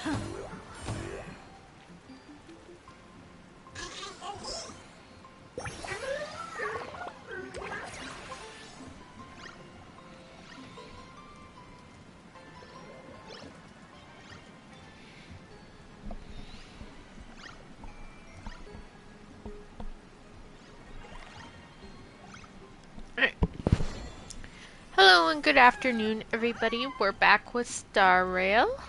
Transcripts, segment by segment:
Hello and good afternoon, everybody. We're back with Star Rail.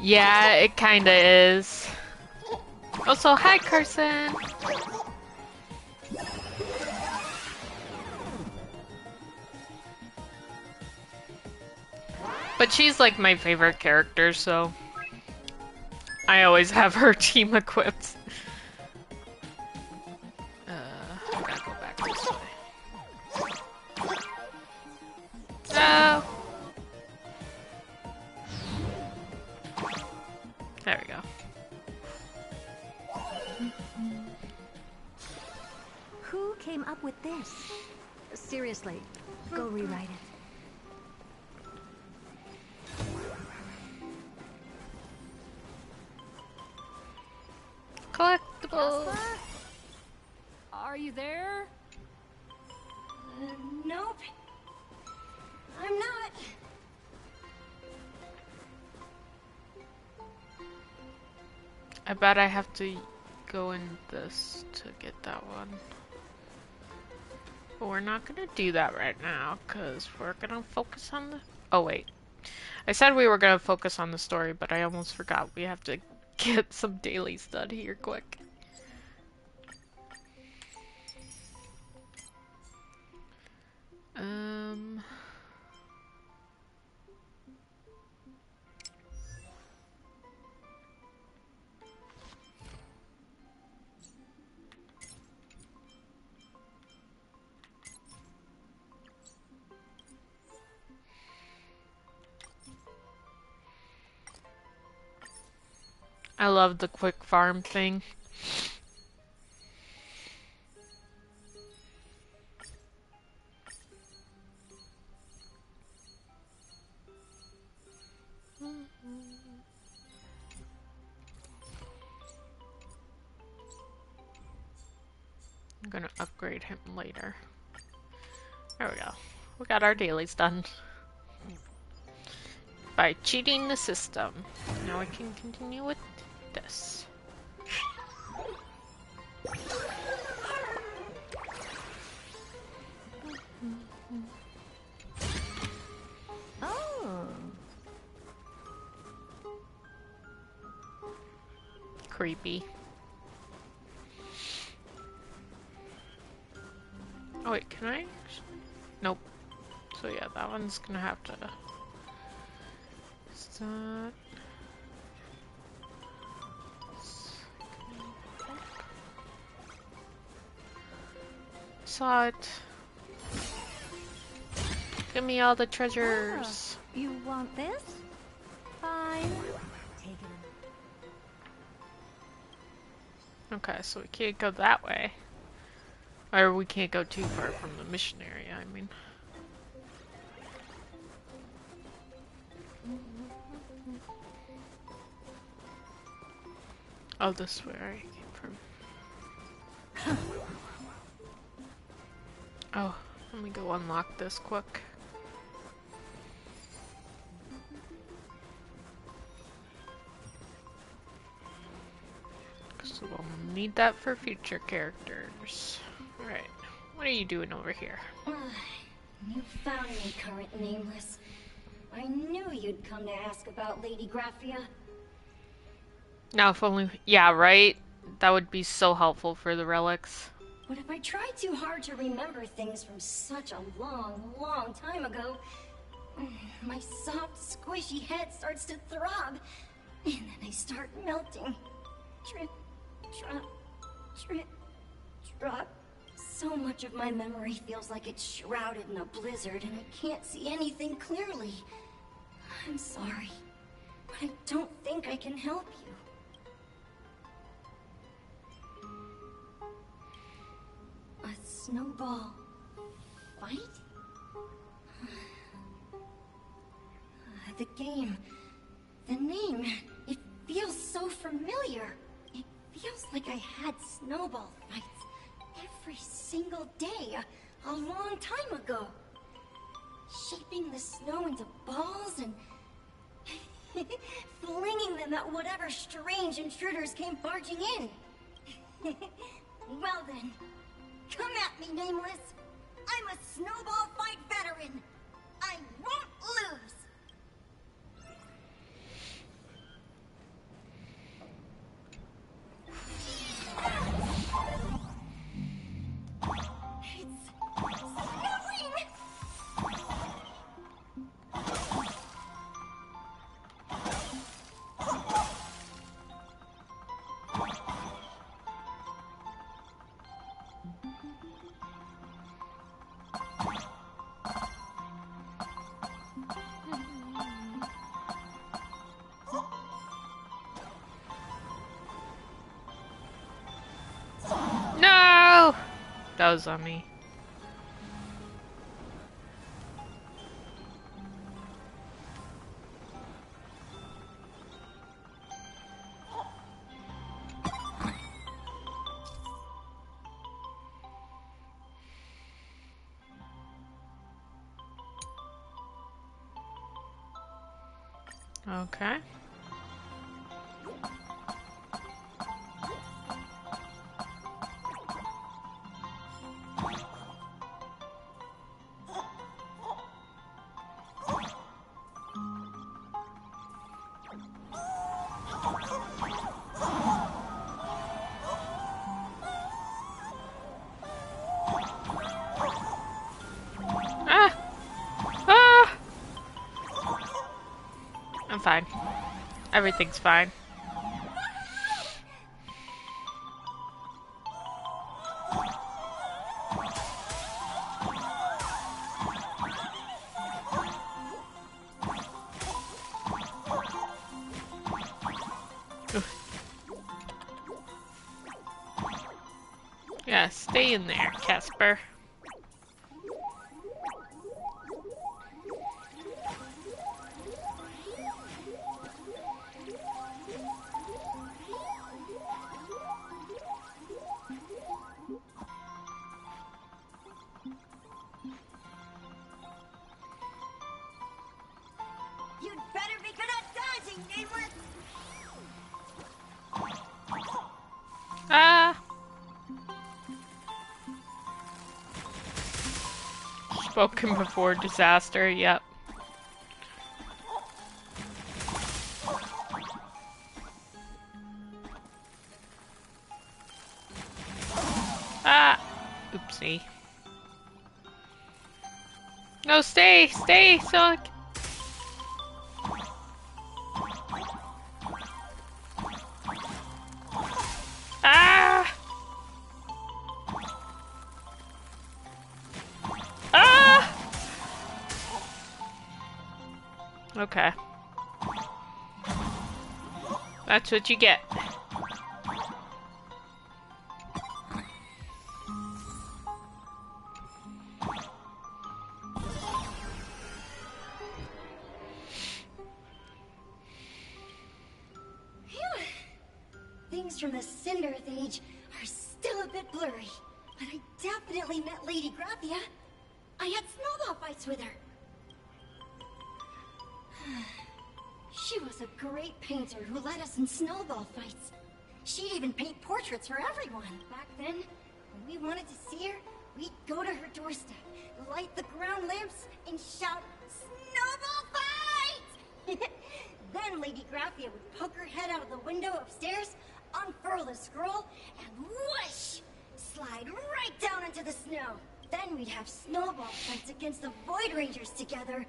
Yeah, it kinda is. Also, hi Carson! But she's like my favorite character, so I always have her team equipped. I gotta go back this way. No! There we go. Who came up with this? Seriously, go rewrite it. Collectibles! Are you there? Nope. I'm not. I bet I have to go in this to get that one. But we're not gonna do that right now, because we're gonna focus on the... Oh, wait. I said we were gonna focus on the story, but I almost forgot. We have to get some dailies done here quick. I love the quick farm thing. I'm gonna upgrade him later. There we go. We got our dailies done. By cheating the system. Now we can continue with this. Oh. Creepy. Oh wait, can I actually? Nope. So yeah, that one's gonna have to start. Saw it. Give me all the treasures. Oh, you want this? Fine. Take Okay, so we can't go that way. Or we can't go too far from the mission area, I mean. Oh, this is where I came from. Oh, let me go unlock this quick. So we'll need that for future characters. Alright, what are you doing over here? You found me, current nameless. I knew you'd come to ask about Lady Graphia. Now if only- yeah, right? That would be so helpful for the relics. But if I try too hard to remember things from such a long, long time ago, my soft, squishy head starts to throb, and then I start melting. Drip, drop, drip, drop. So much of my memory feels like it's shrouded in a blizzard, and I can't see anything clearly. I'm sorry, but I don't think I can help you. A snowball fight? The game, the name, it feels so familiar. It feels like I had snowball fights every single day a long time ago. Shaping the snow into balls and flinging them at whatever strange intruders came barging in. Well then, come at me, Nameless. I'm a snowball fight veteran. I won't lose. It's snowing! No! That was on me. Okay. Ah! Ah! I'm fine. Everything's fine. Yeah, stay in there, Casper. You'd better be good at dodging, Nameless! Ah! Spoken before disaster, yep. Ah! Oopsie. No, stay! Stay! So I can... Ah! Ah! Okay. That's what you get. things from the Cinderth age are still a bit blurry. But I definitely met Lady Graphia. I had snowball fights with her. She was a great painter who led us in snowball fights. She'd even paint portraits for everyone. Back then, when we wanted to see her, we'd go to her doorstep, light the ground lamps, and shout, "Snowball fight!" Then Lady Graphia would poke her head out of the window upstairs, unfurl the scroll, and whoosh! Slide right down into the snow. Then we'd have snowball fights against the Void Rangers together.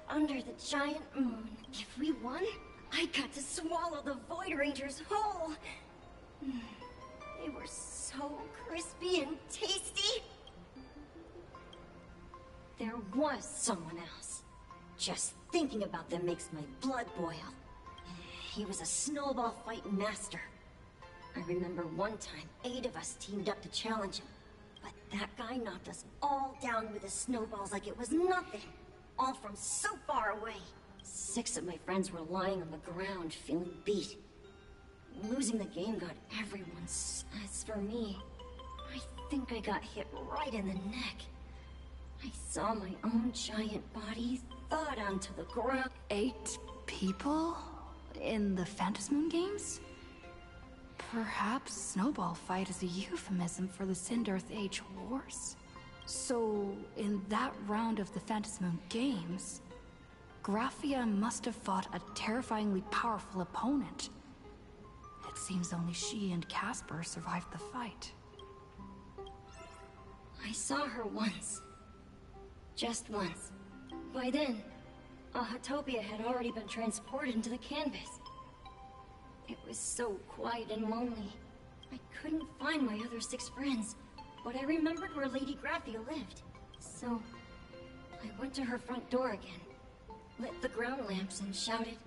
Under the giant moon. If we won, I got to swallow the Void Rangers whole. They were so crispy and tasty. There was someone else. Just thinking about them makes my blood boil. He was a snowball fight master. I remember one time, 8 of us teamed up to challenge him. But that guy knocked us all down with his snowballs like it was nothing. All from so far away. 6 of my friends were lying on the ground, feeling beat. Losing the game got everyone's. As for me, I think I got hit right in the neck. I saw my own giant body thud onto the ground. 8 people? In the Phantasmoon games? Perhaps Snowball Fight is a euphemism for the Cinderth Age Wars? So, in that round of the Phantasmoon games, Graphia must have fought a terrifyingly powerful opponent. It seems only she and Casper survived the fight. I saw her once. Just once. By then, Ahatopia had already been transported into the canvas. It was so quiet and lonely. I couldn't find my other 6 friends, but I remembered where Lady Graphia lived. So, I went to her front door again, lit the ground lamps and shouted,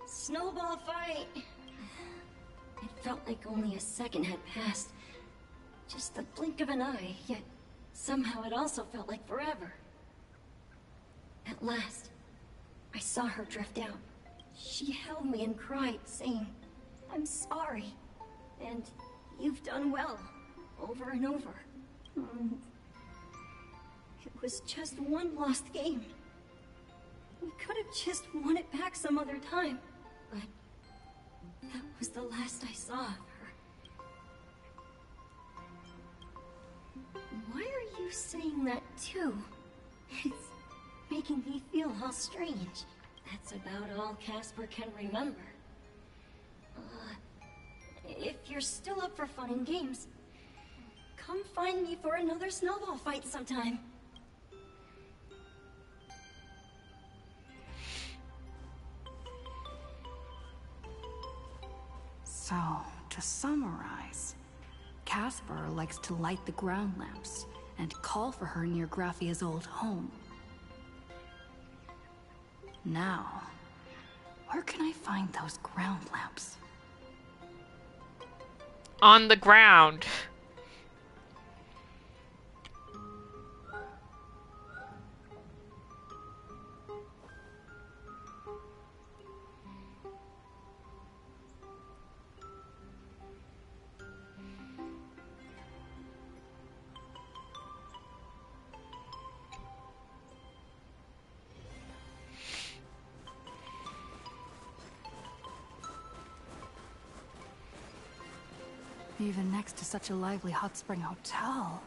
"Snowball fight!" It felt like only a second had passed. Just the blink of an eye, yet somehow it also felt like forever. At last, I saw her drift out. She held me and cried, saying, "I'm sorry, and you've done well," over and over. It was just one lost game. We could have just won it back some other time, but that was the last I saw of her. Why are you saying that too? It's making me feel all strange. That's about all Casper can remember. If you're still up for fun and games, come find me for another snowball fight sometime. So, to summarize, Casper likes to light the ground lamps and call for her near Graphia's old home. Now, where can I find those ground lamps? On the ground. Even next to such a lively hot spring hotel,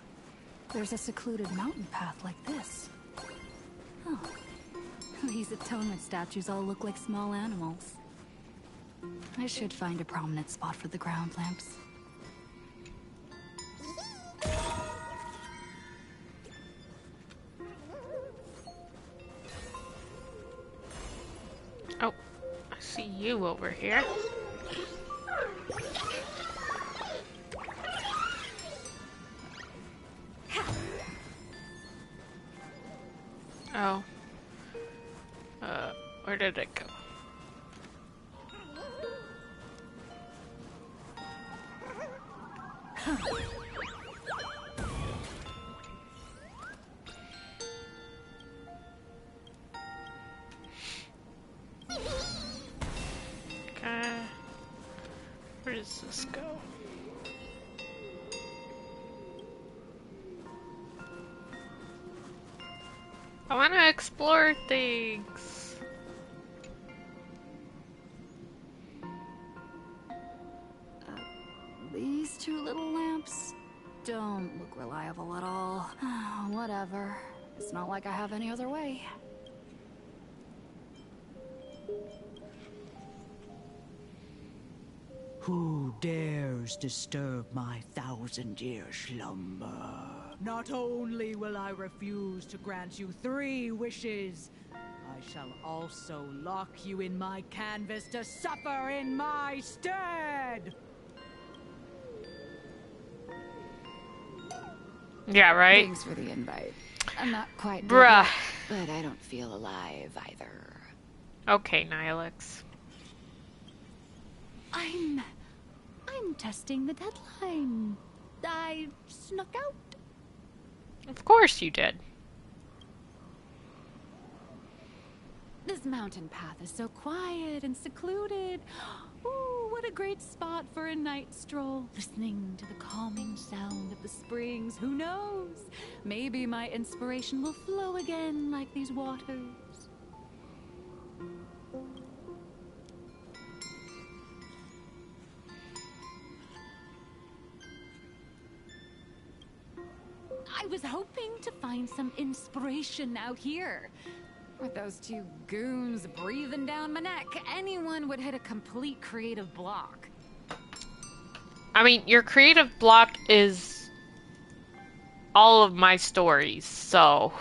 there's a secluded mountain path like this. Oh, these atonement statues all look like small animals. I should find a prominent spot for the ground lamps. Oh, I see you over here. Oh. Where did it go? Okay. Where does this go? I want to explore things. These two little lamps don't look reliable at all. Whatever. It's not like I have any other way. Who dares disturb my 1,000-year slumber? Not only will I refuse to grant you 3 wishes, I shall also lock you in my canvas to suffer in my stead! Yeah, right? Thanks for the invite. I'm not quite dead Bruh. yet, but I don't feel alive either. Okay, Nihilix. I'm testing the deadline. I snuck out. Of course you did. This mountain path is so quiet and secluded. Ooh, what a great spot for a night stroll. Listening to the calming sound of the springs. Who knows? Maybe my inspiration will flow again like these waters. I was hoping to find some inspiration out here. With those two goons breathing down my neck, anyone would hit a complete creative block. I mean, your creative block is all of my stories, so...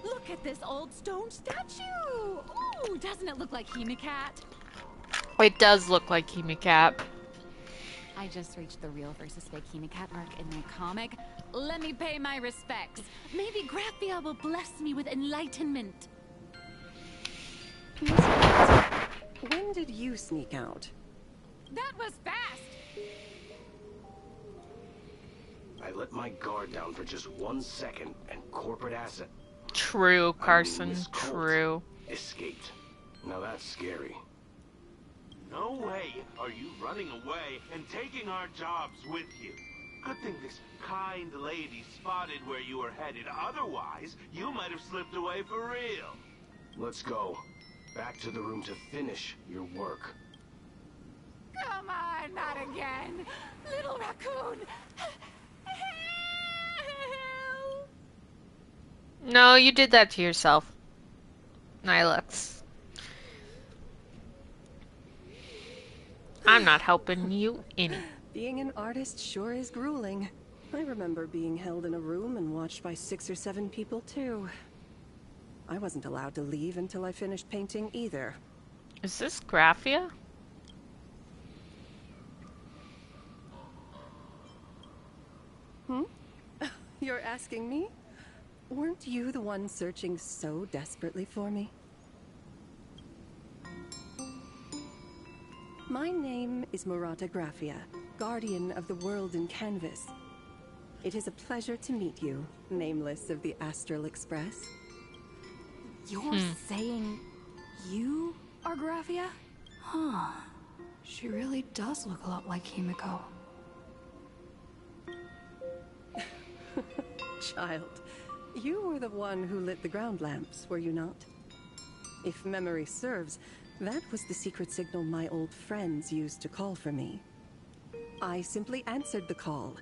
Look at this old stone statue! Ooh, doesn't it look like Hemicat? It does look like Hemicat. I just reached the real versus fake Hemicat arc in their comic. Let me pay my respects. Maybe Graphia will bless me with enlightenment. When did you sneak out? That was fast! I let my guard down for just 1 second, and corporate asset True, Carson, this cult true. escaped. Now that's scary. No way are you running away and taking our jobs with you. Good thing this kind lady spotted where you were headed. Otherwise, you might have slipped away for real. Let's go. Back to the room to finish your work. Come on, not again! Little raccoon! Help! No, you did that to yourself, Nihilux. I'm not helping you any. Being an artist sure is grueling. I remember being held in a room and watched by 6 or 7 people, too. I wasn't allowed to leave until I finished painting either. Is this Graphia? You're asking me? Weren't you the one searching so desperately for me? My name is Murata Graphia, guardian of the world in canvas. It is a pleasure to meet you, nameless of the Astral Express. You're saying you are Graphia? Huh. She really does look a lot like Himiko. Child, you were the one who lit the ground lamps, were you not? If memory serves, that was the secret signal my old friends used to call for me. I simply answered the call,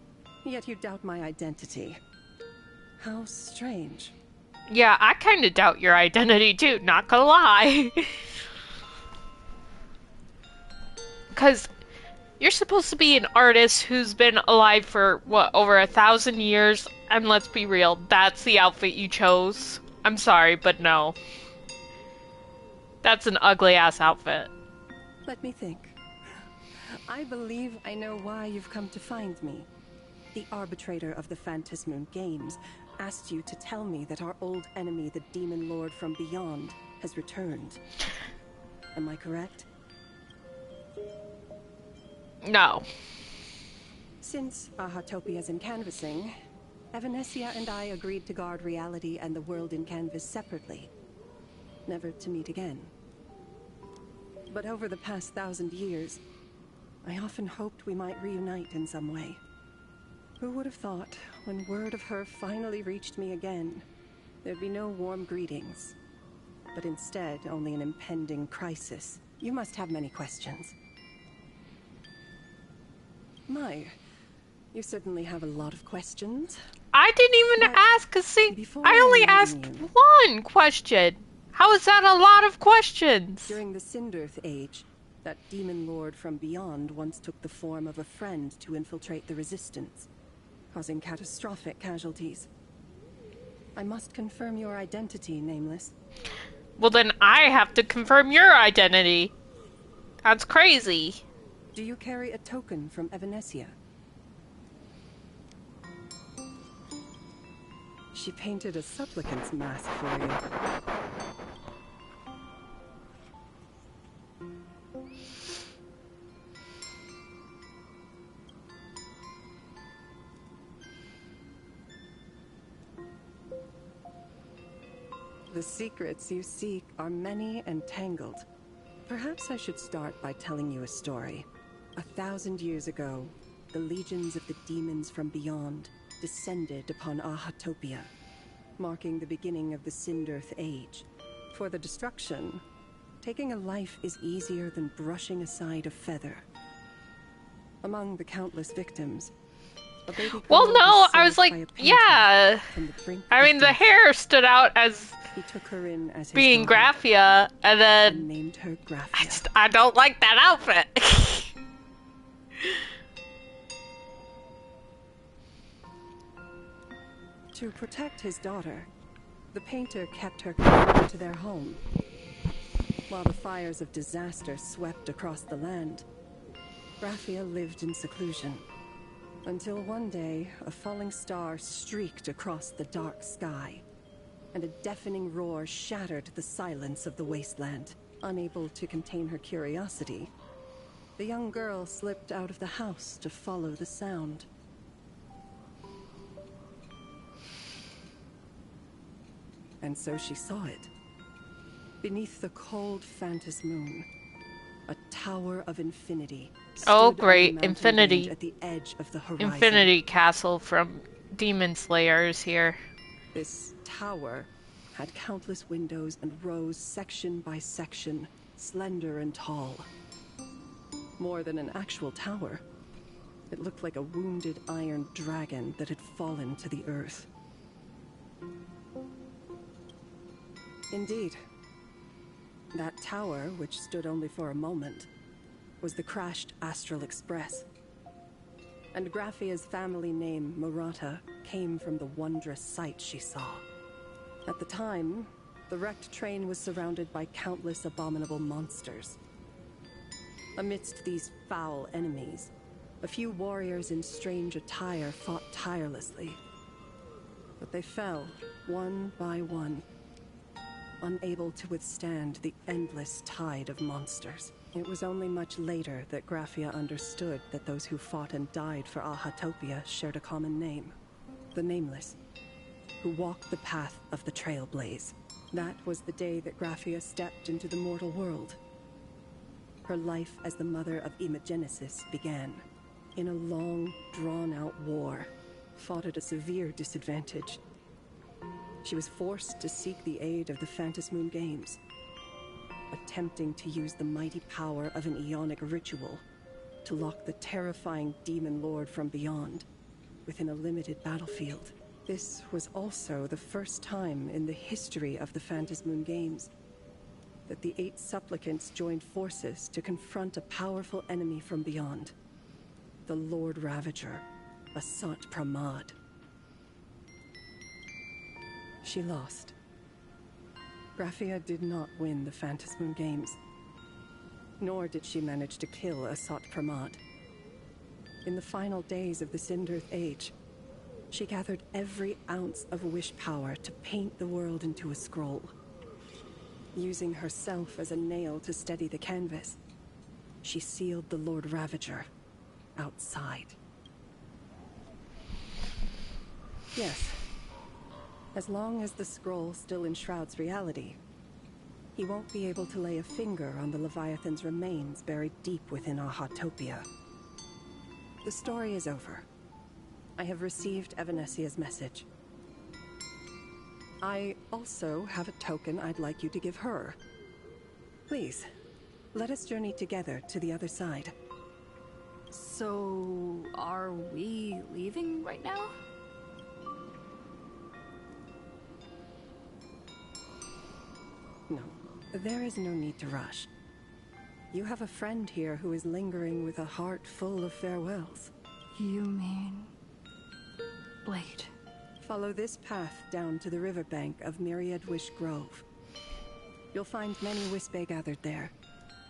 yet you doubt my identity. How strange. Yeah, I kind of doubt your identity too, not gonna lie. Because you're supposed to be an artist who's been alive for, what, over 1,000 years? And let's be real, that's the outfit you chose. I'm sorry, but no. That's an ugly-ass outfit. Let me think. I believe I know why you've come to find me. The arbitrator of the Phantasmoon Games asked you to tell me that our old enemy, the Demon Lord from Beyond, has returned. Am I correct? No. Since Ahatopia's in canvassing, Evanescia and I agreed to guard reality and the world in canvas separately, never to meet again. But over the past 1,000 years, I often hoped we might reunite in some way. Who would have thought, when word of her finally reached me again, there'd be no warm greetings, but instead only an impending crisis. You must have many questions. My, you certainly have a lot of questions. I didn't even But ask a before I only enlightening asked you, one question. How is that a lot of questions? during the Sindearth Age, that demon lord from beyond once took the form of a friend to infiltrate the Resistance, causing catastrophic casualties. I must confirm your identity, Nameless. Well, then I have to confirm your identity. That's crazy. Do you carry a token from Evanescia? She painted a supplicant's mask for you. The secrets you seek are many and tangled. Perhaps I should start by telling you a story. 1,000 years ago, the legions of the demons from beyond descended upon Ahatopia, marking the beginning of the Sindearth Age. For the destruction, taking a life is easier than brushing aside a feather. Among the countless victims, a baby girl Well, no, I was saved like, by a painter yeah. from the brink I of mean, the death. hair stood out as He took her in as his being daughter Graphia, and and then named her Graphia. I don't like that outfit. To protect his daughter, the painter kept her confined to their home. While the fires of disaster swept across the land, Graphia lived in seclusion. Until one day, a falling star streaked across the dark sky, and a deafening roar shattered the silence of the wasteland. Unable to contain her curiosity, the young girl slipped out of the house to follow the sound. And so she saw it. Beneath the cold Phantas moon, a tower of infinity Oh, stood on great, the mountain infinity. range at the edge of the horizon. Infinity Castle from Demon Slayers here. This tower had countless windows and rose section by section, slender and tall. More than an actual tower, it looked like a wounded iron dragon that had fallen to the earth. Indeed, that tower, which stood only for a moment, was the crashed Astral Express. And Graphia's family name, Murata, came from the wondrous sight she saw. At the time, the wrecked train was surrounded by countless abominable monsters. Amidst these foul enemies, a few warriors in strange attire fought tirelessly. But they fell, one by one, unable to withstand the endless tide of monsters. It was only much later that Graphia understood that those who fought and died for Ahatopia shared a common name, the Nameless, who walked the path of the Trailblaze. That was the day that Graphia stepped into the mortal world. Her life as the mother of Imogenesis began. In a long, drawn-out war, fought at a severe disadvantage. She was forced to seek the aid of the Phantasmoon Games, attempting to use the mighty power of an Ionic ritual to lock the terrifying demon lord from beyond within a limited battlefield. This was also the first time in the history of the Phantasmoon Games that the 8 supplicants joined forces to confront a powerful enemy from beyond, the Lord Ravager, Asat Pramad. She lost. Graphia did not win the Phantasmoon Games, nor did she manage to kill Asat Pramad. In the final days of the Sindearth Age, She gathered every ounce of wish power to paint the world into a scroll. Using herself as a nail to steady the canvas, she sealed the Lord Ravager outside. Yes. As long as the scroll still enshrouds reality, he won't be able to lay a finger on the Leviathan's remains buried deep within Ahatopia. The story is over. I have received Evanesia's message. I also have a token I'd like you to give her. Please, let us journey together to the other side. So, are we leaving right now? No, there is no need to rush. You have a friend here who is lingering with a heart full of farewells. You mean... Blade? Follow this path down to the riverbank of Myriad Wish Grove. You'll find many Wispe gathered there.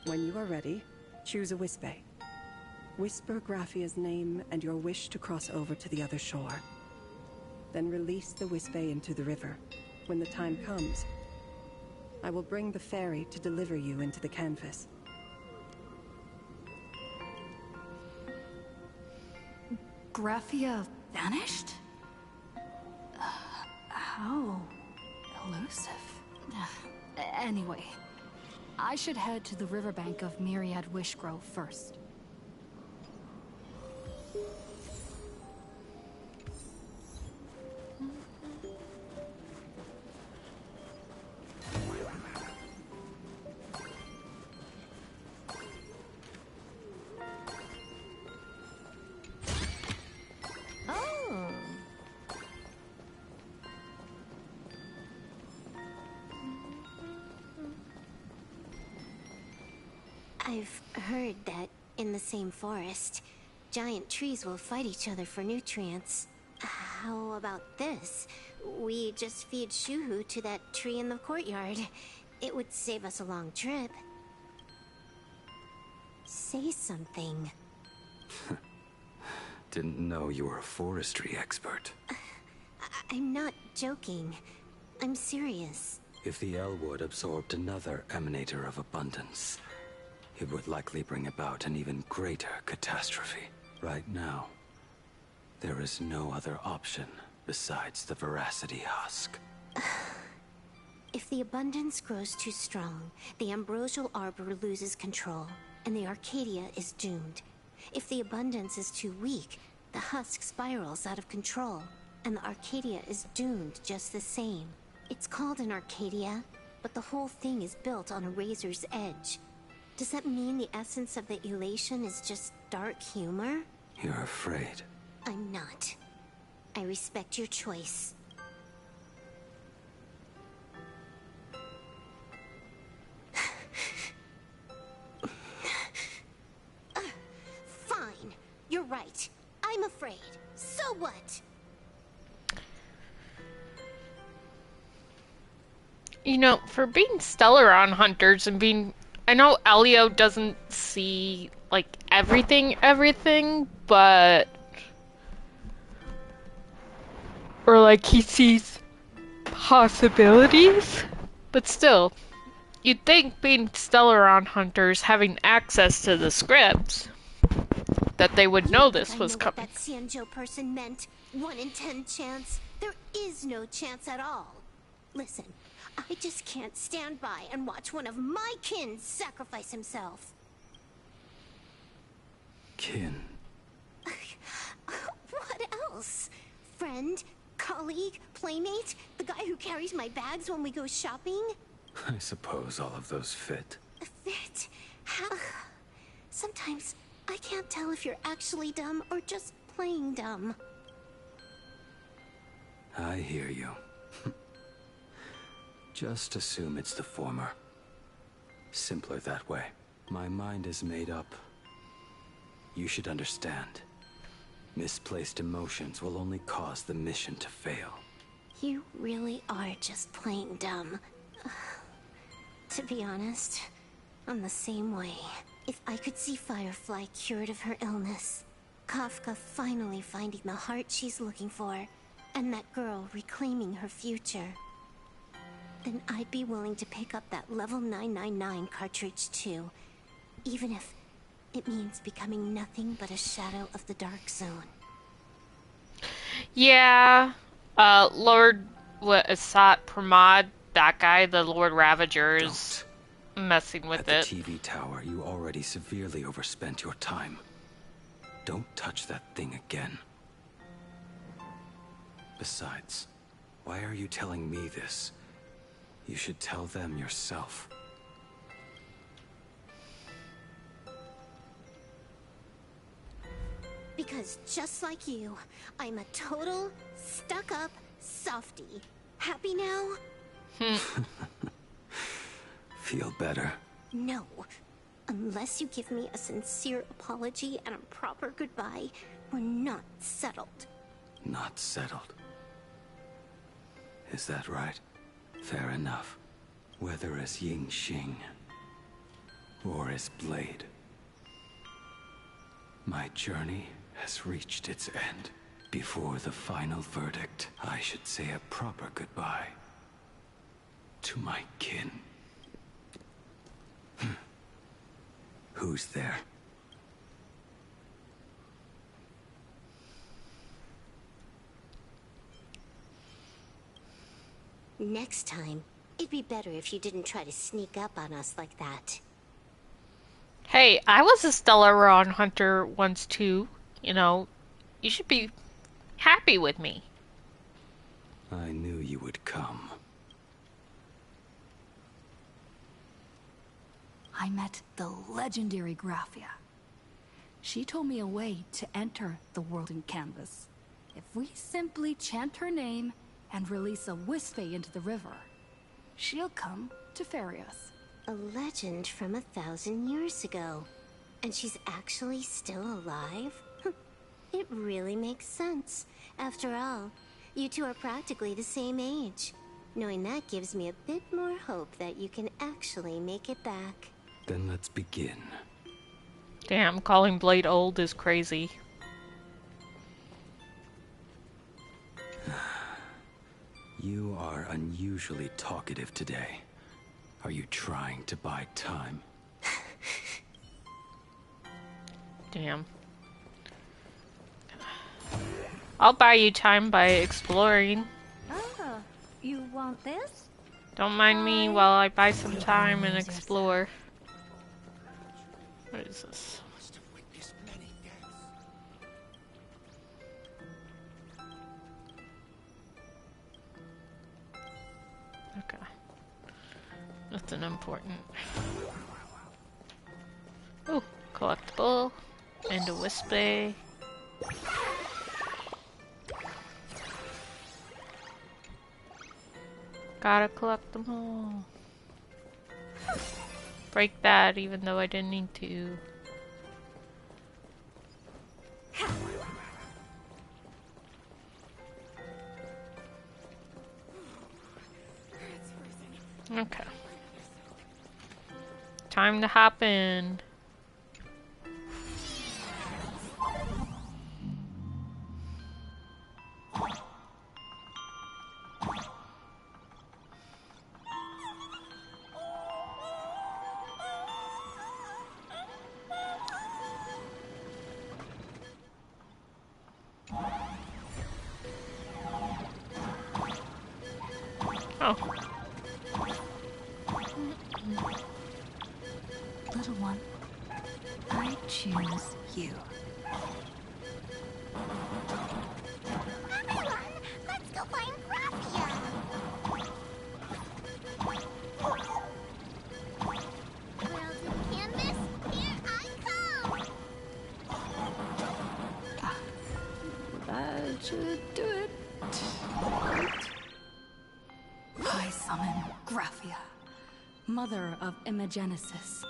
When you are ready, choose a Wispe. Whisper Graphia's name and your wish to cross over to the other shore. Then release the Wispe into the river. When the time comes, I will bring the ferry to deliver you into the canvas. Graphia vanished? How elusive. Anyway, I should head to the riverbank of Myriad Wish Grove first. I've heard that in the same forest, giant trees will fight each other for nutrients. How about this? We just feed Shuhu to that tree in the courtyard. It would save us a long trip. Say something. Didn't know you were a forestry expert. I'm not joking. I'm serious. If the Elwood absorbed another emanator of abundance, it would likely bring about an even greater catastrophe. Right now, there is no other option besides the Veracity Husk. If the abundance grows too strong, the Ambrosial Arbor loses control, and the Arcadia is doomed. If the abundance is too weak, the husk spirals out of control, and the Arcadia is doomed just the same. It's called an Arcadia, but the whole thing is built on a razor's edge. Does that mean the essence of the elation is just dark humor? You're afraid. I'm not. I respect your choice. Fine. You're right. I'm afraid. So what? You know, for being Stellaron hunters and being... I know Elio doesn't see, like, everything, but... Or, like, he sees possibilities? But still, you'd think being Stellaron hunters, having access to the scripts, that they would know this was coming. What that Xianzhou person meant. 1 in 10 chance. There is no chance at all. Listen, I just can't stand by and watch one of my kin sacrifice himself. Kin? What else? Friend? Colleague? Playmate? The guy who carries my bags when we go shopping? I suppose all of those fit. Fit? How? Sometimes I can't tell if you're actually dumb or just playing dumb. I hear you. Just assume it's the former. Simpler that way. My mind is made up. You should understand. Misplaced emotions will only cause the mission to fail. You really are just plain dumb. To be honest, I'm the same way. If I could see Firefly cured of her illness, Kafka finally finding the heart she's looking for, and that girl reclaiming her future, then I'd be willing to pick up that level 999 cartridge too, even if it means becoming nothing but a shadow of the Dark Zone. Yeah, Lord Asat Pramod, that guy, the Lord Ravager, is messing with it. At it. the TV tower, you already severely overspent your time. Don't touch that thing again. Besides, why are you telling me this? You should tell them yourself. Because just like you, I'm a total stuck-up softie. Happy now? Feel better? No. Unless you give me a sincere apology and a proper goodbye, we're not settled. Not settled. Is that right? Fair enough. Whether as Ying Xing or as Blade, my journey has reached its end. Before the final verdict, I should say a proper goodbye to my kin. Who's there? Next time, it'd be better if you didn't try to sneak up on us like that. Hey, I was a Stellaron hunter once too. You know, you should be happy with me. I knew you would come. I met the legendary Graphia. She told me a way to enter the world in canvas. If we simply chant her name and release a Wisfei into the river, she'll come to ferry us. A legend from 1,000 years ago. And she's actually still alive? It really makes sense. After all, you two are practically the same age. Knowing that gives me a bit more hope that you can actually make it back. Then let's begin. Damn, calling Blade old is crazy. You are unusually talkative today. Are you trying to buy time? Damn. I'll buy you time by exploring. Ah, you want this? Don't mind me while I buy some time and explore. What is this? Okay. Nothing important. Ooh, collectible. And a Wisplay. Gotta collect them all. Break that even though I didn't need to. Okay. Time to hop in. Oh. Little one, I choose you. Everyone, let's go find Graphia! World in canvas, here I come! That should do it. I summon Graphia, mother of Imagenesis.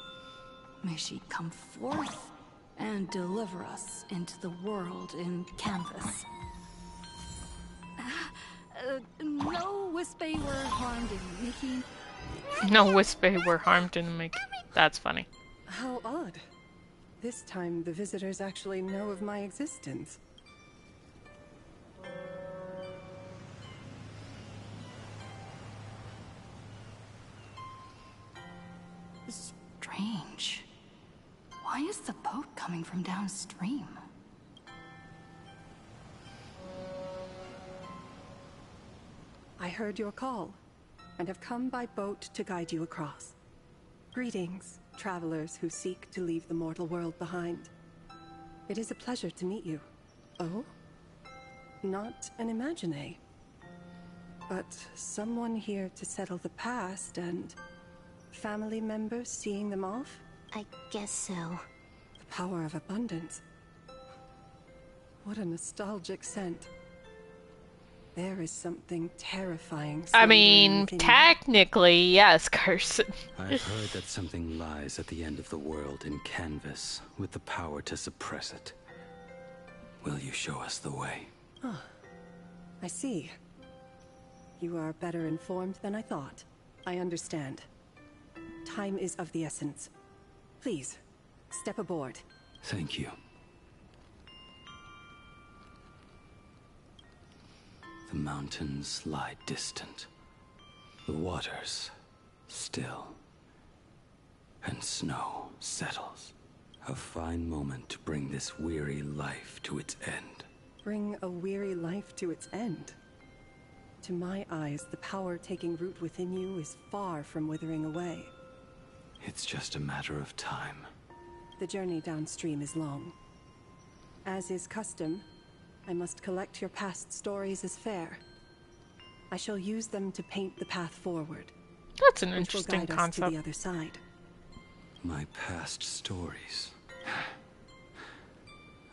May she come forth and deliver us into the world in canvas. No Wispe were harmed in making. No Wispe were harmed in the making. That's funny. How odd. This time, the visitors actually know of my existence. Strange. Why is the boat coming from downstream? I heard your call, and have come by boat to guide you across. Greetings, travelers who seek to leave the mortal world behind. It is a pleasure to meet you. Oh? Not an Imagine, but someone here to settle the past and family members seeing them off? I guess so. The power of abundance. What a nostalgic scent. There is something terrifying. I mean, technically, yes, Carson. I've heard that something lies at the end of the world in canvas, with the power to suppress it. Will you show us the way? Ah, I see. You are better informed than I thought. I understand. Time is of the essence. Please, step aboard. Thank you. The mountains lie distant. The waters still. And snow settles. A fine moment to bring this weary life to its end. Bring a weary life to its end? To my eyes, the power taking root within you is far from withering away. It's just a matter of time. The journey downstream is long. As is custom, I must collect your past stories as fair. I shall use them to paint the path forward. That's an which will interesting guide us concept. to the other side. My past stories.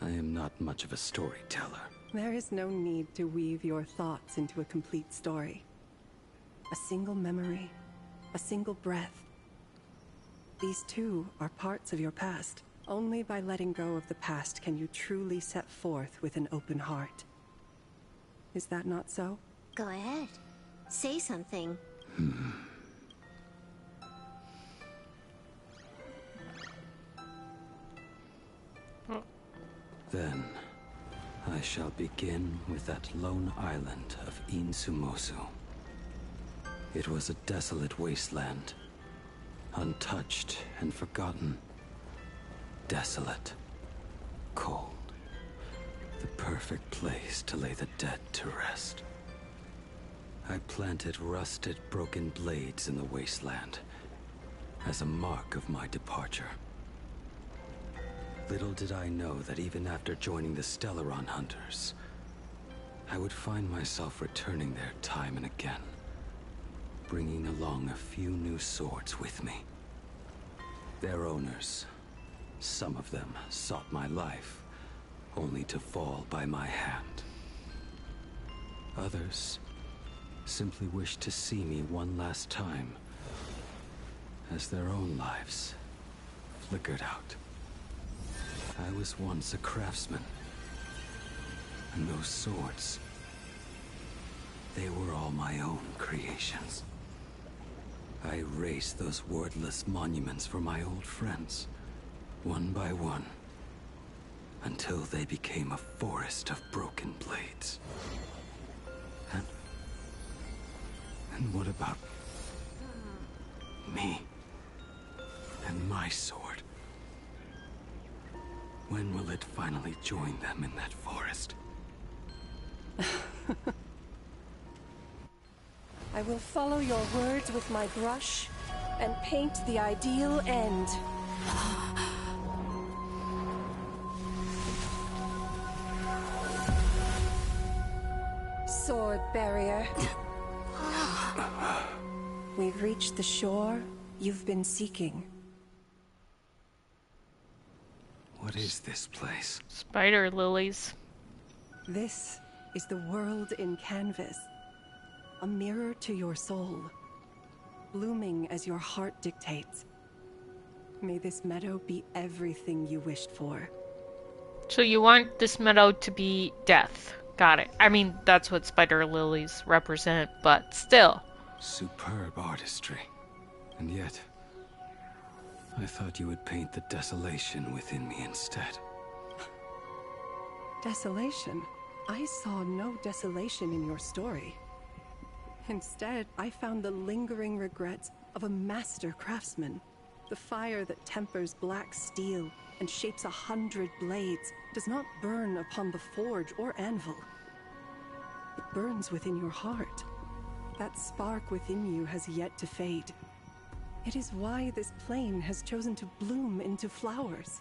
I am not much of a storyteller. There is no need to weave your thoughts into a complete story. A single memory, a single breath. These too are parts of your past. Only by letting go of the past can you truly set forth with an open heart. Is that not so? Go ahead. Say something. Then, I shall begin with that lone island of Insumosu. It was a desolate wasteland, untouched and forgotten. Desolate, cold, the perfect place to lay the dead to rest. I planted rusted, broken blades in the wasteland as a mark of my departure. Little did I know that even after joining the Stellaron Hunters, I would find myself returning there time and again, bringing along a few new swords with me. Their owners, some of them sought my life, only to fall by my hand. Others simply wished to see me one last time, as their own lives flickered out. I was once a craftsman, and those swords, they were all my own creations. I erased those wordless monuments for my old friends, one by one, until they became a forest of broken blades. And what about me and my sword? When will it finally join them in that forest? I will follow your words with my brush and paint the ideal end. Sword barrier. We've reached the shore you've been seeking. What is this place? Spider lilies. This is the world in canvas. A mirror to your soul, blooming as your heart dictates. May this meadow be everything you wished for. So you want this meadow to be death. Got it. I mean, that's what spider lilies represent, but still. Superb artistry. And yet, I thought you would paint the desolation within me instead. Desolation? I saw no desolation in your story. Instead, I found the lingering regrets of a master craftsman. The fire that tempers black steel and shapes 100 blades does not burn upon the forge or anvil. It burns within your heart. That spark within you has yet to fade. It is why this plane has chosen to bloom into flowers.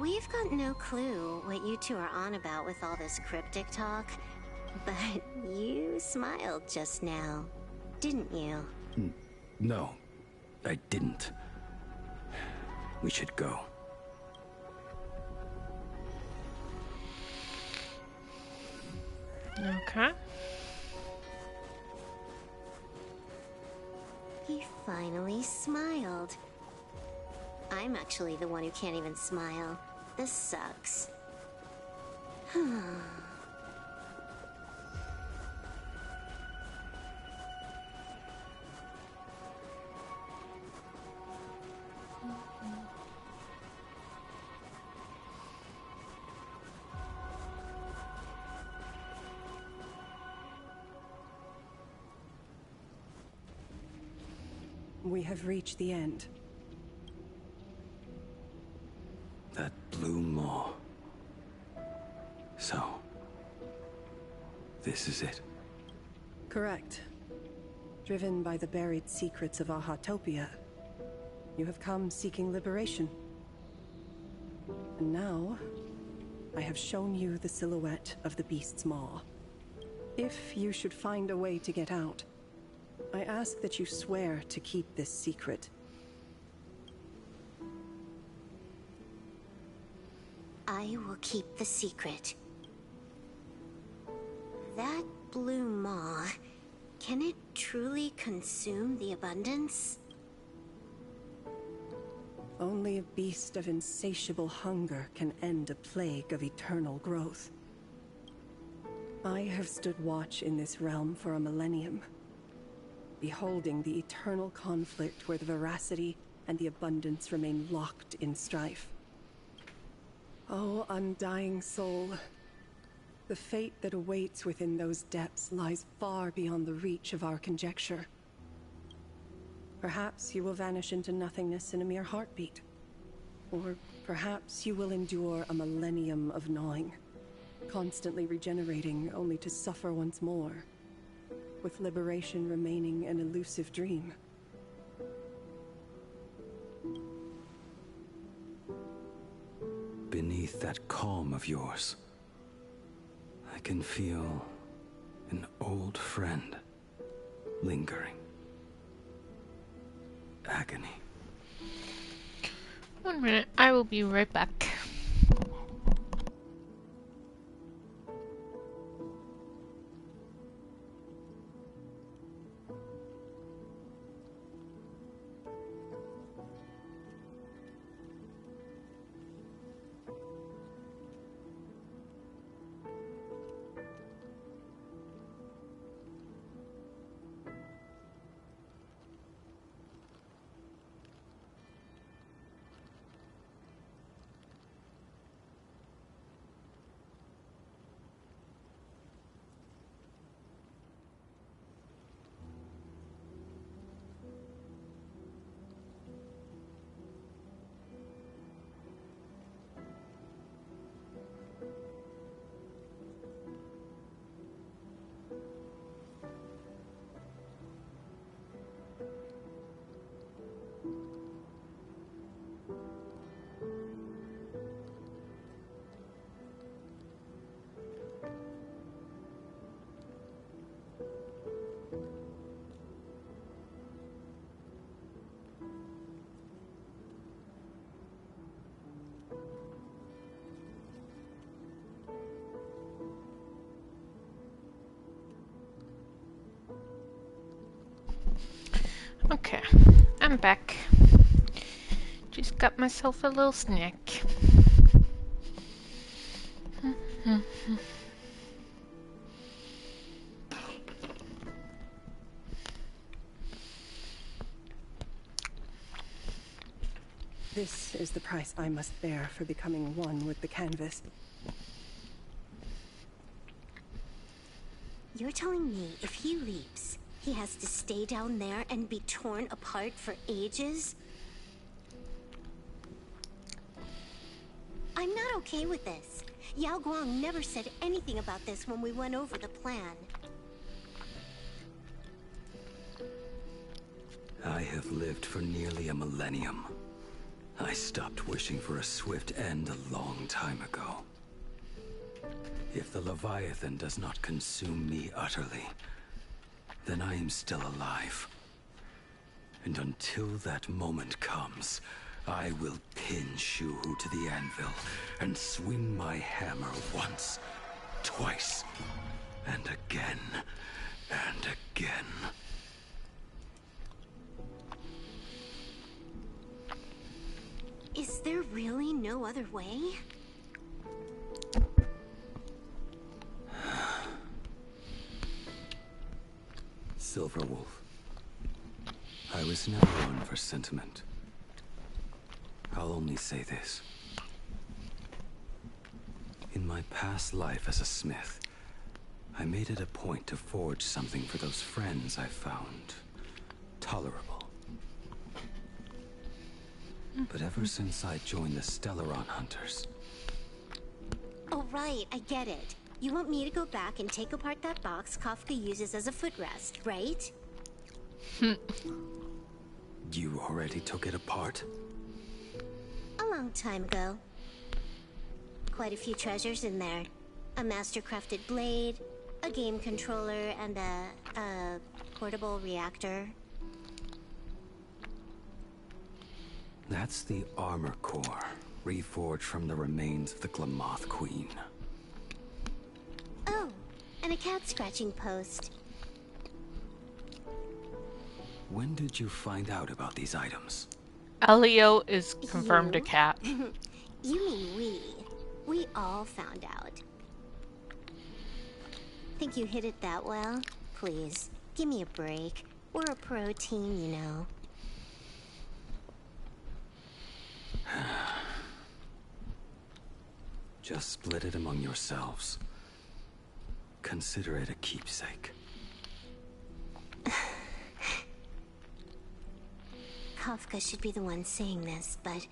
We've got no clue what you two are on about with all this cryptic talk, but you smiled just now, didn't you? No, I didn't. We should go. Okay. He finally smiled. I'm actually the one who can't even smile. This sucks. We have reached the end. That blue maw. So, this is it. Correct. Driven by the buried secrets of Ahatopia, you have come seeking liberation. And now, I have shown you the silhouette of the beast's maw. If you should find a way to get out, I ask that you swear to keep this secret. I will keep the secret. That blue maw, can it truly consume the abundance? Only a beast of insatiable hunger can end a plague of eternal growth. I have stood watch in this realm for a millennium, beholding the eternal conflict where the veracity and the abundance remain locked in strife. Oh, undying soul, the fate that awaits within those depths lies far beyond the reach of our conjecture. Perhaps you will vanish into nothingness in a mere heartbeat. Or perhaps you will endure a millennium of gnawing, constantly regenerating only to suffer once more, with liberation remaining an elusive dream. Beneath that calm of yours, I can feel an old friend lingering. Agony. 1 minute, I will be right back. Okay, I'm back. Just got myself a little snack. This is the price I must bear for becoming one with the canvas. You're telling me if he leaps, he has to stay down there and be torn apart for ages? I'm not okay with this. Yao Guang never said anything about this when we went over the plan. I have lived for nearly a millennium. I stopped wishing for a swift end a long time ago. If the Leviathan does not consume me utterly, then I am still alive. And until that moment comes, I will pin Shuhu to the anvil and swing my hammer once, twice, and again, and again. Is there really no other way? Silver Wolf, I was never one for sentiment. I'll only say this. In my past life as a smith, I made it a point to forge something for those friends I found tolerable. But ever since I joined the Stellaron Hunters... Oh right, I get it. You want me to go back and take apart that box Kafka uses as a footrest, right? You already took it apart? A long time ago. Quite a few treasures in there. A master-crafted blade, a game controller, and a portable reactor. That's the armor core, reforged from the remains of the Glamoth Queen. Oh, and a cat-scratching post. When did you find out about these items? Elio is confirmed a cat. You mean we. We all found out. Think you hit it that well? Please, give me a break. We're a pro team, you know. Just split it among yourselves. Consider it a keepsake. Kafka should be the one saying this, but...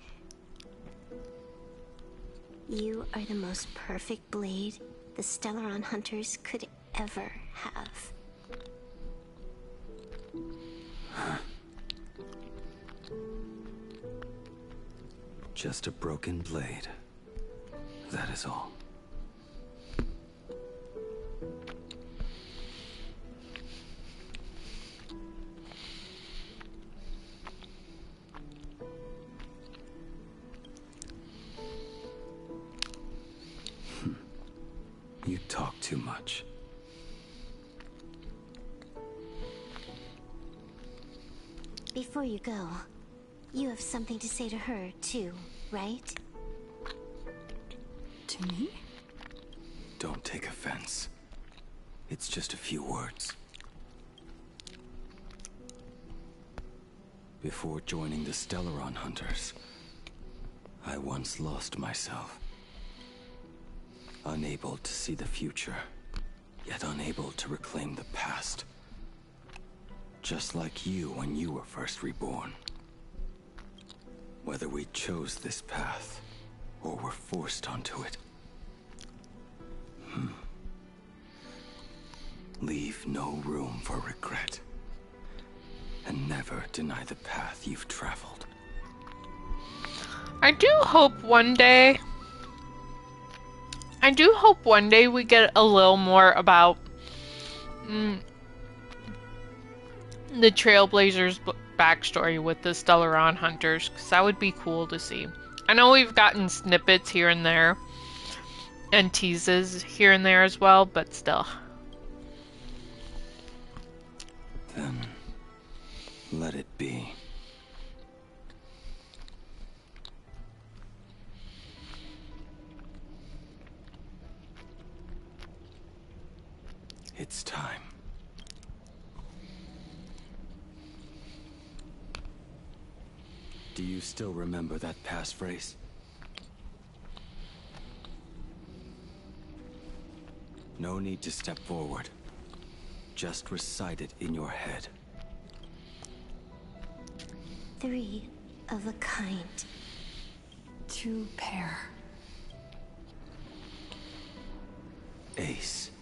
You are the most perfect blade the Stellaron Hunters could ever have. Just a broken blade. That is all. You talk too much. Before you go, you have something to say to her, too, right? To me? Don't take offense. It's just a few words. Before joining the Stellaron Hunters, I once lost myself. Unable to see the future, yet unable to reclaim the past. Just like you when you were first reborn. Whether we chose this path, or were forced onto it. Leave no room for regret. And never deny the path you've traveled. I do hope one day we get a little more about the Trailblazers' backstory with the Stellaron Hunters, because that would be cool to see. I know we've gotten snippets here and there, and teases here and there as well, but still. Then, let it be. It's time. Do you still remember that passphrase? No need to step forward. Just recite it in your head. 3 of a kind. 2 pair. Ace.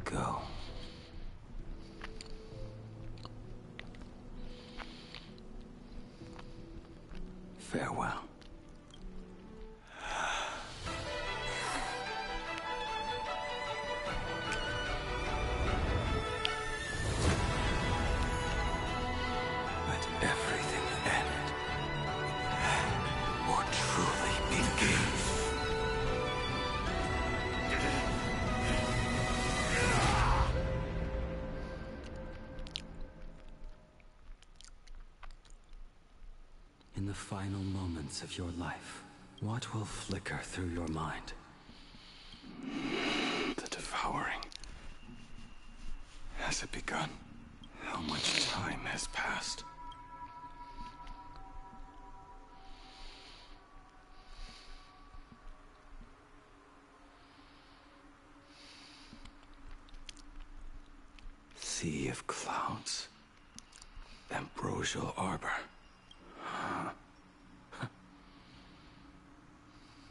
Go. Farewell. Let everything end, or truly begin. In the final moments of your life, what will flicker through your mind? The devouring. Has it begun? How much time has passed? Sea of clouds. Ambrosial arbor.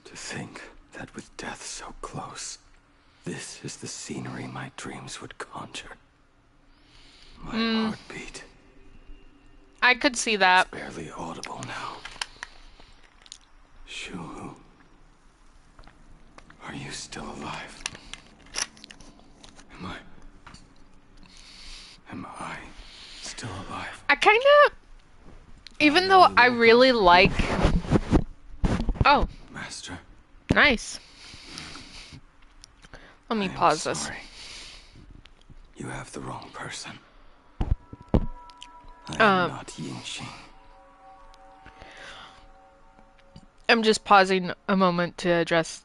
To think that with death so close, this is the scenery my dreams would conjure. My heartbeat. I could see that. It's barely audible now. Shu, are you still alive? Am I still alive? I kind of, even though I really like, oh, Master. nice. Let me pause this. Sorry. You have the wrong person. I am not Yingxing. I'm just pausing a moment to address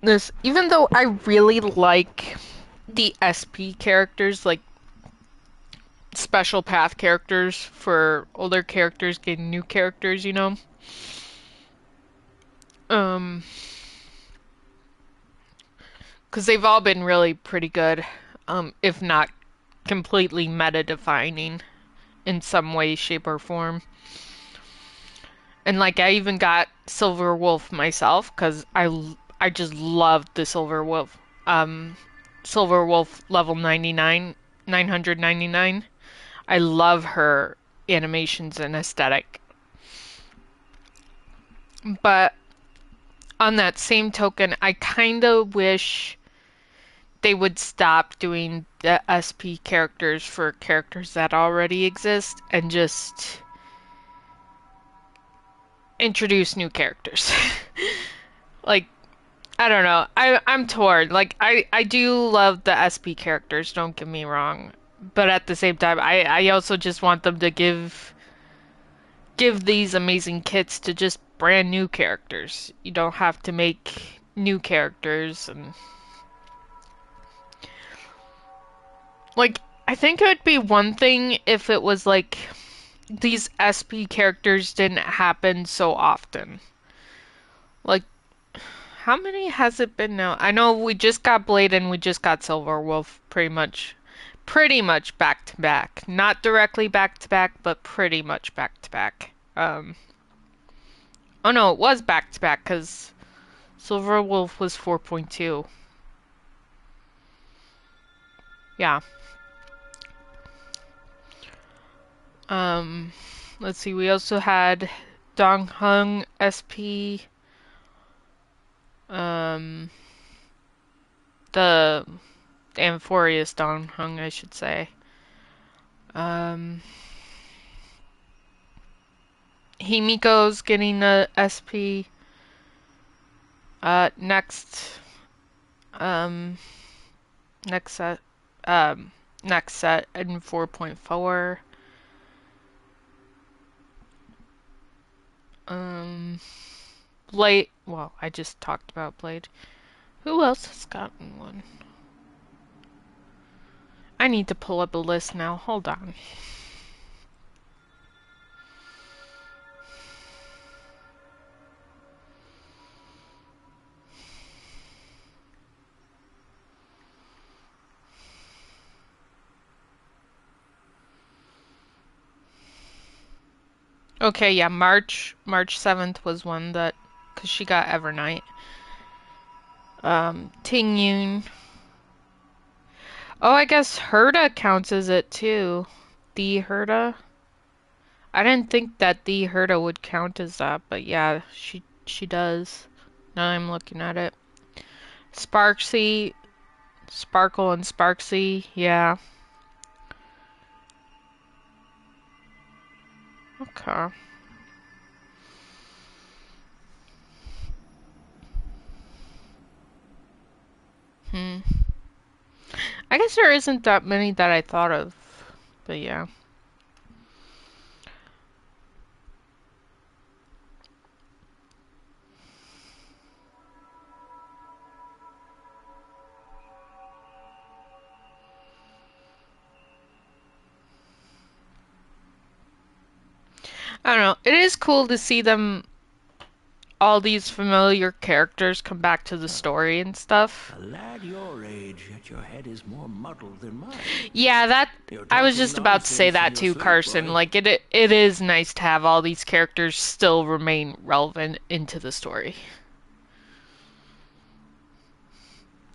this. Even though I really like the SP characters, like special path characters for older characters getting new characters, you know? Because they've all been really pretty good, if not completely meta-defining in some way, shape, or form. And like, I even got Silver Wolf myself, because I just loved the Silver Wolf. Silver Wolf level 99, 999. I love her animations and aesthetic. But on that same token, I kind of wish they would stop doing the SP characters for characters that already exist and just introduce new characters. Like, I don't know. I'm torn. Like, I do love the SP characters, don't get me wrong. But at the same time, I also just want them to give these amazing kits to just brand new characters. You don't have to make new characters and like, I think it would be one thing if it was like these SP characters didn't happen so often. Like, how many has it been now? I know we just got Blade and we just got Silver Wolf pretty much back to back. Not directly back to back, but pretty much back to back. Oh no, it was back to back because Silver Wolf was 4.2. Yeah. Let's see, we also had Dong Hung SP. The Amphorius Dong Hung, I should say. Himiko's getting a SP. Next set, next set in 4.4. Blade, well, I just talked about Blade. Who else has gotten one? I need to pull up a list now. Hold on. Okay, yeah, March 7th was one that, because she got Evernight. Ting Yun. Oh, I guess Herda counts as it too. The Herda. I didn't think that the Herda would count as that, but yeah, she does. Now I'm looking at it. Sparksy, Sparkle and Sparksy, yeah. Okay. Hmm. I guess there isn't that many that I thought of, but yeah. I don't know. It is cool to see them, all these familiar characters come back to the story and stuff. A lad your age, yet your head is more muddled than mine. Yeah, that You're I was talking just about to say nonsense in that your too, sleep, Carson. boy. Like it is nice to have all these characters still remain relevant into the story.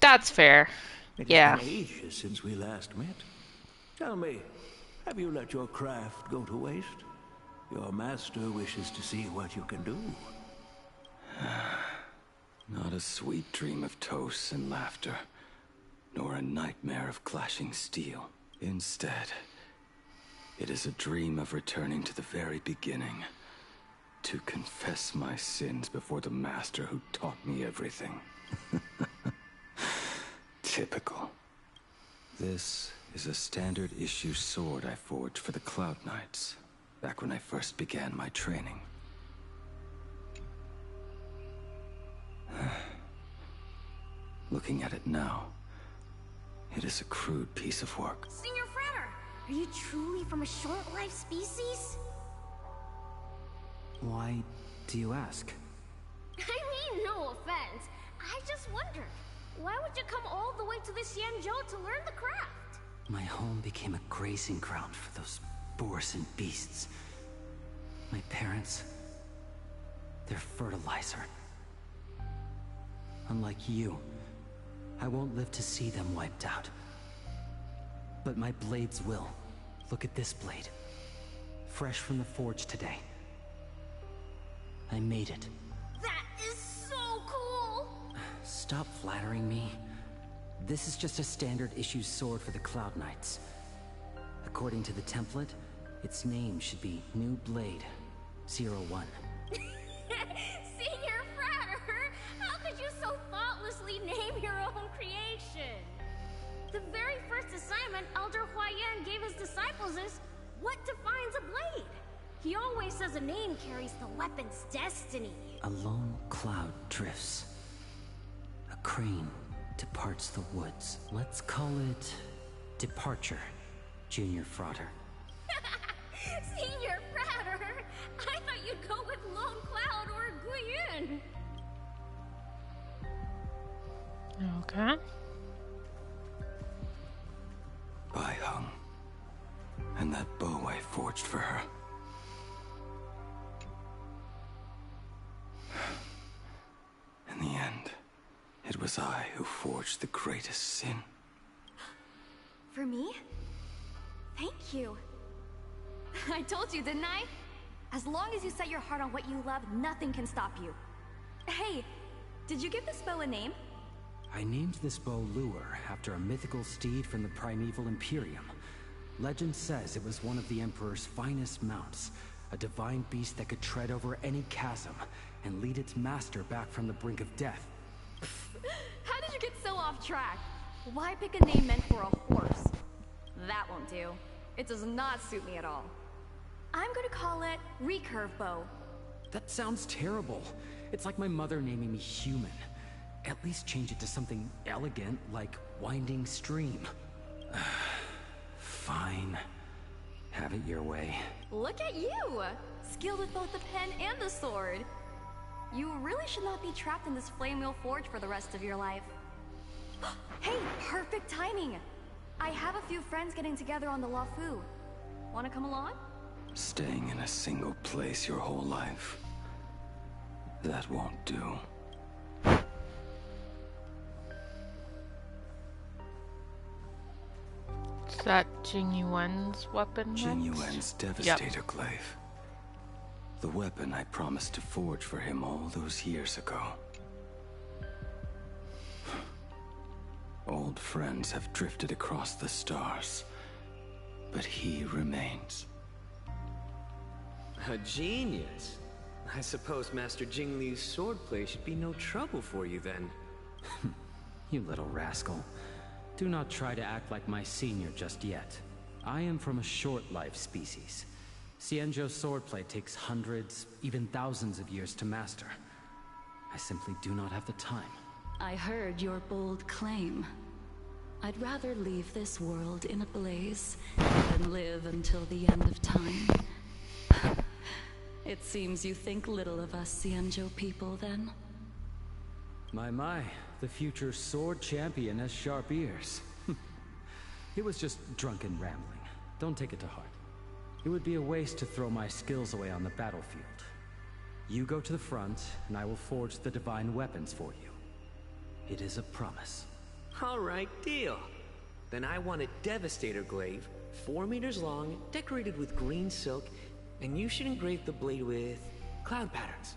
That's fair. It has Yeah. been ages since we last met. Tell me, have you let your craft go to waste? Your master wishes to see what you can do. Not a sweet dream of toasts and laughter, nor a nightmare of clashing steel. Instead, it is a dream of returning to the very beginning, to confess my sins before the master who taught me everything. Typical. This is a standard issue sword I forged for the Cloud Knights, back when I first began my training. Looking at it now, it is a crude piece of work. Senior Frater, are you truly from a short-lived species? Why do you ask? I mean, no offense. I just wondered, why would you come all the way to this Yanzhou to learn the craft? My home became a grazing ground for those boars and beasts. My parents, they're fertilizer. Unlike you, I won't live to see them wiped out. But my blades will. Look at this blade. Fresh from the forge today. I made it. That is so cool! Stop flattering me. This is just a standard issue sword for the Cloud Knights. According to the template, its name should be New Blade 01. Senior Frater, how could you so thoughtlessly name your own creation? The very first assignment Elder Huayan gave his disciples is, what defines a blade? He always says a name carries the weapon's destiny. A lone cloud drifts. A crane departs the woods. Let's call it Departure, Junior Frater. Senior Frater, I thought you'd go with Lone Cloud or Guiyun. Okay. Bai Hung. And that bow I forged for her. In the end, it was I who forged the greatest sin. For me? Thank you. I told you, didn't I? As long as you set your heart on what you love, nothing can stop you. Hey, did you give this bow a name? I named this bow Lure after a mythical steed from the primeval Imperium. Legend says it was one of the Emperor's finest mounts, a divine beast that could tread over any chasm and lead its master back from the brink of death. How did you get so off track? Why pick a name meant for a horse? That won't do. It does not suit me at all. I'm gonna call it Recurve Bow. That sounds terrible. It's like my mother naming me Human. At least change it to something elegant, like Winding Stream. Fine. Have it your way. Look at you! Skilled with both the pen and the sword. You really should not be trapped in this flame wheel forge for the rest of your life. Hey, perfect timing! I have a few friends getting together on the Luofu. Wanna come along? Staying in a single place your whole life, that won't do. Is that Jing Yuan's weapon? Jing Yuan's Devastator Glaive. The weapon I promised to forge for him all those years ago. Old friends have drifted across the stars, but he remains. A genius. I suppose Master Jing Liu's swordplay should be no trouble for you then. You little rascal. Do not try to act like my senior just yet. I am from a short-life species. Xianzhou's swordplay takes hundreds, even thousands of years to master. I simply do not have the time. I heard your bold claim. I'd rather leave this world in a blaze than live until the end of time. It seems you think little of us Xianzhou people, then? My, the future sword champion has sharp ears. It was just drunken rambling. Don't take it to heart. It would be a waste to throw my skills away on the battlefield. You go to the front, and I will forge the divine weapons for you. It is a promise. Alright, deal. Then I want a Devastator Glaive, 4 meters long, decorated with green silk, and you should engrave the blade with cloud patterns.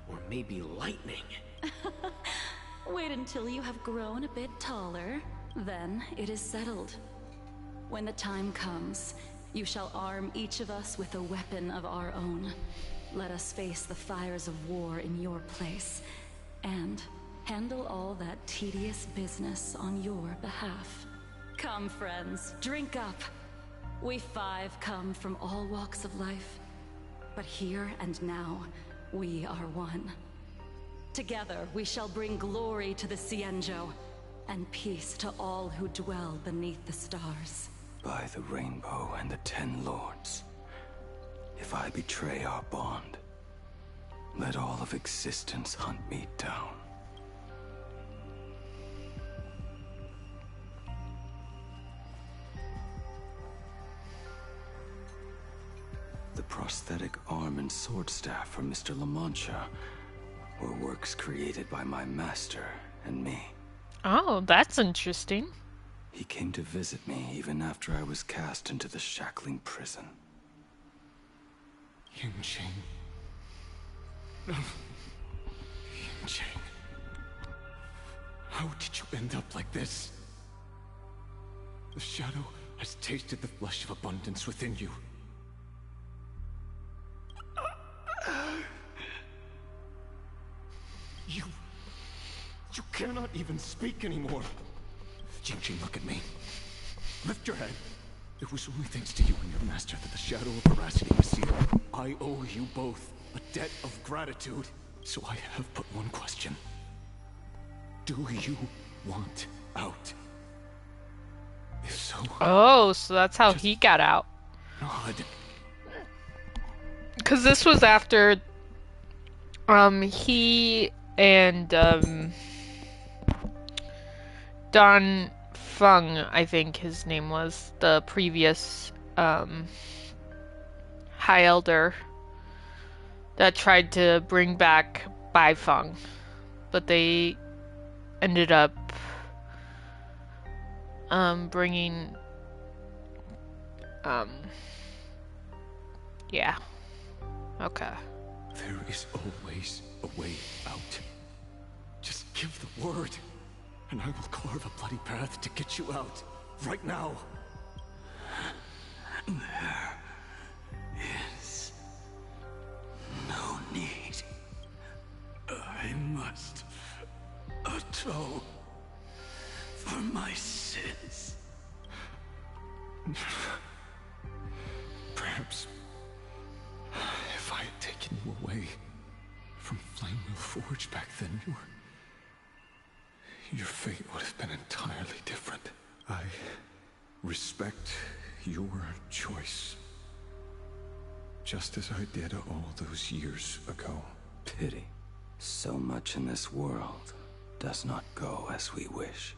Or maybe lightning. Wait until you have grown a bit taller, then it is settled. When the time comes, you shall arm each of us with a weapon of our own. Let us face the fires of war in your place, and handle all that tedious business on your behalf. Come, friends, drink up. We 5 come from all walks of life, but here and now, we are one. Together, we shall bring glory to the Xianzhou, and peace to all who dwell beneath the stars. By the rainbow and the 10 lords, if I betray our bond, let all of existence hunt me down. The prosthetic arm and sword staff from Mr. La Mancha were works created by my master and me. Oh, that's interesting. He came to visit me even after I was cast into the shackling prison. Yunqing. Yunqing. How did you end up like this? The shadow has tasted the flesh of abundance within you. You cannot even speak anymore. Yunqing, look at me. Lift your head. It was only thanks to you and your master that the shadow of veracity was sealed. I owe you both a debt of gratitude. So I have but one question. Do you want out? If so... Oh, so that's how he got out. Nod. Because this was after he and Don Feng, I think his name was, the previous High Elder that tried to bring back Bai Feng, but they ended up bringing yeah. Okay. There is always a way out. Just give the word, and I will carve a bloody path to get you out. Right now. There is no need. I must atone for my sins. Perhaps if I had taken you away from Flamewheel Forge back then, your fate would have been entirely different. I respect your choice, just as I did all those years ago. Pity. So much in this world does not go as we wish.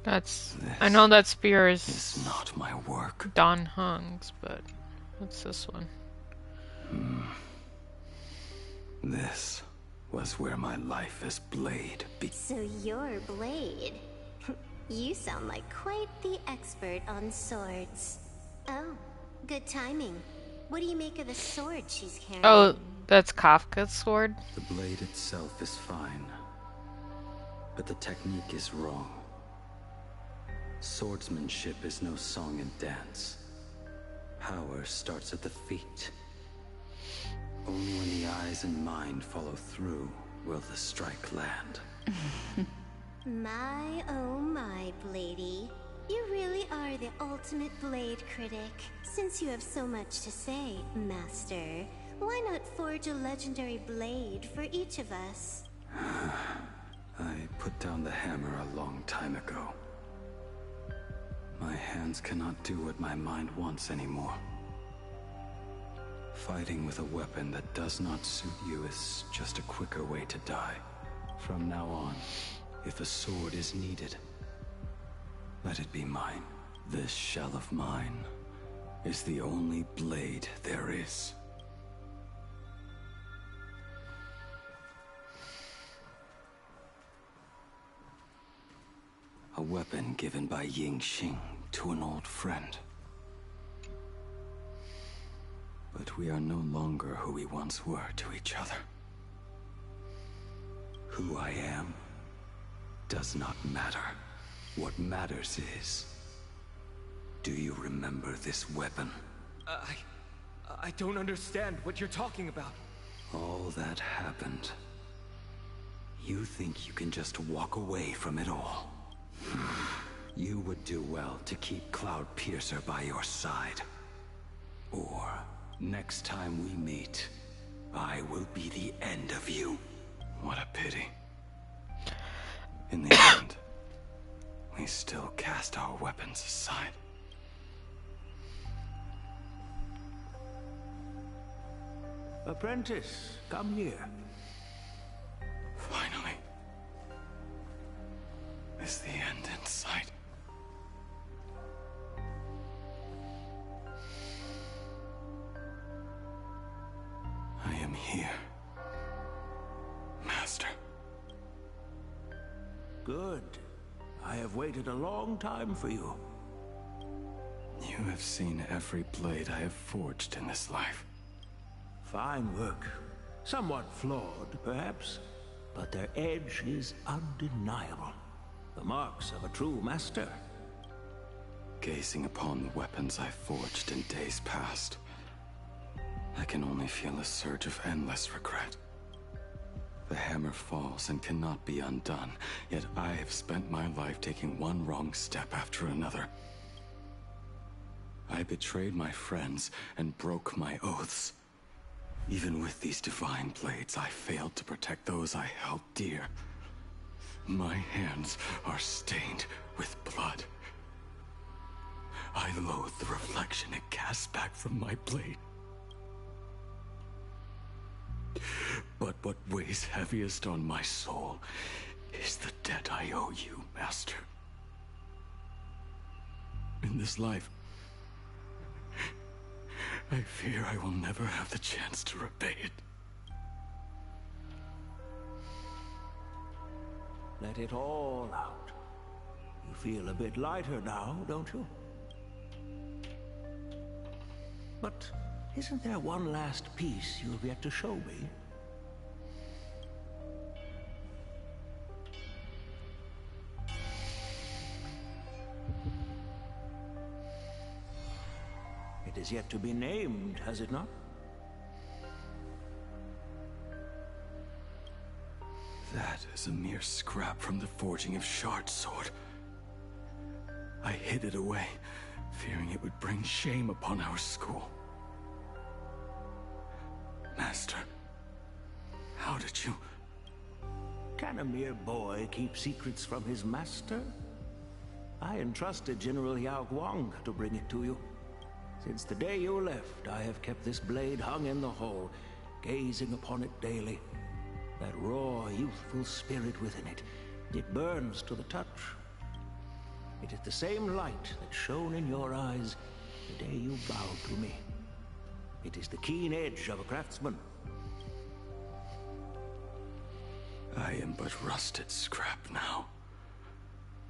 That's... I This know that spear is is not my work. Don Hung's, but what's this one? This was where my life as Blade began. So you're Blade. You sound like quite the expert on swords. Oh, good timing. What do you make of the sword she's carrying? Oh, that's Kafka's sword? The blade itself is fine, but the technique is wrong. Swordsmanship is no song and dance. Power starts at the feet. Only when the eyes and mind follow through will the strike land. My, oh my, Bladey. You really are the ultimate blade critic. Since you have so much to say, Master, why not forge a legendary blade for each of us? I put down the hammer a long time ago. My hands cannot do what my mind wants anymore. Fighting with a weapon that does not suit you is just a quicker way to die. From now on, if a sword is needed, let it be mine. This shell of mine is the only blade there is. A weapon given by Ying Xing to an old friend. But we are no longer who we once were to each other. Who I am does not matter. What matters is, do you remember this weapon? I don't understand what you're talking about. All that happened. You think you can just walk away from it all? You would do well to keep Cloud Piercer by your side. Or, next time we meet, I will be the end of you. What a pity. In the end, we still cast our weapons aside. Apprentice, come here. Finally. Is the end in sight? I am here, Master. Good. I have waited a long time for you. You have seen every blade I have forged in this life. Fine work. Somewhat flawed, perhaps, but their edge is undeniable. The marks of a true master. Gazing upon the weapons I forged in days past, I can only feel a surge of endless regret. The hammer falls and cannot be undone, yet I have spent my life taking one wrong step after another. I betrayed my friends and broke my oaths. Even with these divine blades, I failed to protect those I held dear. My hands are stained with blood. I loathe the reflection it casts back from my blade. But what weighs heaviest on my soul is the debt I owe you, Master. In this life, I fear I will never have the chance to repay it. Let it all out. You feel a bit lighter now, don't you? But isn't there one last piece you have yet to show me? It is yet to be named, has it not? That is a mere scrap from the forging of Shard's sword. I hid it away, fearing it would bring shame upon our school. Master, how did you... Can a mere boy keep secrets from his master? I entrusted General Yao Guang to bring it to you. Since the day you left, I have kept this blade hung in the hall, gazing upon it daily. That raw, youthful spirit within it, it burns to the touch. It is the same light that shone in your eyes the day you bowed to me. It is the keen edge of a craftsman. I am but rusted scrap now.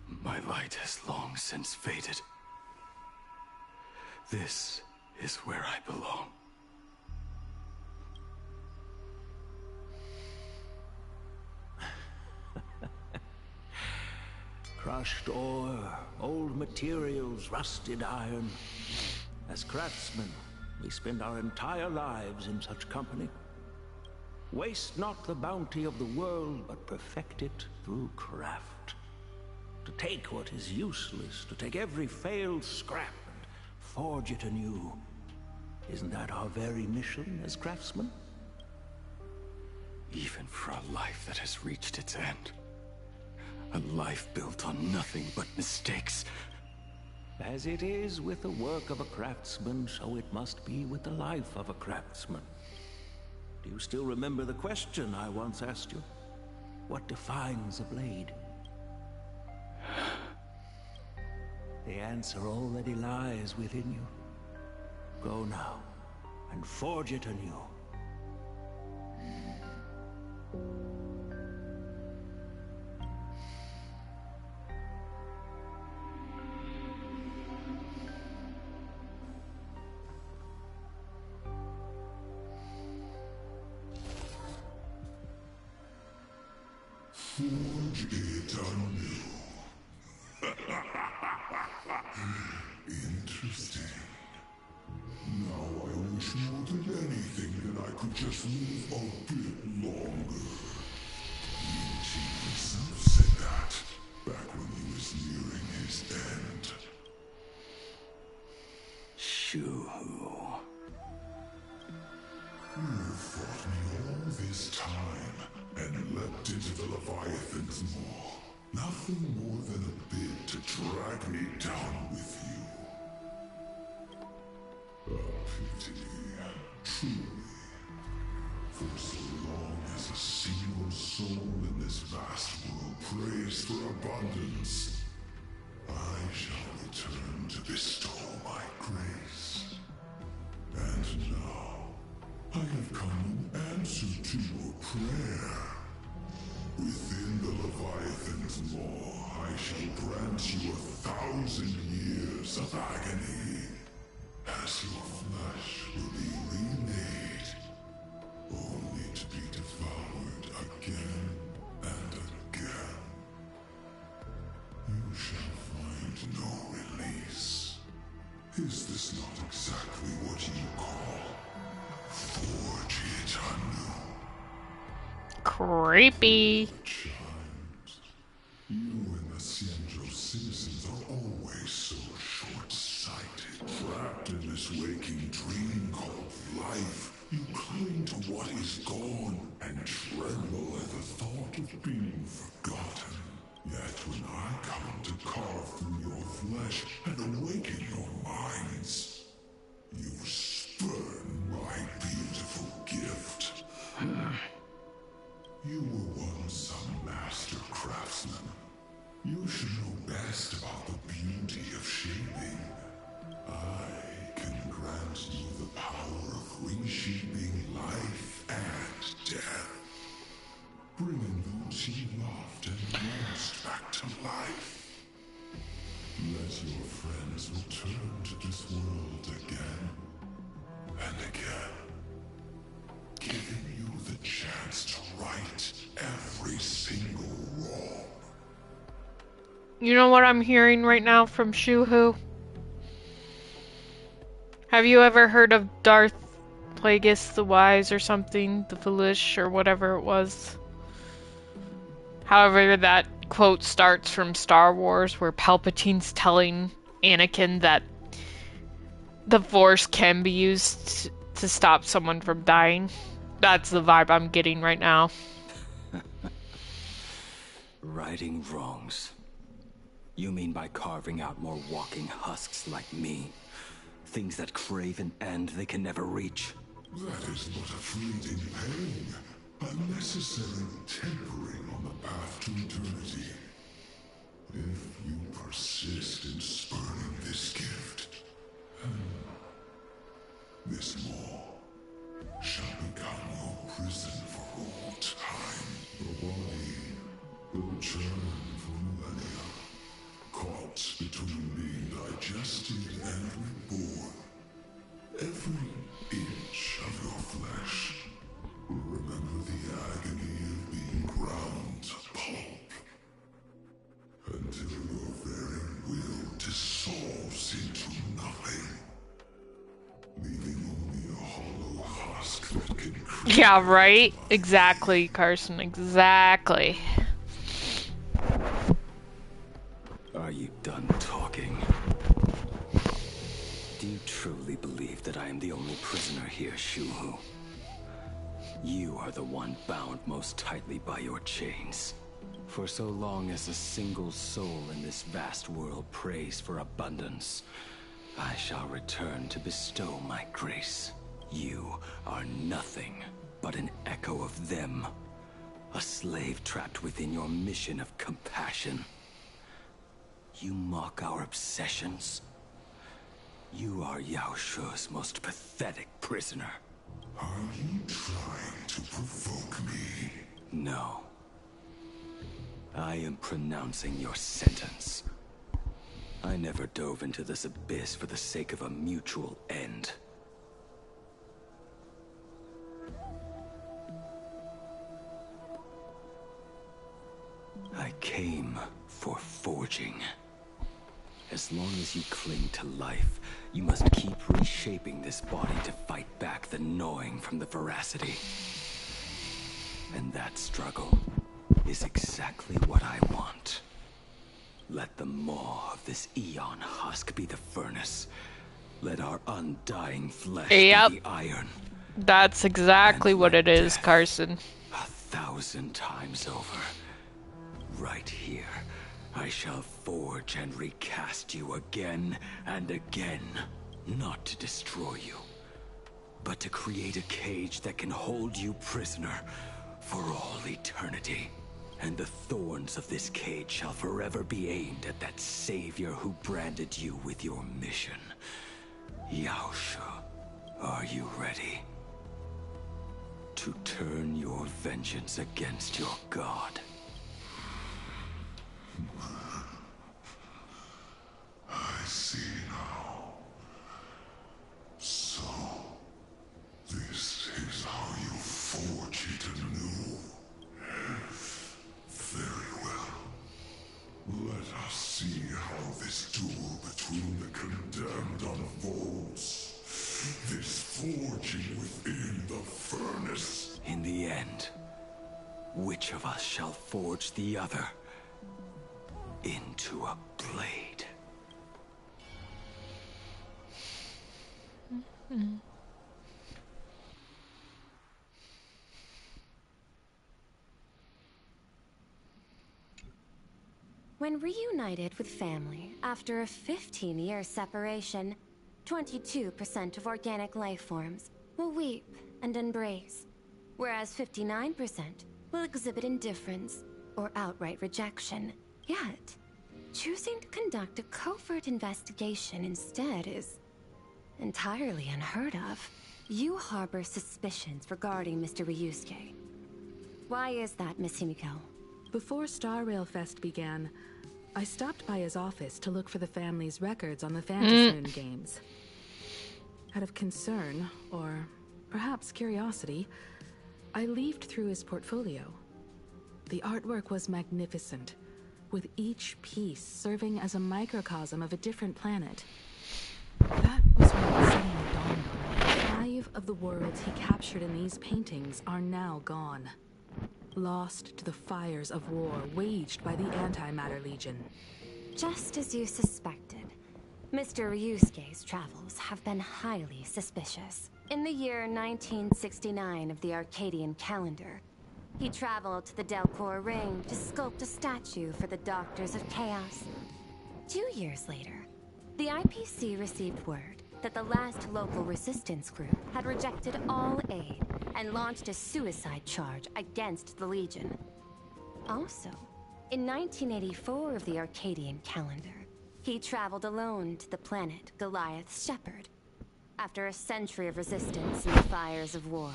My light has long since faded. This is where I belong. Crushed ore, old materials, rusted iron. As craftsmen, we spend our entire lives in such company. Waste not the bounty of the world, but perfect it through craft. To take what is useless, to take every failed scrap and forge it anew. Isn't that our very mission as craftsmen? Even for a life that has reached its end. A life built on nothing but mistakes. As it is with the work of a craftsman, so it must be with the life of a craftsman. Do you still remember the question I once asked you? What defines a blade? The answer already lies within you. Go now, and forge it anew. Forge it anew. Interesting. Now I wish more than anything that I could just live a bit longer. Yuji himself said that back when he was nearing his end. Shuhu. You've fought me all this time and leapt into the Leviathan's maw. Nothing more than a bit to drag me down with you. A pity, truly. For so long as a single soul in this vast world prays for abundance, I shall return to bestow my grace. And now, I have come in answer to your prayer. Within the Leviathan's maw, I shall grant you 1,000 years of agony, as your flesh will be remade, only to be devoured again and again. You shall find no release. Is this not exactly what you call forge it anew? Creepy. You and the Cienjo citizens are always so short-sighted. Trapped in this waking dream called life, you cling to what is gone and tremble at the thought of being forgotten. Yet when I come to carve through your flesh and awaken your minds, you spurn my beautiful gift. You were once a master craftsman. You should know best about the beauty of shaping. I can grant you the power of reshaping life and death. Bringing those you loved and lost back to life. Let your friends return to this world again and again. Giving you the chance to right every single wrong. You know what I'm hearing right now from Shuhu? Have you ever heard of Darth Plagueis the Wise or something? The Foolish or whatever it was? However, that quote starts from Star Wars where Palpatine's telling Anakin that the Force can be used to stop someone from dying. That's the vibe I'm getting right now. Righting wrongs. You mean by carving out more walking husks like me? Things that crave an end they can never reach? That is but a fleeting pain, a necessary tempering on the path to eternity. If you persist reborn, every inch of your flesh will remember the agony of being ground to pulp, until your very will dissolves into nothing, leaving only a hollow husk that can cling Yeah, to right? life. Exactly, Carson, exactly. Are you done talking? Do you truly believe that I am the only prisoner here, Shu-Hu? You are the one bound most tightly by your chains. For so long as a single soul in this vast world prays for abundance, I shall return to bestow my grace. You are nothing but an echo of them. A slave trapped within your mission of compassion. You mock our obsessions. You are Yao Shu's most pathetic prisoner. Are you trying to provoke me? No. I am pronouncing your sentence. I never dove into this abyss for the sake of a mutual end. I came for forging. As long as you cling to life, you must keep reshaping this body to fight back the gnawing from the veracity. And that struggle is exactly what I want. Let the maw of this Eon husk be the furnace. Let our undying flesh Yep. be the iron. That's exactly And what let it is, death, Carson. 1,000 times over. Right here, I shall forge and recast you again and again. Not to destroy you, but to create a cage that can hold you prisoner for all eternity. And the thorns of this cage shall forever be aimed at that savior who branded you with your mission. Yao Shu, are you ready? To turn your vengeance against your god. I see now. So, this is how you forge it anew. Very well. Let us see how this duel between the condemned unfolds. This forging within the furnace. In the end, which of us shall forge the other into a blade? When reunited with family after a 15-year separation, 22% of organic life forms will weep and embrace, whereas 59% will exhibit indifference or outright rejection. Yet, choosing to conduct a covert investigation instead is entirely unheard of. You harbor suspicions regarding Mr. Ryusuke. Why is that, Miss Himiko? Before Star Rail Fest began, I stopped by his office to look for the family's records on the Phantasmoon games. Out of concern, or perhaps curiosity, I leafed through his portfolio. The artwork was magnificent, with each piece serving as a microcosm of a different planet. That was when it suddenly dawned on me. 5 of the worlds he captured in these paintings are now gone. Lost to the fires of war waged by the Antimatter Legion. Just as you suspected, Mr. Ryusuke's travels have been highly suspicious. In the year 1969 of the Arcadian calendar, he traveled to the Delcor Ring to sculpt a statue for the Doctors of Chaos. 2 years later, the IPC received word that the last local resistance group had rejected all aid and launched a suicide charge against the Legion. Also, in 1984 of the Arcadian calendar, he traveled alone to the planet Goliath's Shepherd. After a century of resistance in the fires of war,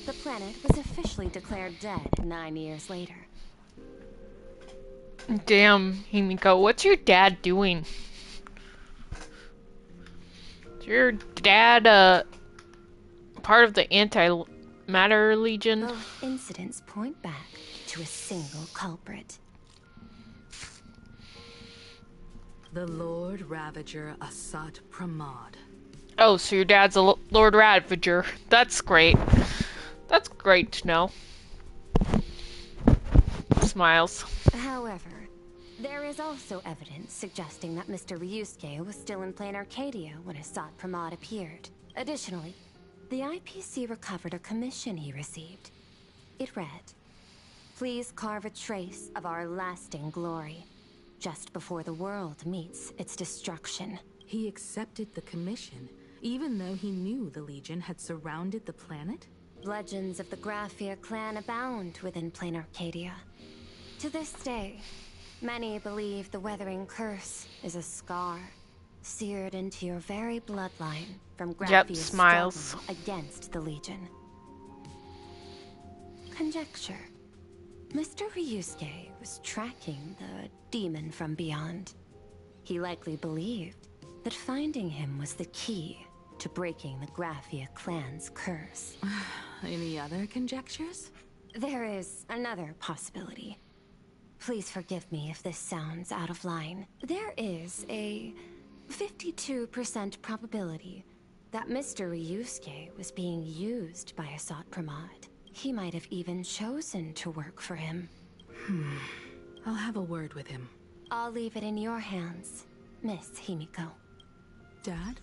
the planet was officially declared dead 9 years later. Damn, Himiko, what's your dad doing? Is your dad, part of the Antimatter Legion? Both incidents point back to a single culprit. The Lord Ravager Asat Pramod. Oh, so your dad's a Lord Ravager. That's great. That's great to know. Smiles. However, there is also evidence suggesting that Mr. Ryusuke was still in plain Arcadia when Asat Pramod appeared. Additionally, the IPC recovered a commission he received. It read, "Please carve a trace of our lasting glory, just before the world meets its destruction." He accepted the commission, even though he knew the Legion had surrounded the planet? Legends of the Graphia clan abound within plain Arcadia. To this day, many believe the Weathering Curse is a scar seared into your very bloodline from Graphia's smiles. struggle against the Legion. Conjecture. Mr. Ryusuke was tracking the demon from beyond. He likely believed that finding him was the key to breaking the Graphia clan's curse. Any other conjectures? There is another possibility. Please forgive me if this sounds out of line. There is a 52% probability that Mr. Ryusuke was being used by Asat Pramod. He might have even chosen to work for him. I'll have a word with him. I'll leave it in your hands, Miss Himiko. Dad?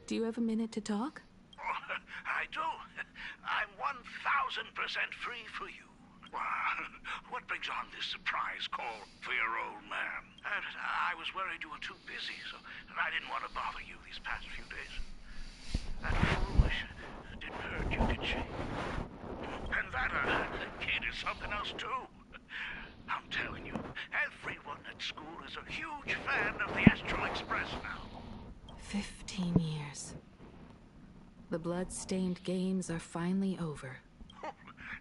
Do you have a minute to talk? I do. I'm 1000% free for you. What brings on this surprise call for your old man? I was worried you were too busy, so I didn't want to bother you these past few days. That foolish didn't hurt you, did she? And that kid is something else too. I'm telling you, everyone at school is a huge fan of the Astral Express now. 15 years. The blood-stained games are finally over.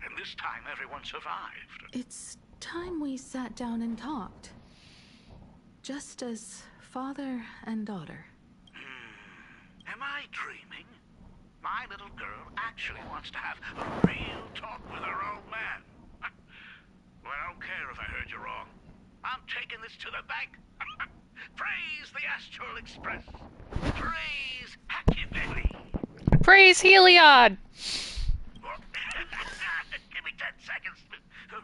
And this time everyone survived. It's time we sat down and talked. Just as father and daughter. Am I dreaming? My little girl actually wants to have a real talk with her old man. Well, I don't care if I heard you wrong. I'm taking this to the bank. Praise the Astral Express. Praise Hackiveli. Praise Heliod! Give me 10 seconds. No,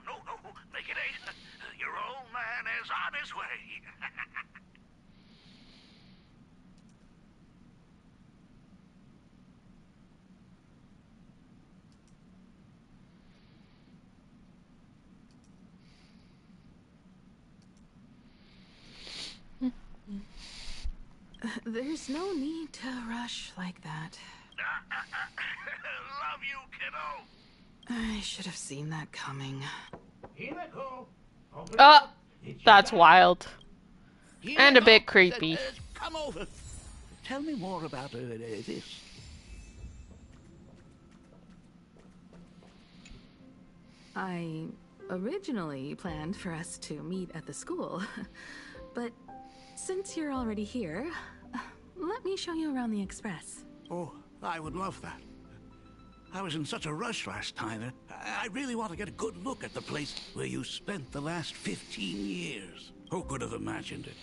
make it 8. Your old man is on his way. There's no need to rush like that. Love you, kiddo. I should have seen that coming. Himiko, That's wild. And a Himiko, bit creepy. Come over. Tell me more about this. I originally planned for us to meet at the school, but since you're already here, let me show you around the Express. Oh, I would love that. I was in such a rush last time. I really want to get a good look at the place where you spent the last 15 years. Who could have imagined it?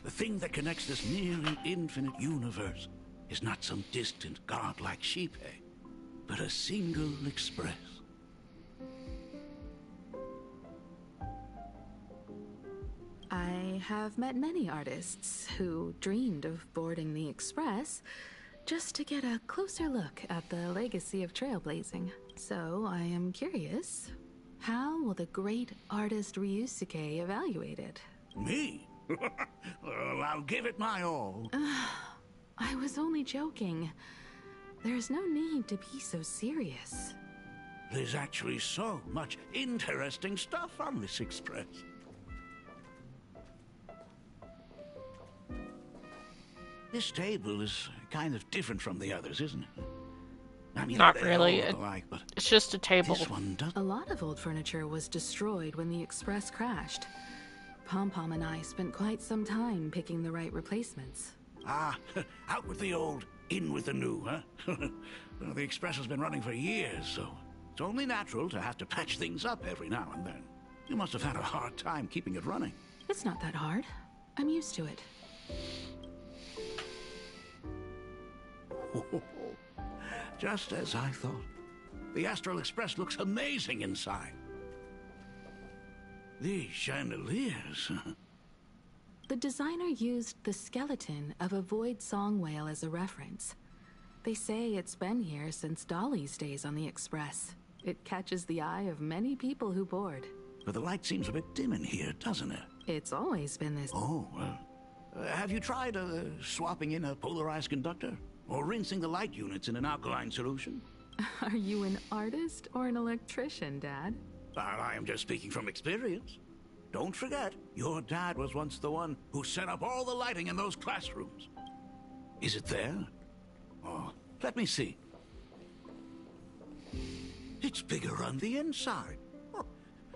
The thing that connects this nearly infinite universe is not some distant godlike sheep, but a single express. I have met many artists who dreamed of boarding the Express just to get a closer look at the legacy of trailblazing. So I am curious, how will the great artist Ryusuke evaluate it? Me? Well, I'll give it my all. I was only joking. There's no need to be so serious. There's actually so much interesting stuff on this express. This table is kind of different from the others, isn't it? I mean, Not they're really. all alike, but It's just a table. this one does. A lot of old furniture was destroyed when the Express crashed. Pom Pom and I spent quite some time picking the right replacements. Ah, out with the old, in with the new, huh? Well, the Express has been running for years, so it's only natural to have to patch things up every now and then. You must have had a hard time keeping it running. It's not that hard. I'm used to it. Just as I thought. The Astral Express looks amazing inside. These chandeliers. The designer used the skeleton of a void song whale as a reference. They say it's been here since Dolly's days on the Express. It catches the eye of many people who board. But the light seems a bit dim in here, doesn't it? It's always been this. Oh, well. Have you tried swapping in a polarized conductor? Or rinsing the light units in an alkaline solution? Are you an artist or an electrician, Dad? I am just speaking from experience. Don't forget, your dad was once the one who set up all the lighting in those classrooms. Is it there? Oh, let me see. It's bigger on the inside. Oh,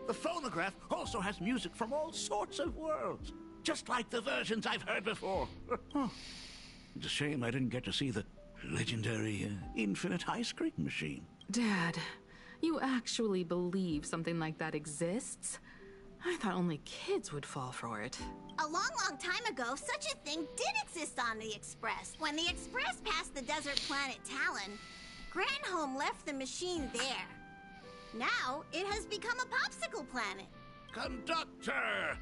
the phonograph also has music from all sorts of worlds, just like the versions I've heard before. Oh, it's a shame I didn't get to see the legendary infinite ice cream machine. Dad, you actually believe something like that exists? I thought only kids would fall for it. A long, long time ago, such a thing did exist on the Express. When the Express passed the desert planet Talon, Granholm left the machine there. Now, it has become a popsicle planet. Conductor!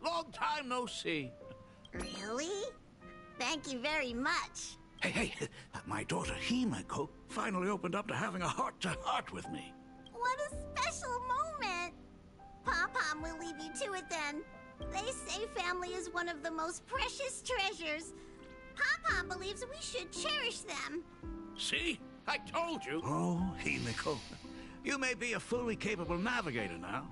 Long time no see. Really? Thank you very much. Hey, my daughter Himeko finally opened up to having a heart-to-heart with me. What a special moment. Pom-Pom will leave you to it then. They say family is one of the most precious treasures. Pom-Pom believes we should cherish them. See? I told you. Oh, Himeko. You may be a fully capable navigator now,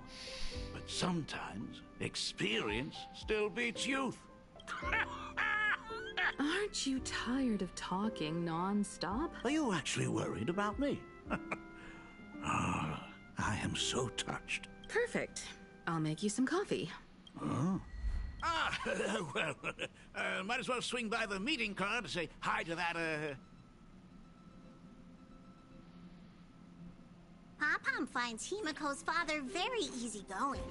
but sometimes experience still beats youth. Aren't you tired of talking non-stop? Are you actually worried about me? I am so touched. Perfect. I'll make you some coffee. Oh. Well, might as well swing by the meeting car to say hi to that, Pom-Pom finds Himeko's father very easygoing.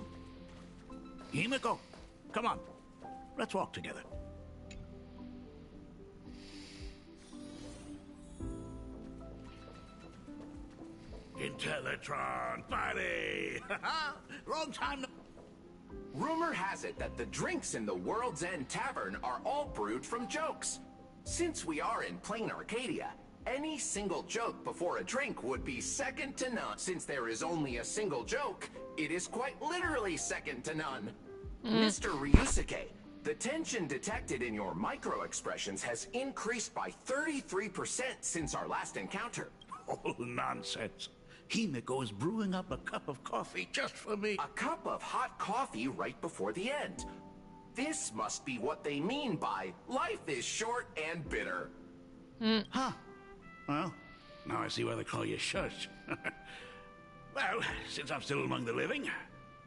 Himeko, come on. Let's walk together. Intellitron, buddy! Wrong time to... Rumor has it that the drinks in the World's End Tavern are all brewed from jokes. Since we are in plain Arcadia, any single joke before a drink would be second to none. Since there is only a single joke, it is quite literally second to none. Mr. Ryusuke, the tension detected in your micro-expressions has increased by 33% since our last encounter. Oh, nonsense. Himeko is brewing up a cup of coffee just for me. A cup of hot coffee right before the end. This must be what they mean by life is short and bitter. Huh. Well, now I see why they call you Shush. Well, since I'm still among the living,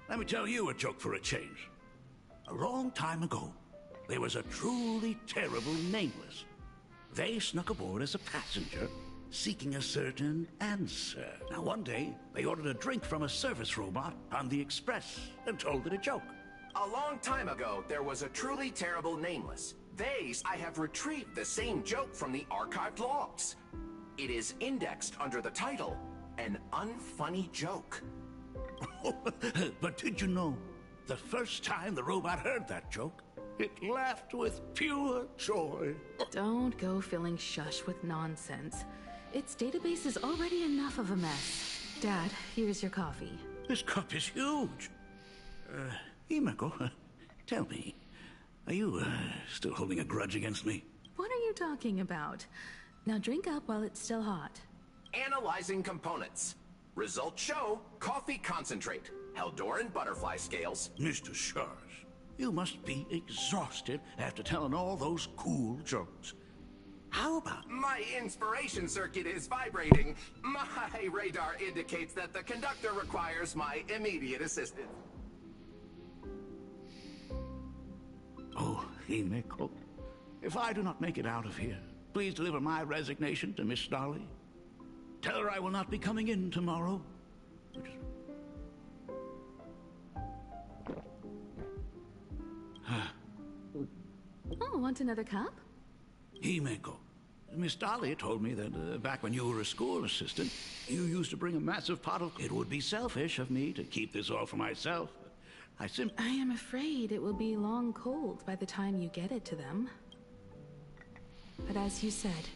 let me tell you a joke for a change. A long time ago, there was a truly terrible nameless. They snuck aboard as a passenger, seeking a certain answer. Now, one day, they ordered a drink from a service robot on the Express and told it a joke. A long time ago, there was a truly terrible nameless. I have retrieved the same joke from the archived logs. It is indexed under the title, An Unfunny Joke. But did you know, the first time the robot heard that joke, it laughed with pure joy. Don't go filling Shush with nonsense. Its database is already enough of a mess. Dad, here's your coffee. This cup is huge. Himeko, tell me, are you still holding a grudge against me? What are you talking about? Now drink up while it's still hot. Analyzing components. Results show coffee concentrate, Heldoran butterfly scales. Mr. Sharsh, you must be exhausted after telling all those cool jokes. How about... My inspiration circuit is vibrating. My radar indicates that the conductor requires my immediate assistance. Oh, Himeko, If I do not make it out of here, please deliver my resignation to Miss Dolly. Tell her I will not be coming in tomorrow. Oh, want another cup? Himeko, Miss Dolly told me that back when you were a school assistant, you used to bring a massive pot of... It would be selfish of me to keep this all for myself. I am afraid it will be long cold by the time you get it to them. But as you said,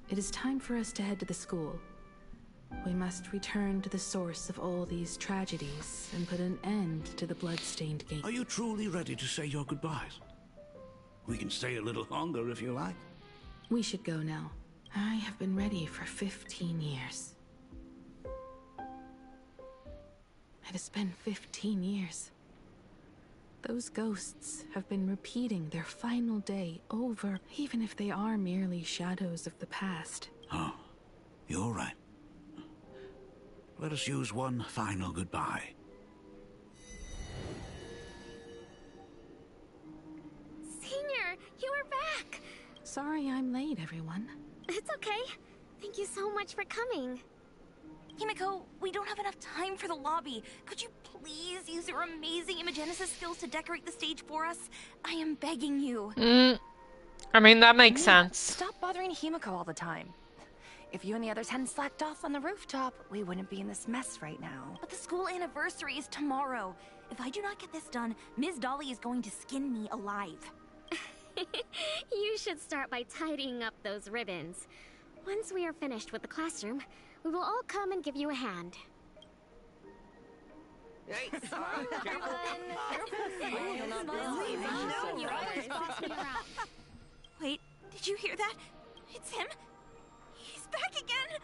it is time for us to head to the school. We must return to the source of all these tragedies and put an end to the blood-stained game. Are you truly ready to say your goodbyes? We can stay a little longer if you like. We should go now. I have been ready for 15 years. It has been 15 years. Those ghosts have been repeating their final day over, even if they are merely shadows of the past. Oh, you're right. Let us use one final goodbye. Senior, you are back! Sorry I'm late, everyone. It's okay. Thank you so much for coming. Himeko, we don't have enough time for the lobby. Could you please use your amazing Imagenesis skills to decorate the stage for us? I am begging you. I mean, that makes sense. Stop bothering Himeko all the time. If you and the others hadn't slacked off on the rooftop, we wouldn't be in this mess right now. But the school anniversary is tomorrow. If I do not get this done, Ms. Dolly is going to skin me alive. You should start by tidying up those ribbons. Once we are finished with the classroom, we will all come and give you a hand. Hey, Wait, did you hear that? It's him. He's back again.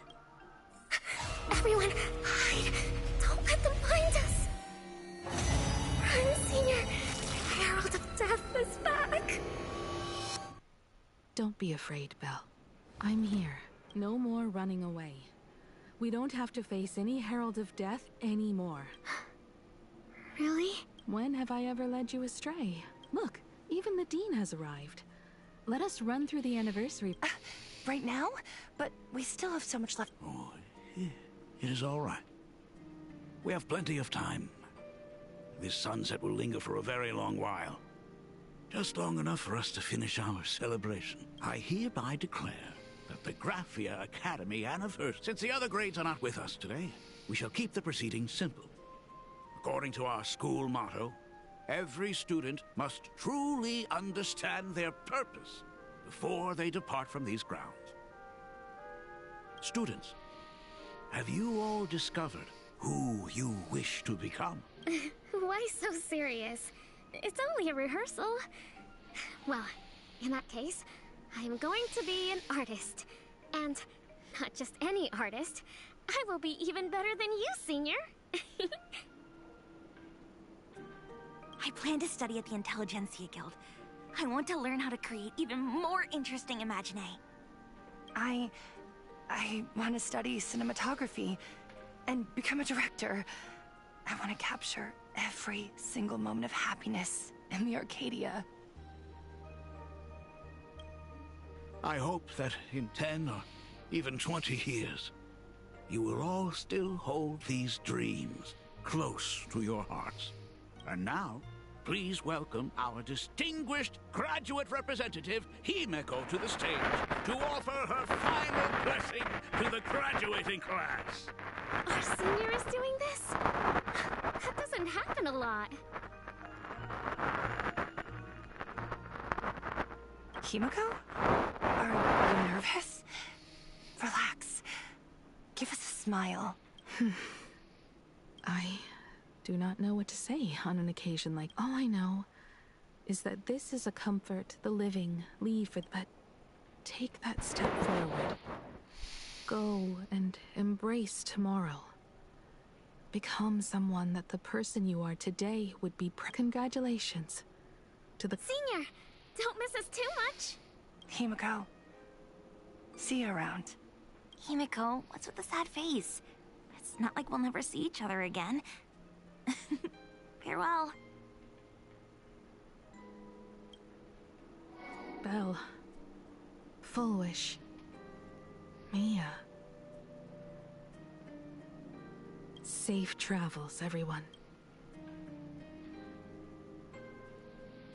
Everyone, hide! Don't let them find us! Run, Senior! The Herald of Death is back! Don't be afraid, Belle. I'm here. No more running away. We don't have to face any Herald of Death anymore. Really? When have I ever led you astray? Look, even the Dean has arrived. Let us run through the anniversary. Right now? But we still have so much left. Oh, it is all right. We have plenty of time. This sunset will linger for a very long while. Just long enough for us to finish our celebration. I hereby declare that the Graphia Academy anniversary... Since the other grades are not with us today, we shall keep the proceedings simple. According to our school motto, every student must truly understand their purpose before they depart from these grounds. Students, have you all discovered who you wish to become? Why so serious? It's only a rehearsal. Well, in that case, I am going to be an artist. And not just any artist. I will be even better than you, Senior. I plan to study at the Intelligentsia Guild. I want to learn how to create even more interesting imagine. I want to study cinematography and become a director. I want to capture every single moment of happiness in the Arcadia. I hope that in 10 or even 20 years, you will all still hold these dreams close to your hearts. And now, please welcome our distinguished graduate representative, Himeko, to the stage to offer her final blessing to the graduating class. Our senior is doing this? That doesn't happen a lot. Himeko? Are you nervous? Relax. Give us a smile. I do not know what to say on an occasion like... All I know is that this is a comfort the living leave for... But take that step forward. Go and embrace tomorrow. Become someone that the person you are today would be... Congratulations to the... Senior, don't miss us too much. Himeko. See you around. Himeko, what's with the sad face? It's not like we'll never see each other again. Farewell. spell. Full wish. Mia. Safe travels, everyone.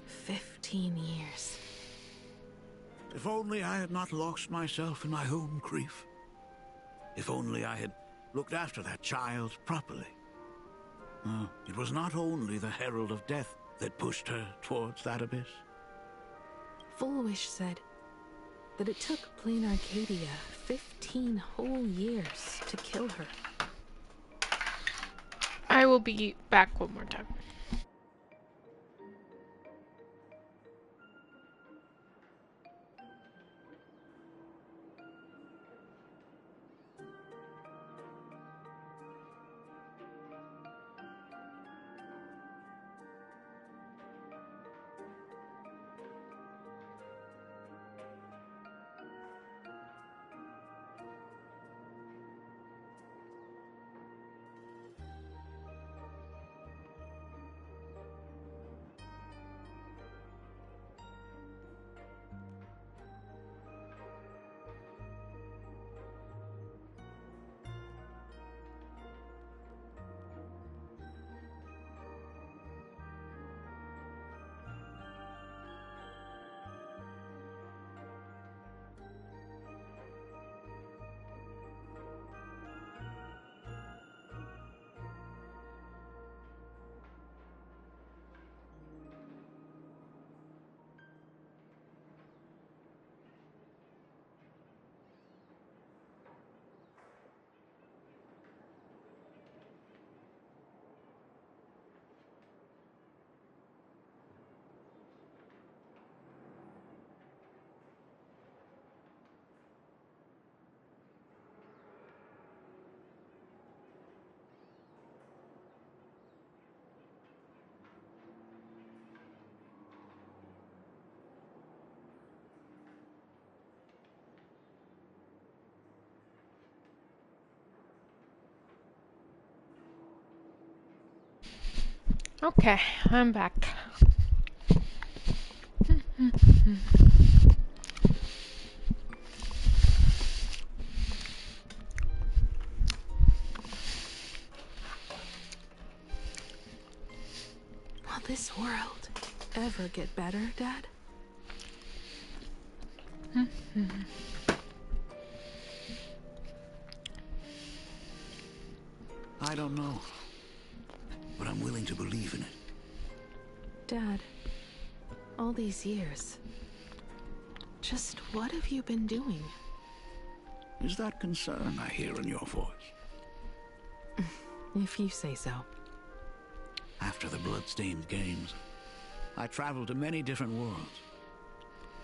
15 years. If only I had not lost myself in my own grief. If only I had looked after that child properly. It was not only the herald of death that pushed her towards that abyss. Full Wish said that it took Plain Arcadia 15 whole years to kill her. I will be back one more time. Okay, I'm back. Will this world ever get better, Dad? I don't know, but I'm willing to believe in it. Dad, all these years, just what have you been doing? Is that concern I hear in your voice? If you say so. After the blood-stained games, I traveled to many different worlds.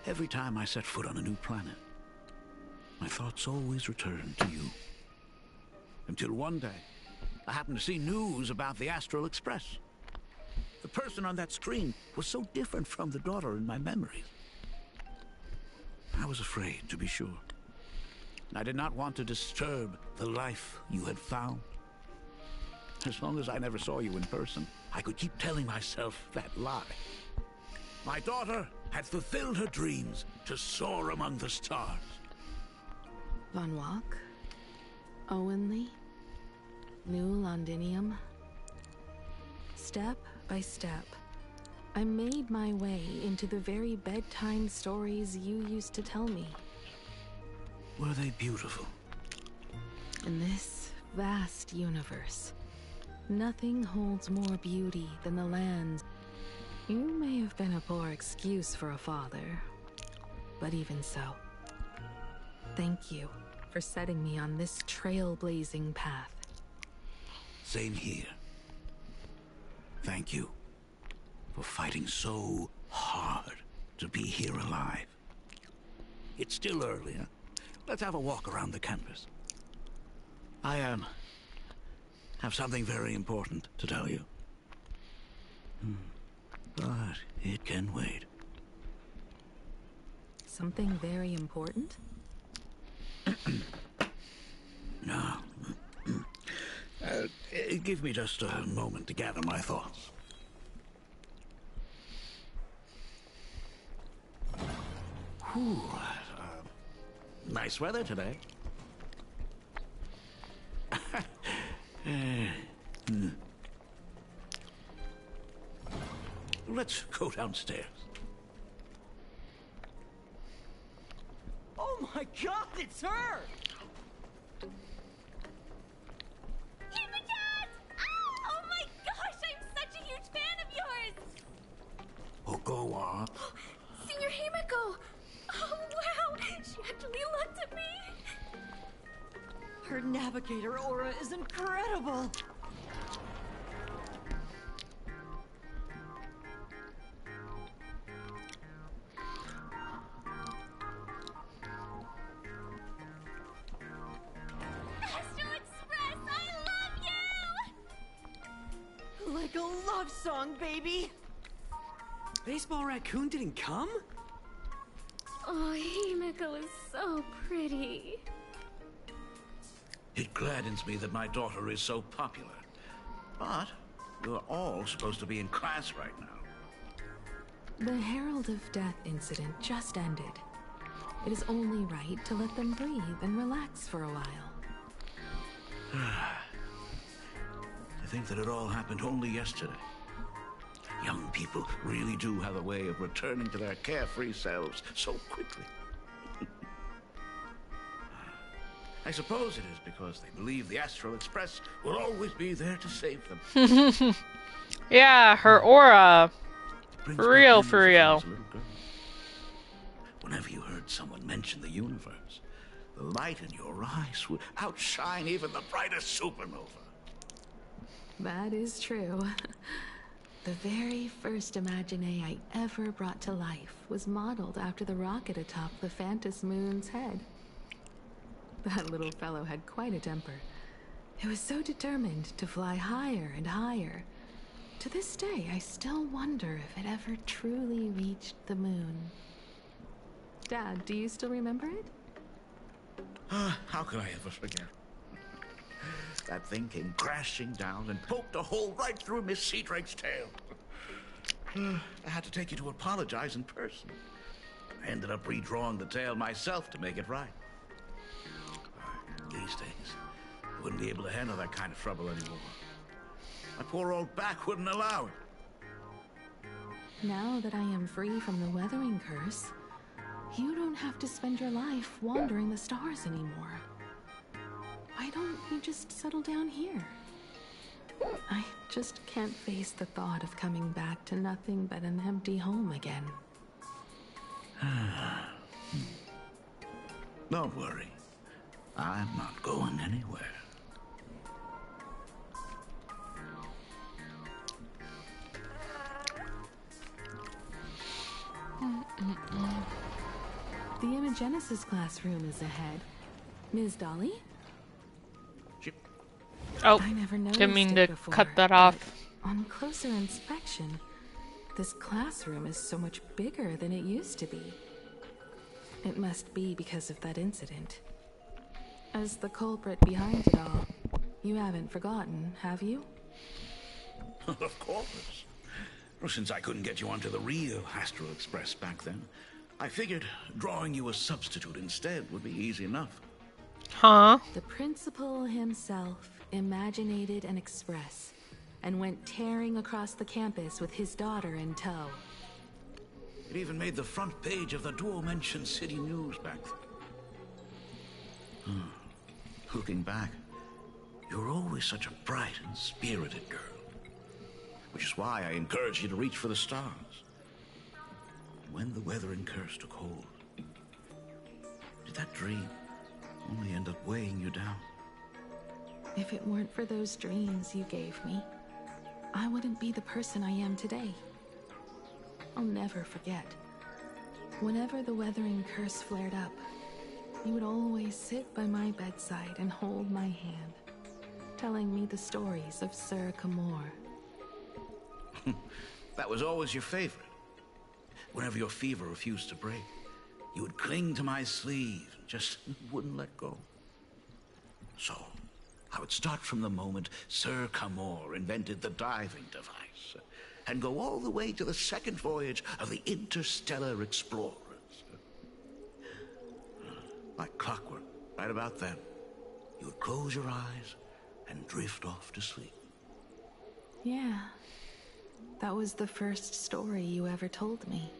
Every time I set foot on a new planet, my thoughts always returned to you. Until one day, I happened to see news about the Astral Express. The person on that screen was so different from the daughter in my memories. I was afraid, to be sure. I did not want to disturb the life you had found. As long as I never saw you in person, I could keep telling myself that lie. My daughter had fulfilled her dreams to soar among the stars. Von Walk? Owenley? New Londinium? Step by step, I made my way into the very bedtime stories you used to tell me. Were they beautiful? In this vast universe, nothing holds more beauty than the lands. You may have been a poor excuse for a father, but even so, thank you for setting me on this trailblazing path. Same here. Thank you for fighting so hard to be here alive. It's still early, huh? Let's have a walk around the campus. I have something very important to tell you. But it can wait. Something very important? No. Give me just a moment to gather my thoughts. Whew, nice weather today. Let's go downstairs. Oh my god, it's her! Oh my gosh, I'm such a huge fan of yours! Oh, go on. Senior Himiko! Oh wow, she actually looked at me! Her navigator aura is incredible! Astral Express, I love you! Like a love song, baby! Baseball Raccoon didn't come? Oh, Himiko is so pretty. It gladdens me that my daughter is so popular. But you're all supposed to be in class right now. The Herald of Death incident just ended. It is only right to let them breathe and relax for a while. To think that it all happened only yesterday. Young people really do have a way of returning to their carefree selves so quickly. I suppose it is because they believe the Astral Express will always be there to save them. Yeah, her aura. For real, for real. Whenever you heard someone mention the universe, the light in your eyes would outshine even the brightest supernova. That is true. The very first Imagine I ever brought to life was modeled after the rocket atop the Phantom Moon's head. That little fellow had quite a temper. It was so determined to fly higher and higher. To this day, I still wonder if it ever truly reached the moon. Dad, do you still remember it? How could I ever forget? That thing came crashing down and poked a hole right through Miss Seadrake's tail. I had to take you to apologize in person. I ended up redrawing the tail myself to make it right. These days, I wouldn't be able to handle that kind of trouble anymore. My poor old back wouldn't allow it. Now that I am free from the weathering curse, you don't have to spend your life wandering the stars anymore. Why don't you just settle down here? I just can't face the thought of coming back to nothing but an empty home again. Don't worry. I'm not going anywhere. The Imagenesis classroom is ahead. Ms. Dolly? Oh, I never noticed didn't mean it to before, cut that off. On closer inspection, this classroom is so much bigger than it used to be. It must be because of that incident. As the culprit behind it all, you haven't forgotten, have you? Of course. Well, since I couldn't get you onto the real Astral Express back then, I figured drawing you a substitute instead would be easy enough. Huh? The principal himself imaginated an express and went tearing across the campus with his daughter in tow. It even made the front page of the Dual-Mention City News back then. Looking back, you were always such a bright and spirited girl. Which is why I encouraged you to reach for the stars. When the weathering curse took hold, did that dream only end up weighing you down? If it weren't for those dreams you gave me, I wouldn't be the person I am today. I'll never forget. Whenever the weathering curse flared up, you would always sit by my bedside and hold my hand, telling me the stories of Sir Camor. That was always your favorite. Whenever your fever refused to break, you would cling to my sleeve and just wouldn't let go. So, I would start from the moment Sir Camor invented the diving device and go all the way to the second voyage of the Interstellar Explorers. Like clockwork, right about then, you would close your eyes and drift off to sleep. Yeah. That was the first story you ever told me.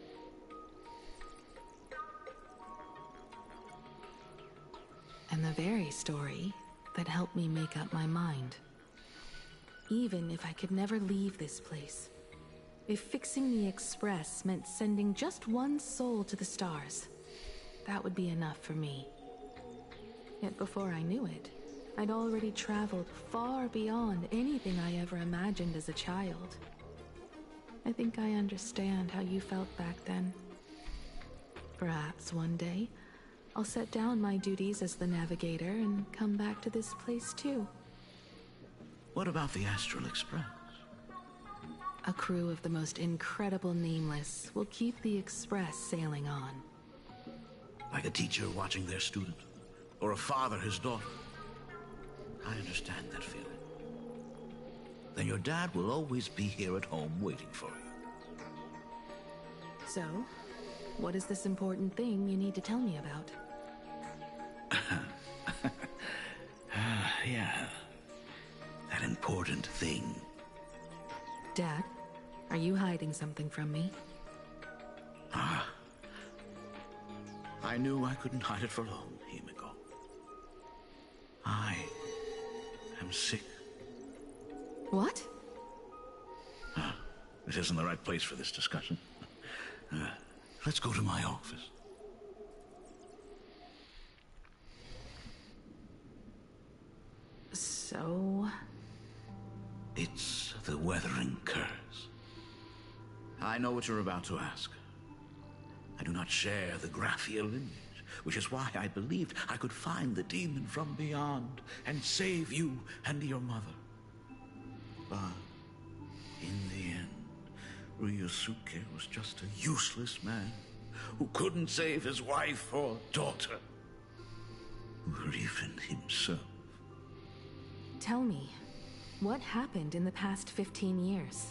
And the very story that helped me make up my mind. Even if I could never leave this place, if fixing the Express meant sending just one soul to the stars, that would be enough for me. Yet before I knew it, I'd already traveled far beyond anything I ever imagined as a child. I think I understand how you felt back then. Perhaps one day, I'll set down my duties as the navigator and come back to this place too. What about the Astral Express? A crew of the most incredible nameless will keep the Express sailing on. Like a teacher watching their student, or a father his daughter. I understand that feeling. Then your dad will always be here at home waiting for you. So, what is this important thing you need to tell me about? Yeah. That important thing. Dad, are you hiding something from me? I knew I couldn't hide it for long, Himiko. I am sick. What? This isn't the right place for this discussion. Let's go to my office. So... It's the Weathering Curse. I know what you're about to ask. I do not share the Graphia lineage, which is why I believed I could find the demon from beyond and save you and your mother. But in the end, Ryusuke was just a useless man who couldn't save his wife or daughter, or even himself. Tell me, what happened in the past 15 years?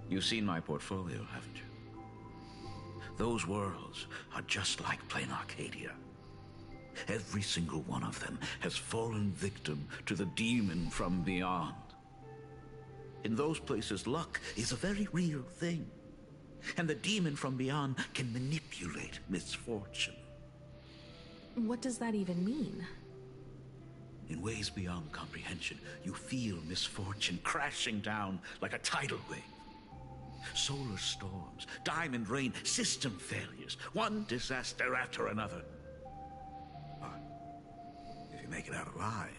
You've seen my portfolio, haven't you? Those worlds are just like plain Arcadia. Every single one of them has fallen victim to the demon from beyond. In those places, luck is a very real thing. And the demon from beyond can manipulate misfortune. What does that even mean? In ways beyond comprehension, you feel misfortune crashing down like a tidal wave. Solar storms, diamond rain, system failures, one disaster after another. But if you make it out alive,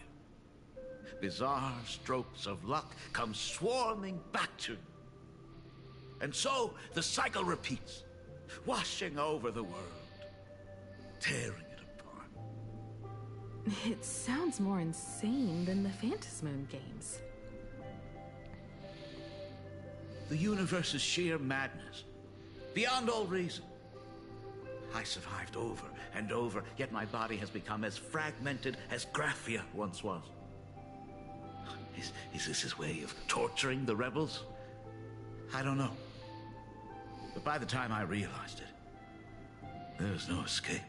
bizarre strokes of luck come swarming back to you. And so the cycle repeats, washing over the world, tearing it apart. It sounds more insane than the Phantasmoon games. The universe is sheer madness, beyond all reason. I survived over and over, yet my body has become as fragmented as Graphia once was. Is this his way of torturing the rebels? I don't know. But by the time I realized it, there was no escape.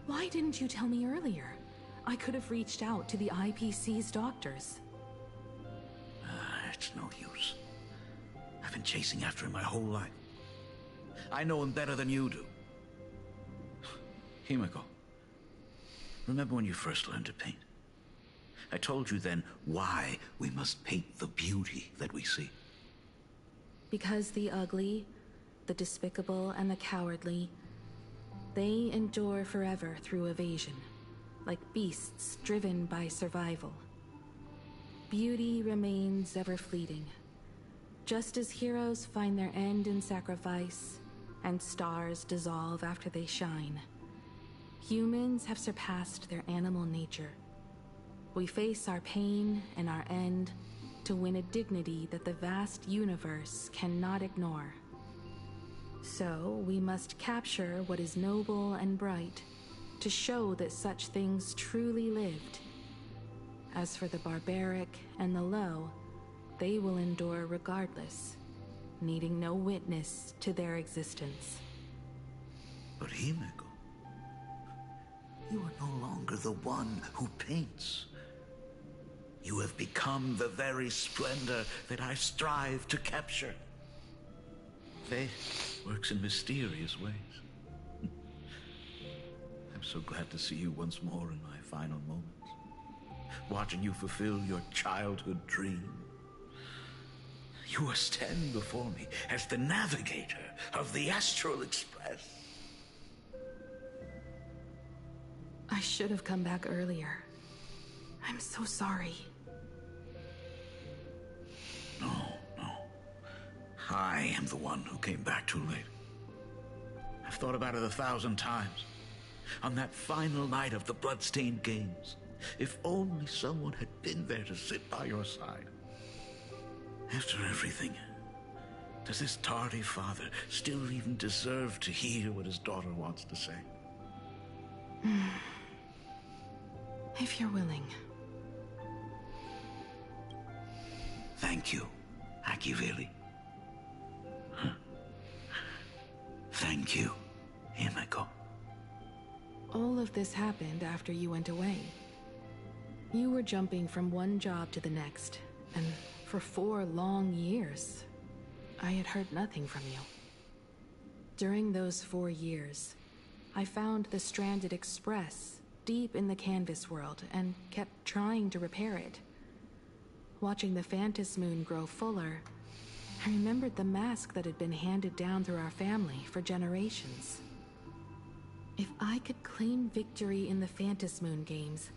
Why didn't you tell me earlier? I could have reached out to the IPC's doctors. It's no use. I've been chasing after him my whole life. I know him better than you do. Himiko, remember when you first learned to paint? I told you then why we must paint the beauty that we see. Because the ugly, the despicable, and the cowardly, they endure forever through evasion, like beasts driven by survival. Beauty remains ever fleeting, just as heroes find their end in sacrifice, and stars dissolve after they shine. Humans have surpassed their animal nature. We face our pain and our end to win a dignity that the vast universe cannot ignore. So, we must capture what is noble and bright to show that such things truly lived. As for the barbaric and the low, they will endure regardless, needing no witness to their existence. But Himeko, you are no longer the one who paints. You have become the very splendor that I strive to capture. Fate works in mysterious ways. I'm so glad to see you once more in my final moments. Watching you fulfill your childhood dream. You are standing before me as the navigator of the Astral Express. I should have come back earlier. I'm so sorry. No. I am the one who came back too late. I've thought about it 1,000 times. On that final night of the Bloodstained Games, if only someone had been there to sit by your side. After everything, does this tardy father still even deserve to hear what his daughter wants to say? If you're willing. Thank you, Akiveli. Thank you, Himeko. All of this happened after you went away. You were jumping from one job to the next, and for 4 long years, I had heard nothing from you. During those 4 years, I found the stranded Express deep in the canvas world and kept trying to repair it. Watching the Phantom Moon grow fuller, I remembered the mask that had been handed down through our family for generations. If I could claim victory in the Phantom Moon games,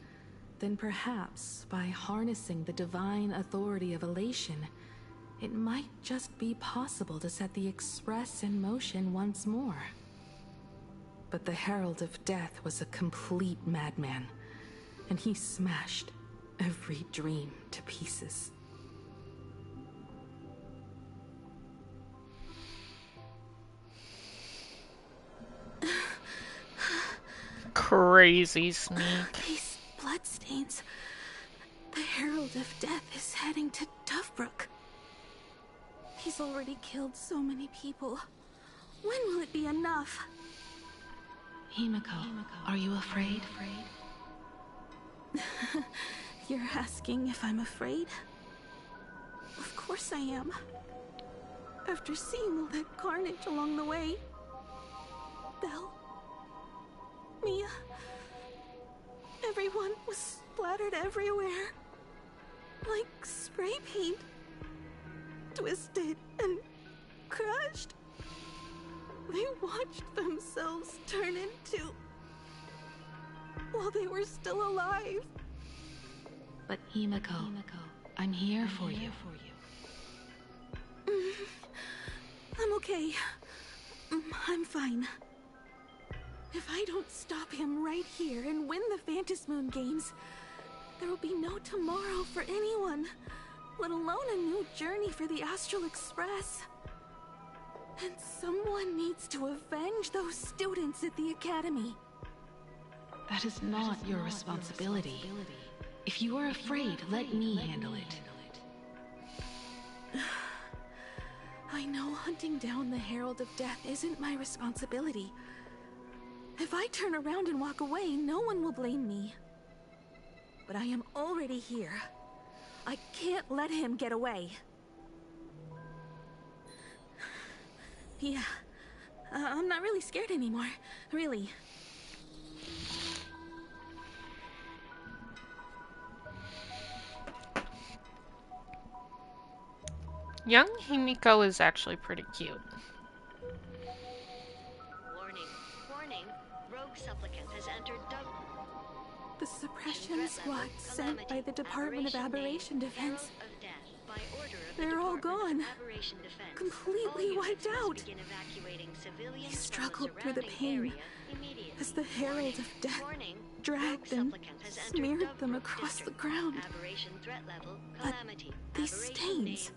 then perhaps by harnessing the divine authority of elation, it might just be possible to set the Express in motion once more. But the Herald of Death was a complete madman, and he smashed every dream to pieces. Crazy Sneak. These bloodstains. The Herald of Death is heading to Dovebrook. He's already killed so many people. When will it be enough? Himeko, are you afraid? You're asking if I'm afraid? Of course I am. After seeing all that carnage along the way. Belle, Mia, everyone was splattered everywhere. Like spray paint. Twisted and crushed. They watched themselves turn into... while they were still alive. But Himeko, I'm here for you. I'm okay. I'm fine. If I don't stop him right here and win the Phantom Moon games, there will be no tomorrow for anyone, let alone a new journey for the Astral Express. And someone needs to avenge those students at the Academy. That is not your responsibility. If you are afraid, let me handle it. I know hunting down the Herald of Death isn't my responsibility. If I turn around and walk away, no one will blame me. But I am already here. I can't let him get away. Yeah, I'm not really scared anymore, really. Young Himiko is actually pretty cute. Warning. Rogue supplicant has entered The suppression squad sent by the Department of Aberration Defense. They're all gone. Completely wiped out. He struggled through the pain as the Herald of Death dragged and smeared them across the ground. But these stains...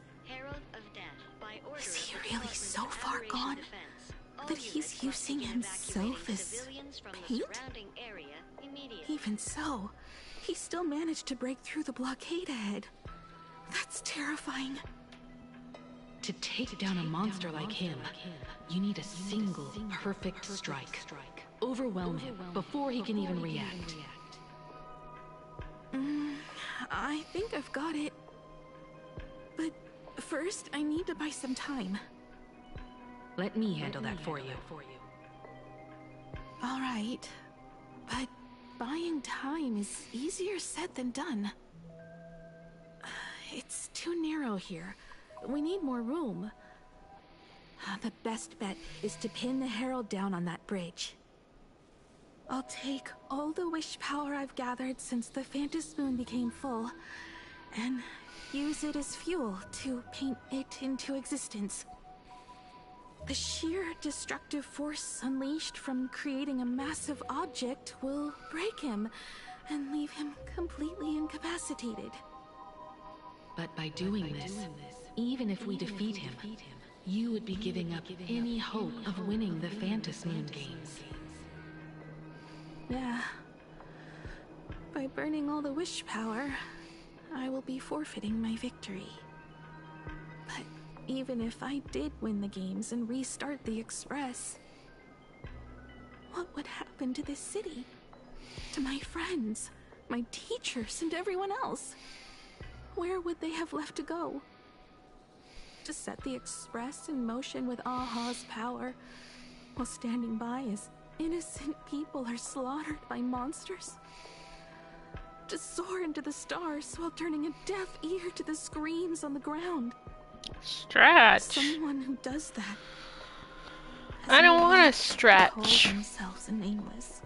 Is he really so far gone that he's using himself as paint? Even so, he still managed to break through the blockade ahead. That's terrifying. To take down a monster like him, you need a single perfect strike. Overwhelm him before he can even react. I think I've got it. But first, I need to buy some time. Let me handle that for you. All right. But buying time is easier said than done. It's too narrow here. We need more room. The best bet is to pin the Herald down on that bridge. I'll take all the wish power I've gathered since the Phantom Moon became full, and use it as fuel to paint it into existence. The sheer destructive force unleashed from creating a massive object will break him and leave him completely incapacitated. But by doing this, even if we defeat him, you would be giving up any hope of winning the Phantom Moon games. Yeah. By burning all the wish power, I will be forfeiting my victory. But even if I did win the games and restart the Express, what would happen to this city? To my friends, my teachers, and everyone else? Where would they have left to go? To set the Express in motion with Aha's power, while standing by as innocent people are slaughtered by monsters? To soar into the stars while turning a deaf ear to the screams on the ground? Stretch. Someone who does that. I don't want to stretch. Themselves nameless.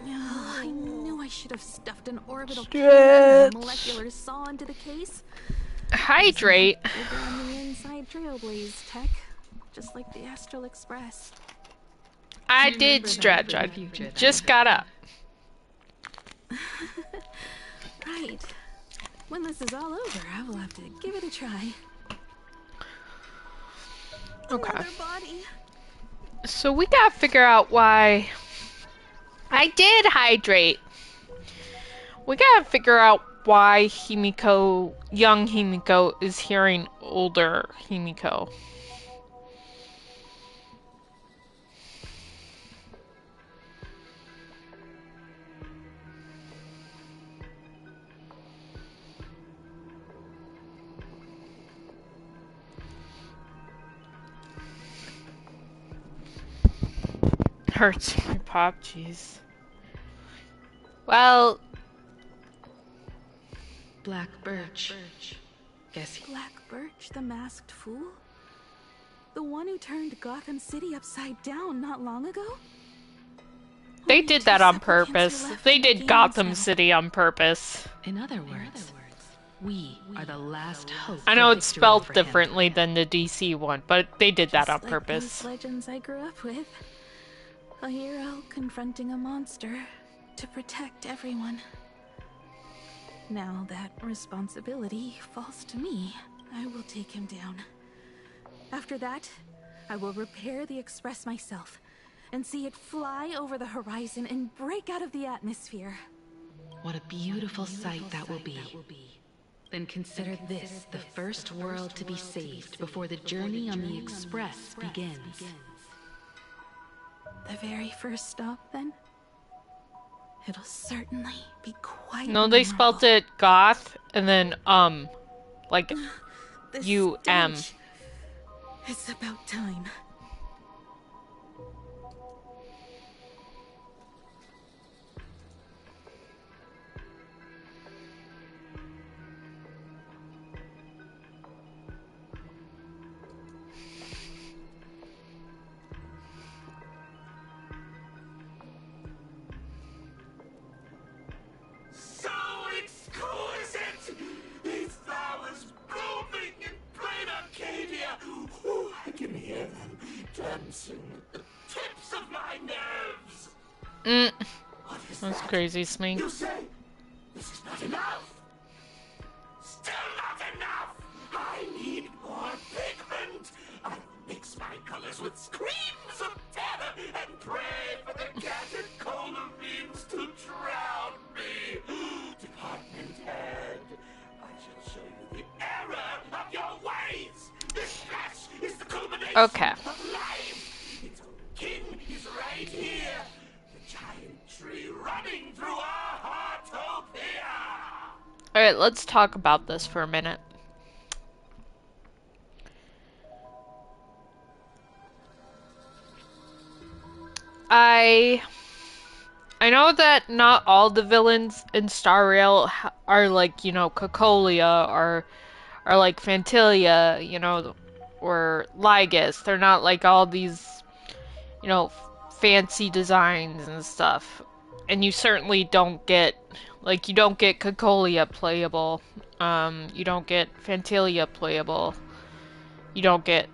I knew I should have stuffed an orbital Stretch. molecular saw into the case. Hydrate. On the inside Trailblaze tech, just like the Astral Express. I did stretch. I just got up. Right. When this is all over, I will have to give it a try. Okay. Another body. So we gotta figure out why I did hydrate. We gotta figure out why Himiko, young Himiko, is hearing older Himiko. Hurts my pop, jeez. Well, Black Birch. Guess he... Black Birch, the masked fool? The one who turned Gotham City upside down not long ago? They did that on purpose. They did Gotham City on purpose. In other words, we are the last hope. I know it's victory spelled over him. differently than the DC one, but they did that on Like purpose. those legends I grew up with. A hero confronting a monster to protect everyone. Now that responsibility falls to me, I will take him down. After that, I will repair the Express myself and see it fly over the horizon and break out of the atmosphere. What a beautiful sight that will be. Then consider this the first world to be saved before the journey on the Express begins. The very first stop, then? It'll certainly be quite No, they spelled it goth and then like The U-M. stench. It's about time. So exquisite! These flowers blooming in plain Arcadia! Ooh, I can hear them dancing at the tips of my nerves! What is That's that? crazy, Smink. You say this is not enough? Still not enough! I need more pigment! I will mix my colors with screams of terror and pray for the catecholamines to drown me! Department head, I shall show you the error of your ways! Okay. Its king is right here. The giant tree running through our heartopia. Alright, let's talk about this for a minute. I know that not all the villains in Star Rail are like, you know, Cocolia or like Fantilia, you know, or Lygus. They're not like all these, you know, fancy designs and stuff. And you certainly don't get, like, you don't get Cocolia playable. You don't get Fantilia playable. You don't get...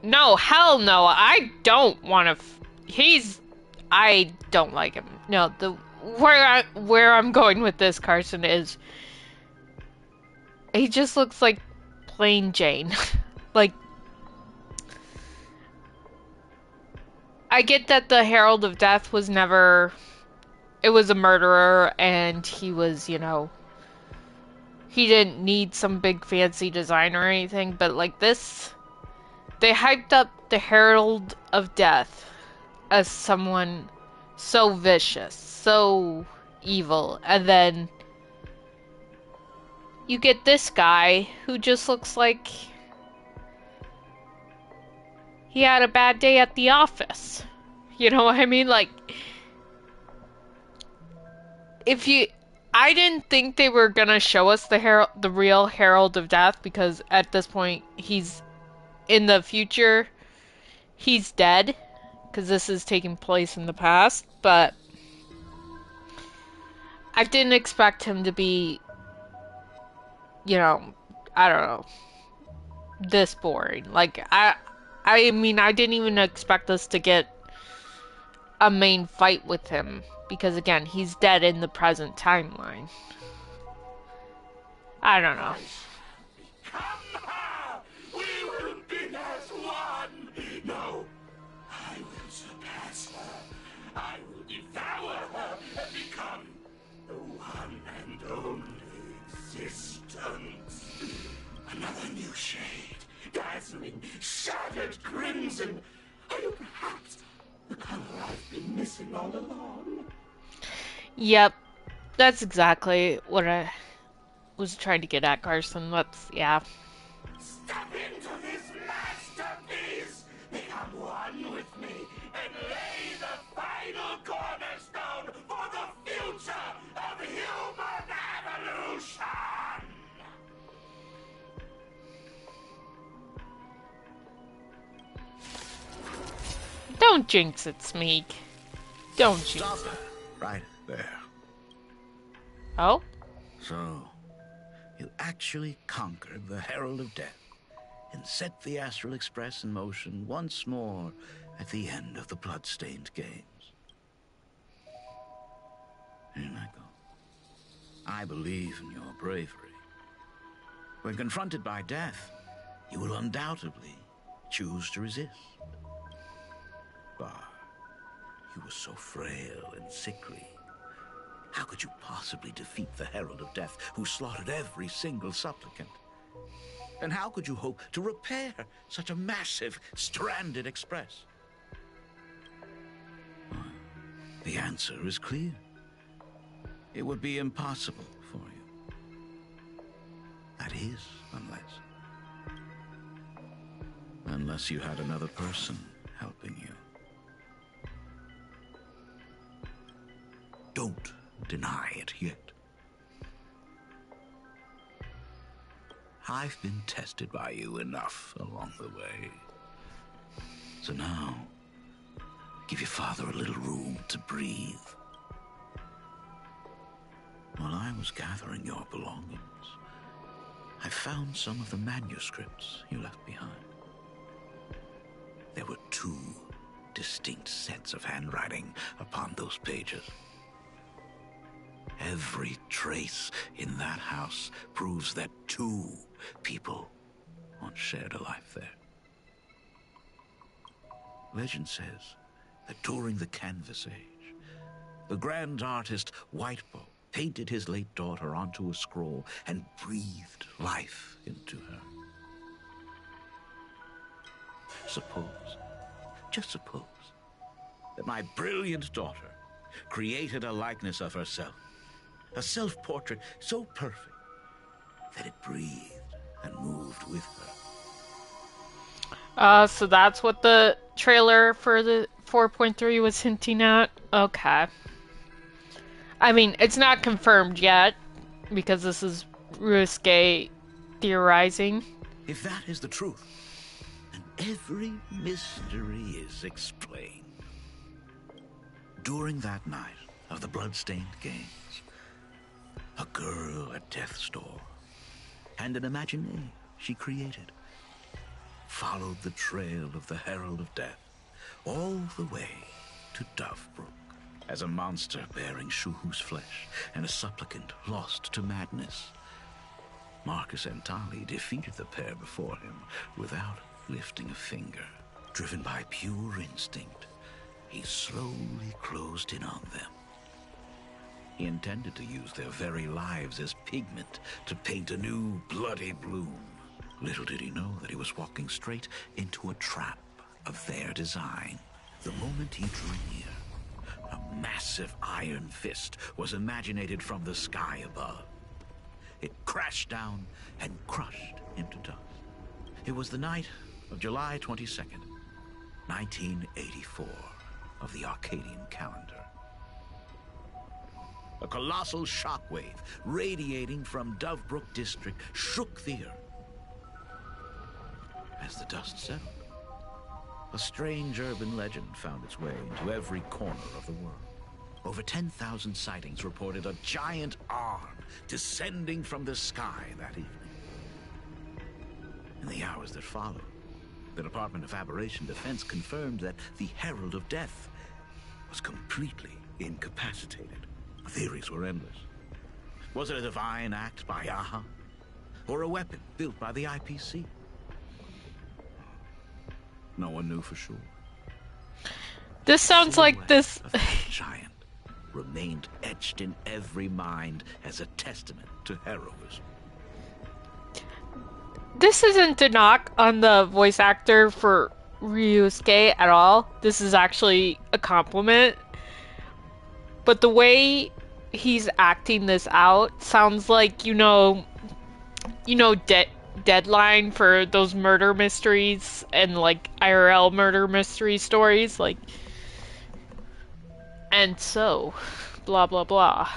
No, hell no, I don't want to... I don't like him. No, where I'm going with this, Carson, is... He just looks like plain Jane. Like... I get that the Herald of Death was never... It was a murderer, and he was, you know... He didn't need some big fancy design or anything, but like this... They hyped up the Herald of Death as someone so vicious, so evil, and then you get this guy who just looks like he had a bad day at the office. You know what I mean? Like, I didn't think they were gonna show us the real Herald of Death, because at this point he's in the future. He's dead, because this is taking place in the past, but I didn't expect him to be, you know, I don't know, this boring. Like, I mean, I didn't even expect us to get a main fight with him, because again, he's dead in the present timeline. I don't know. We will be as one. No, I will surpass her. I will devour her and become the one and only existence. Another new shade, dazzling, shattered crimson. Are you perhaps the color I've been missing all along? Yep, that's exactly what I was trying to get at, Carson. Yeah. Step into this masterpiece! Become one with me and lay the final cornerstone for the future of human evolution! Don't jinx it, Smeek. Don't jinx Stop it. right there. Oh? So, you actually conquered the Herald of Death and set the Astral Express in motion once more at the end of the blood-stained games. Here I go. I believe in your bravery. When confronted by death, you will undoubtedly choose to resist. But you were so frail and sickly. How could you possibly defeat the Herald of Death, who slaughtered every single supplicant? And how could you hope to repair such a massive, stranded express? Well, the answer is clear. It would be impossible for you. That is, unless you had another person helping you. Don't deny it yet. I've been tested by you enough along the way. So now, give your father a little room to breathe. While I was gathering your belongings, I found some of the manuscripts you left behind. There were 2 distinct sets of handwriting upon those pages. Every trace in that house proves that 2 people once shared a life there. Legend says that during the Canvas Age, the grand artist Whitebow painted his late daughter onto a scroll and breathed life into her. just suppose, that my brilliant daughter created a likeness of herself, a self-portrait so perfect that it breathed and moved with her. So that's what the trailer for the 4.3 was hinting at? Okay. I mean, it's not confirmed yet, because this is Ryusuke theorizing. If that is the truth, then every mystery is explained. During that night of the blood-stained games, a girl at death's door, and an imagination she created, followed the trail of the Herald of Death all the way to Dovebrook. As a monster bearing Shuhu's flesh and a supplicant lost to madness, Marcus Antali defeated the pair before him without lifting a finger. Driven by pure instinct, he slowly closed in on them. He intended to use their very lives as pigment to paint a new bloody bloom. Little did he know that he was walking straight into a trap of their design. The moment he drew near, a massive iron fist was imaginated from the sky above. It crashed down and crushed him to dust. It was the night of July 22nd, 1984, of the Arcadian calendar. A colossal shockwave radiating from Dovebrook district shook the earth. As the dust settled, a strange urban legend found its way into every corner of the world. Over 10,000 sightings reported a giant arm descending from the sky that evening. In the hours that followed, the Department of Aberration Defense confirmed that the Herald of Death was completely incapacitated. Theories were endless. Was it a divine act by Aha? Or a weapon built by the IPC? No one knew for sure. This sounds like this. Of that giant remained etched in every mind as a testament to heroism. This isn't a knock on the voice actor for Ryusuke at all. This is actually a compliment. But the way he's acting this out sounds like, Deadline for those murder mysteries and like IRL murder mystery stories, like, and so, blah blah blah.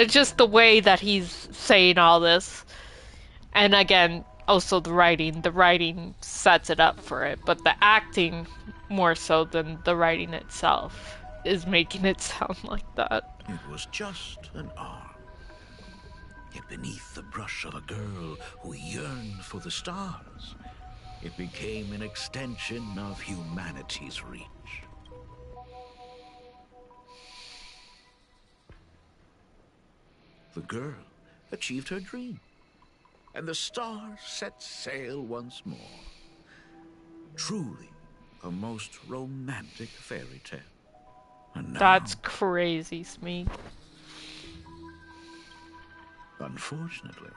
Just the way that he's saying all this, and again, also the writing sets it up for it, but the acting more so than the writing itself is making it sound like that. It was just an arm. Yet beneath the brush of a girl who yearned for the stars, it became an extension of humanity's reach. The girl achieved her dream, and the stars set sail once more. Truly a most romantic fairy tale. And now, that's crazy, Smeek. Unfortunately,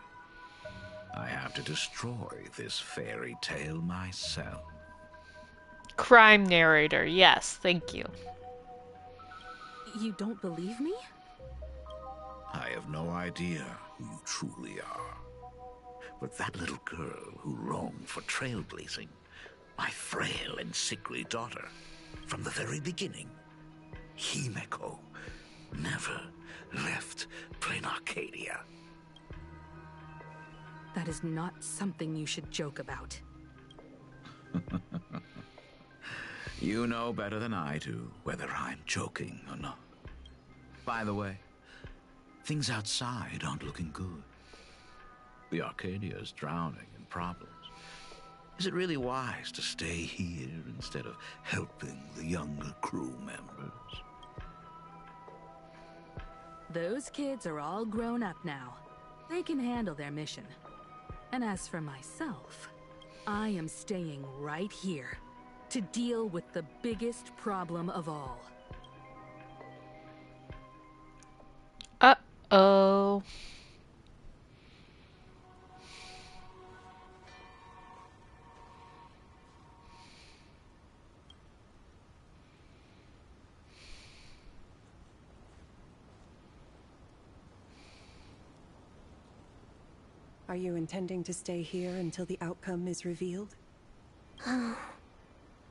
I have to destroy this fairy tale myself. Crime narrator, yes, thank you. You don't believe me? I have no idea who you truly are. But that little girl who longed for trailblazing, my frail and sickly daughter, from the very beginning, Himeko, never left Plain Arcadia. That is not something you should joke about. You know better than I do whether I'm joking or not. By the way, things outside aren't looking good. The Arcadia is drowning in problems. Is it really wise to stay here instead of helping the younger crew members? Those kids are all grown up now. They can handle their mission. And as for myself, I am staying right here to deal with the biggest problem of all. Uh-oh. Are you intending to stay here until the outcome is revealed?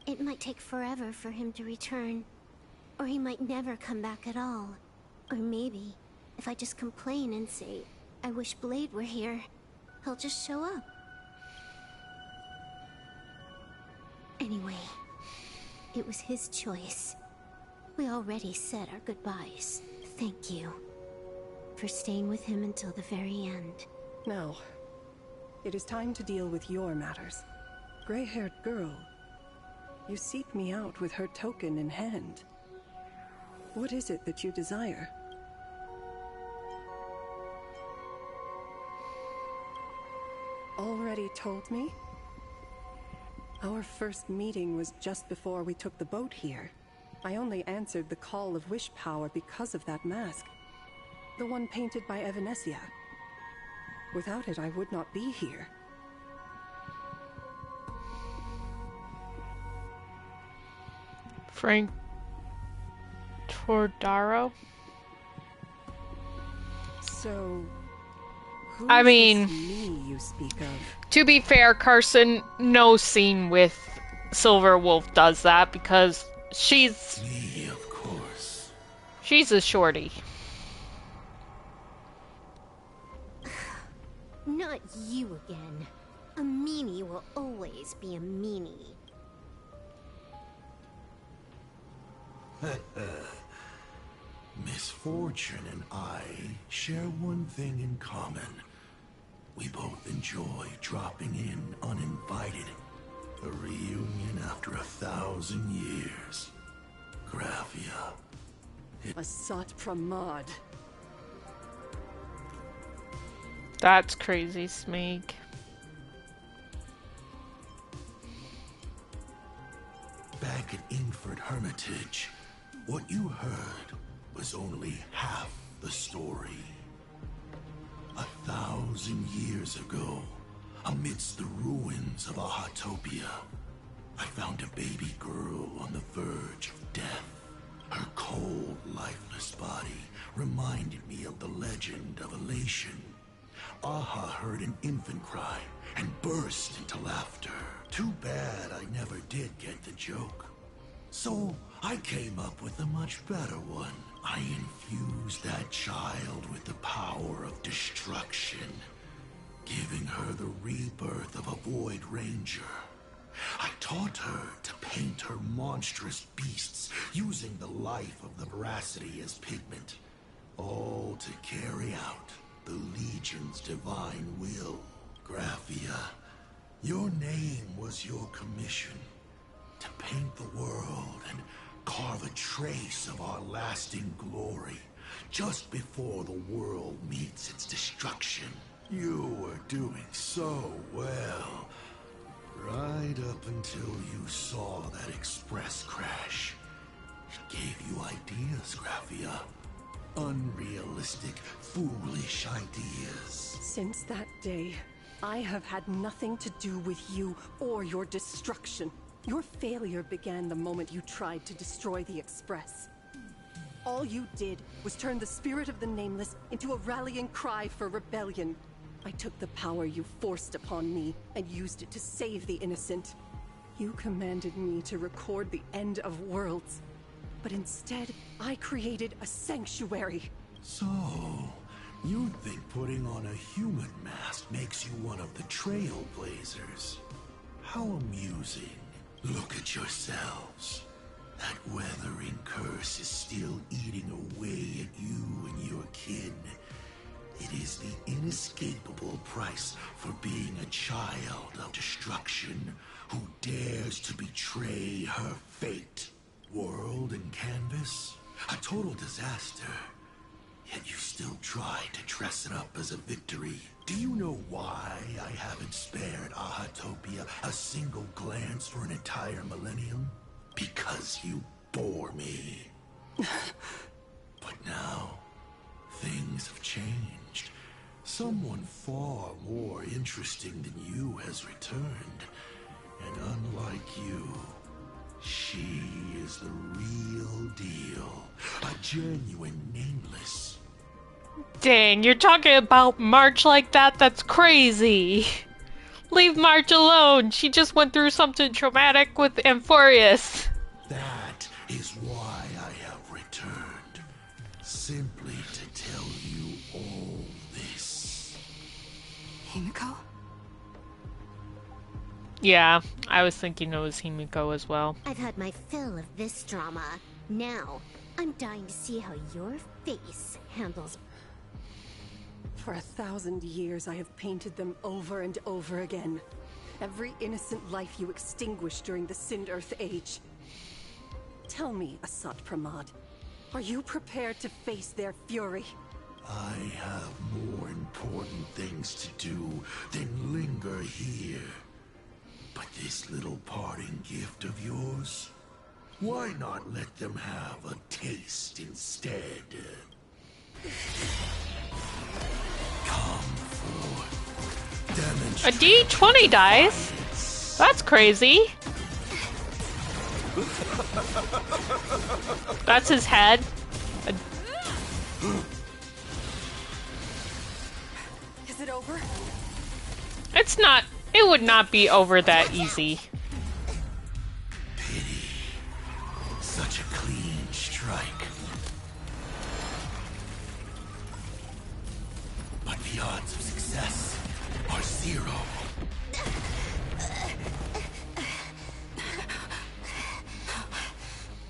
It might take forever for him to return. Or he might never come back at all. Or maybe, if I just complain and say, I wish Blade were here, he'll just show up. Anyway, it was his choice. We already said our goodbyes. Thank you for staying with him until the very end. Now, it is time to deal with your matters. Gray-haired girl, you seek me out with her token in hand. What is it that you desire? Already told me? Our first meeting was just before we took the boat here. I only answered the call of wish power because of that mask. The one painted by Evanesia. Without it, I would not be here. Frank Tordaro? So, who I is mean, this me you speak of? to be fair, Carson, no scene with Silver Wolf does that because she's... Me, of course. She's a shorty. Not you again. A meanie will always be a meanie. Misfortune and I share one thing in common. We both enjoy dropping in uninvited. A reunion after 1,000 years. Graphia. Asat Pramad. That's crazy, Smeag. Back at Ingford Hermitage, what you heard was only half the story. 1,000 years ago, amidst the ruins of Ahatopia, I found a baby girl on the verge of death. Her cold, lifeless body reminded me of the legend of Elation. Aha heard an infant cry and burst into laughter. Too bad I never did get the joke. So I came up with a much better one. I infused that child with the power of destruction, giving her the rebirth of a Void Ranger. I taught her to paint her monstrous beasts using the life of the veracity as pigment, all to carry out the Legion's divine will. Graphia, your name was your commission, to paint the world and carve a trace of our lasting glory just before the world meets its destruction. You were doing so well, right up until you saw that express crash. It gave you ideas, Graphia. Unrealistic, foolish ideas. Since that day, I have had nothing to do with you or your destruction. Your failure began the moment you tried to destroy the Express. All you did was turn the spirit of the Nameless into a rallying cry for rebellion. I took the power you forced upon me and used it to save the innocent. You commanded me to record the end of worlds, but instead, I created a sanctuary. So, you think putting on a human mask makes you one of the Trailblazers? How amusing. Look at yourselves. That weathering curse is still eating away at you and your kin. It is the inescapable price for being a child of destruction who dares to betray her fate. World and canvas, a total disaster. Yet you still try to dress it up as a victory. Do you know why I haven't spared Ahatopia a single glance for an entire millennium? Because you bore me. But now, things have changed. Someone far more interesting than you has returned. And unlike you, she is the real deal. A genuine Nameless. Dang, you're talking about March like that? That's crazy. Leave March alone. She just went through something traumatic with Amphorius. That is why I have returned. Simply to tell you all this. Himiko? Yeah, I was thinking it was Himiko as well. I've had my fill of this drama. Now, I'm dying to see how your face handles. For 1,000 years, I have painted them over and over again. Every innocent life you extinguished during the Sind-Earth Age. Tell me, Asat Pramad, are you prepared to face their fury? I have more important things to do than linger here. But this little parting gift of yours, why not let them have a taste instead? Come forth. A D20 dice? That's crazy. That's his head. Is it over? It's not. It would not be over that easy. Pity. Such a clean strike. But the odds of success are 0.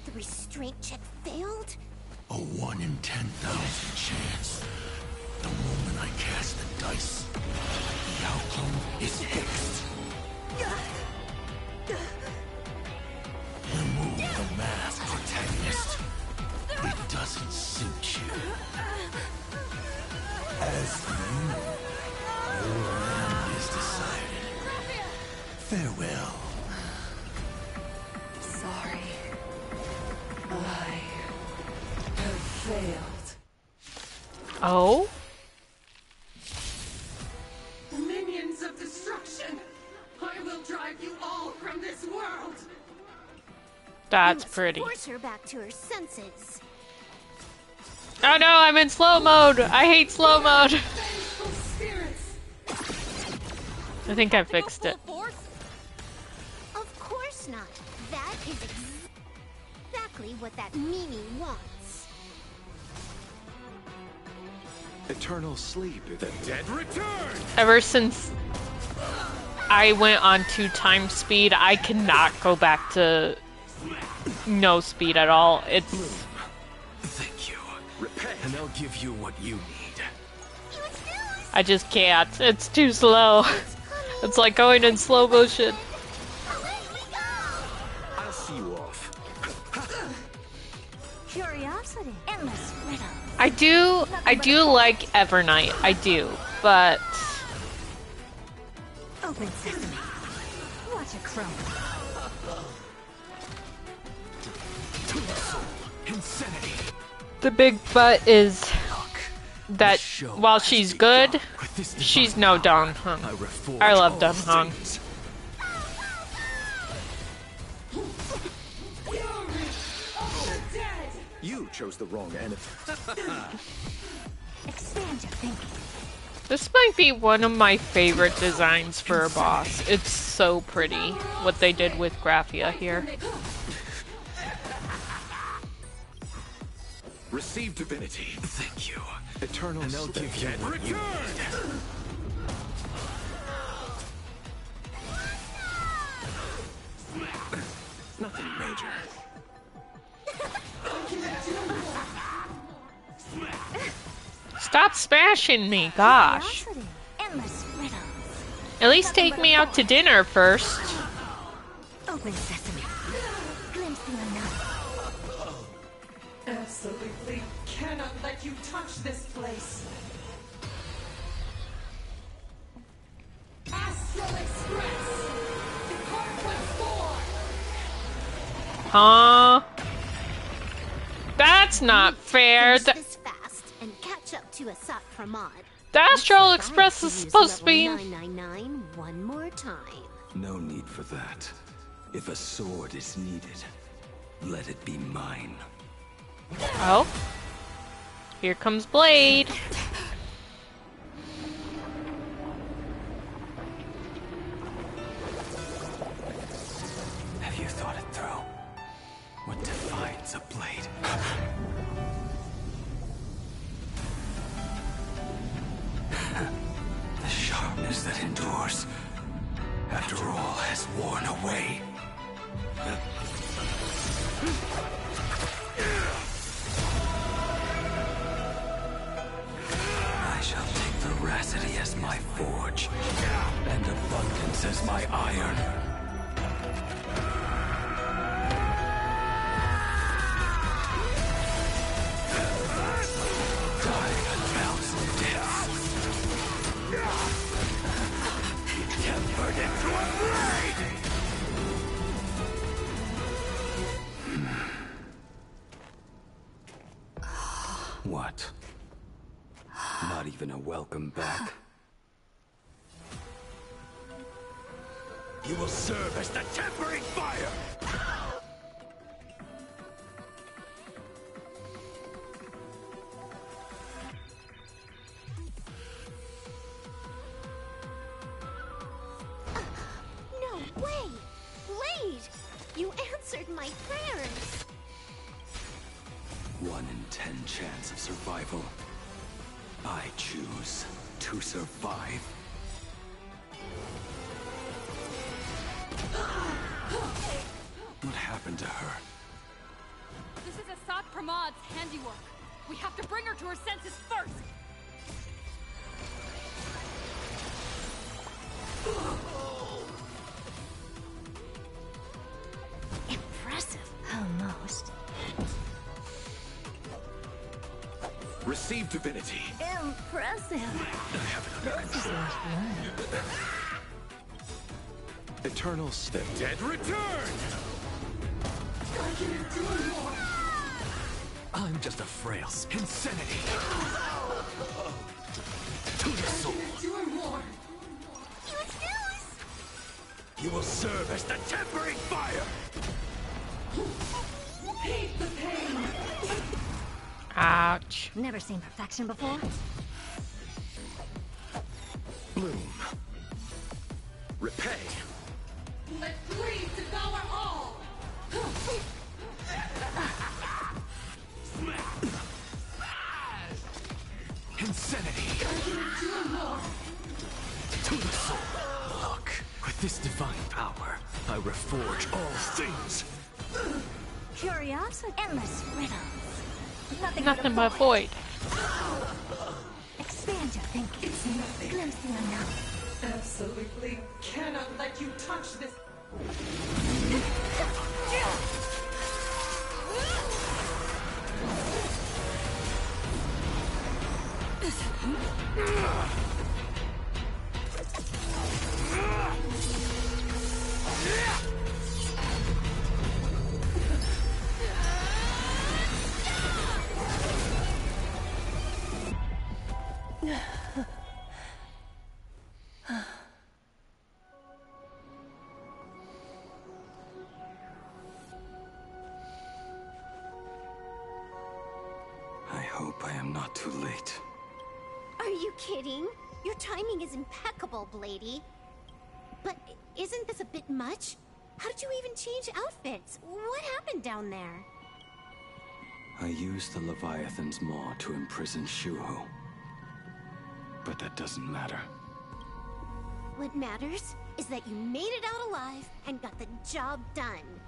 The restraint check failed? A 1 in 10,000 chance. The moment I cast the dice, the outcome is fixed. Remove the mask, protagonist. It doesn't suit you. As for you, your end is decided. Farewell. Sorry. I have failed. Oh? Minions of destruction! I will drive you all from this world! That's pretty. Force her back to her senses. Oh no, I'm in slow mode. I hate slow mode. I think I fixed it. Of course not. That is exactly what that Mimi wants. Eternal sleep. The dead return! Ever since I went on to time speed, I cannot go back to no speed at all. It's... Thank you. Repent, and they'll give you what you need. I just can't. It's too slow. It's like going in slow motion. I'll see you off. Curiosity. Endless riddle. I do like Evernight. I do, but Open sesame. Watch it crumble. Insanity. the big but is that while she's good, she's no Dan Heng. I love Dan Heng. You chose the wrong enemy. Expand your thinking. This might be one of my favorite designs for a boss. It's so pretty, what they did with Graphia here. Receive divinity. Thank you. Eternal, and they'll give you what you need. Nothing major. Stop smashing me, gosh. Endless riddles. At least take me out to dinner first. Open sesame. Glimpsing unknown. Absolutely cannot let you touch this place. Astral Express. Depart once more. Huh? That's not fair. This fast and catch up to Asat Pramad. The Astral Express is supposed to be... 999 one more time. No need for that. If a sword is needed, let it be mine. Oh? Here comes Blade. Have you thought it through? What defines a blade? The sharpness that endures, after all has worn away. I shall take veracity as my forge, and abundance as my iron. Dying 1,000 deaths. Tempered into a blade! What? Not even a welcome back? You will serve as the tempering fire! No way! Blade! You answered my prayers! 1 in 10 chance of survival. I choose to survive. What happened to her? This is Assad Pramad's handiwork. We have to bring her to her senses first. Impressive. Almost. Receive divinity. Impressive. I have it under control. Eternal step. Dead return! I'm just a frail insanity. To the soul. You will serve as the tempering fire. Heat the pain. Ouch. Never seen perfection before. Bloom. Repay. Let greed devour all. Insanity. To the soul. Look, with this divine power, I reforge all things. Curiosity. Endless riddles. Nothing but void. Expand your thinking. Glimpse the unknown. Absolutely cannot let you touch this. I hope I am not too late. Are you kidding? Your timing is impeccable, Blady. But isn't this a bit much? How did you even change outfits? What happened down there? I used the Leviathan's maw to imprison Shuho. But that doesn't matter. What matters is that you made it out alive and got the job done.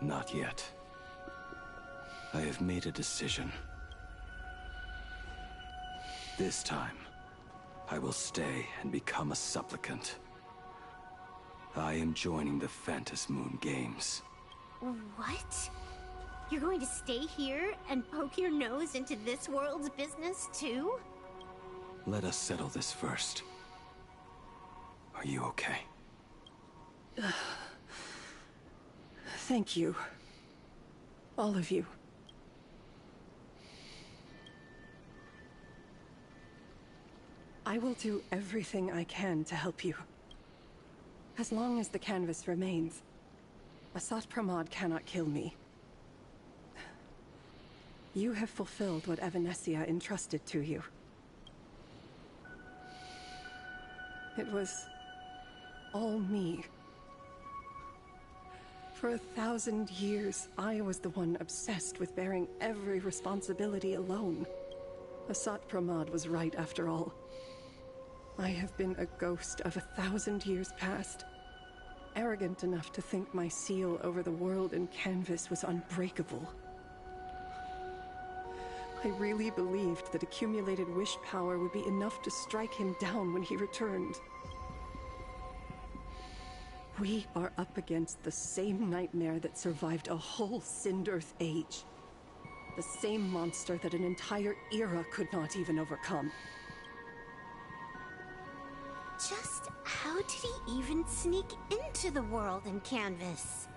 Not yet. I have made a decision. This time, I will stay and become a supplicant. I am joining the Phantasmoon Games. What? You're going to stay here and poke your nose into this world's business too? Let us settle this first. Are you okay? Thank you. All of you. I will do everything I can to help you. As long as the canvas remains, Asat Pramod cannot kill me. You have fulfilled what Evanescia entrusted to you. It was all me. For 1,000 years, I was the one obsessed with bearing every responsibility alone. Asat Pramod was right after all. I have been a ghost of 1,000 years past, arrogant enough to think my seal over the world and canvas was unbreakable. I really believed that accumulated wish power would be enough to strike him down when he returned. We are up against the same nightmare that survived a whole Sindearth age. The same monster that an entire era could not even overcome. Just how did he even sneak into the world in canvas?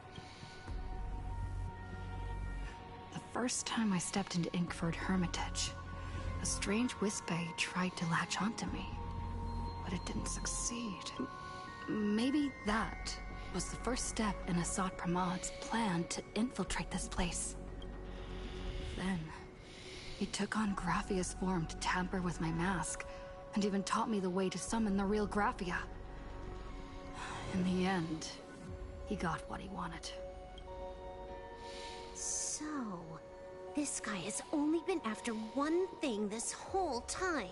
The first time I stepped into Inkford Hermitage, a strange Wispe tried to latch onto me, but it didn't succeed. Maybe that was the first step in Asat Pramod's plan to infiltrate this place. Then, he took on Graphia's form to tamper with my mask, and even taught me the way to summon the real Graphia. In the end, he got what he wanted. So, this guy has only been after one thing this whole time.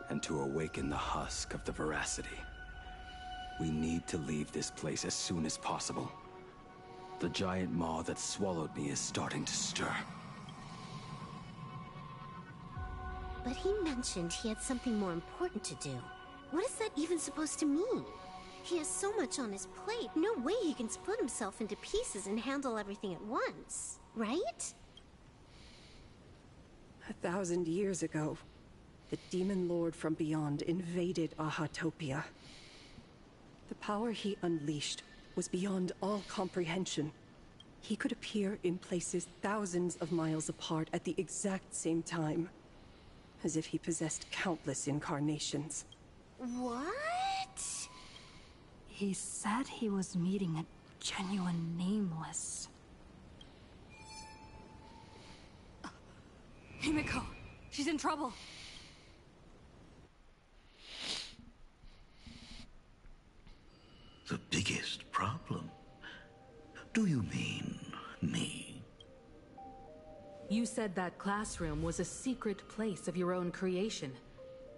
And to awaken the husk of the veracity, we need to leave this place as soon as possible. The giant maw that swallowed me is starting to stir. But he mentioned he had something more important to do. What is that even supposed to mean? He has so much on his plate, no way he can split himself into pieces and handle everything at once, right? 1,000 years ago, the Demon Lord from beyond invaded Ahatopia. The power he unleashed was beyond all comprehension. He could appear in places thousands of miles apart at the exact same time, as if he possessed countless incarnations. What? He said he was meeting a genuine nameless. Himiko, she's in trouble. The biggest problem? Do you mean me? You said that classroom was a secret place of your own creation,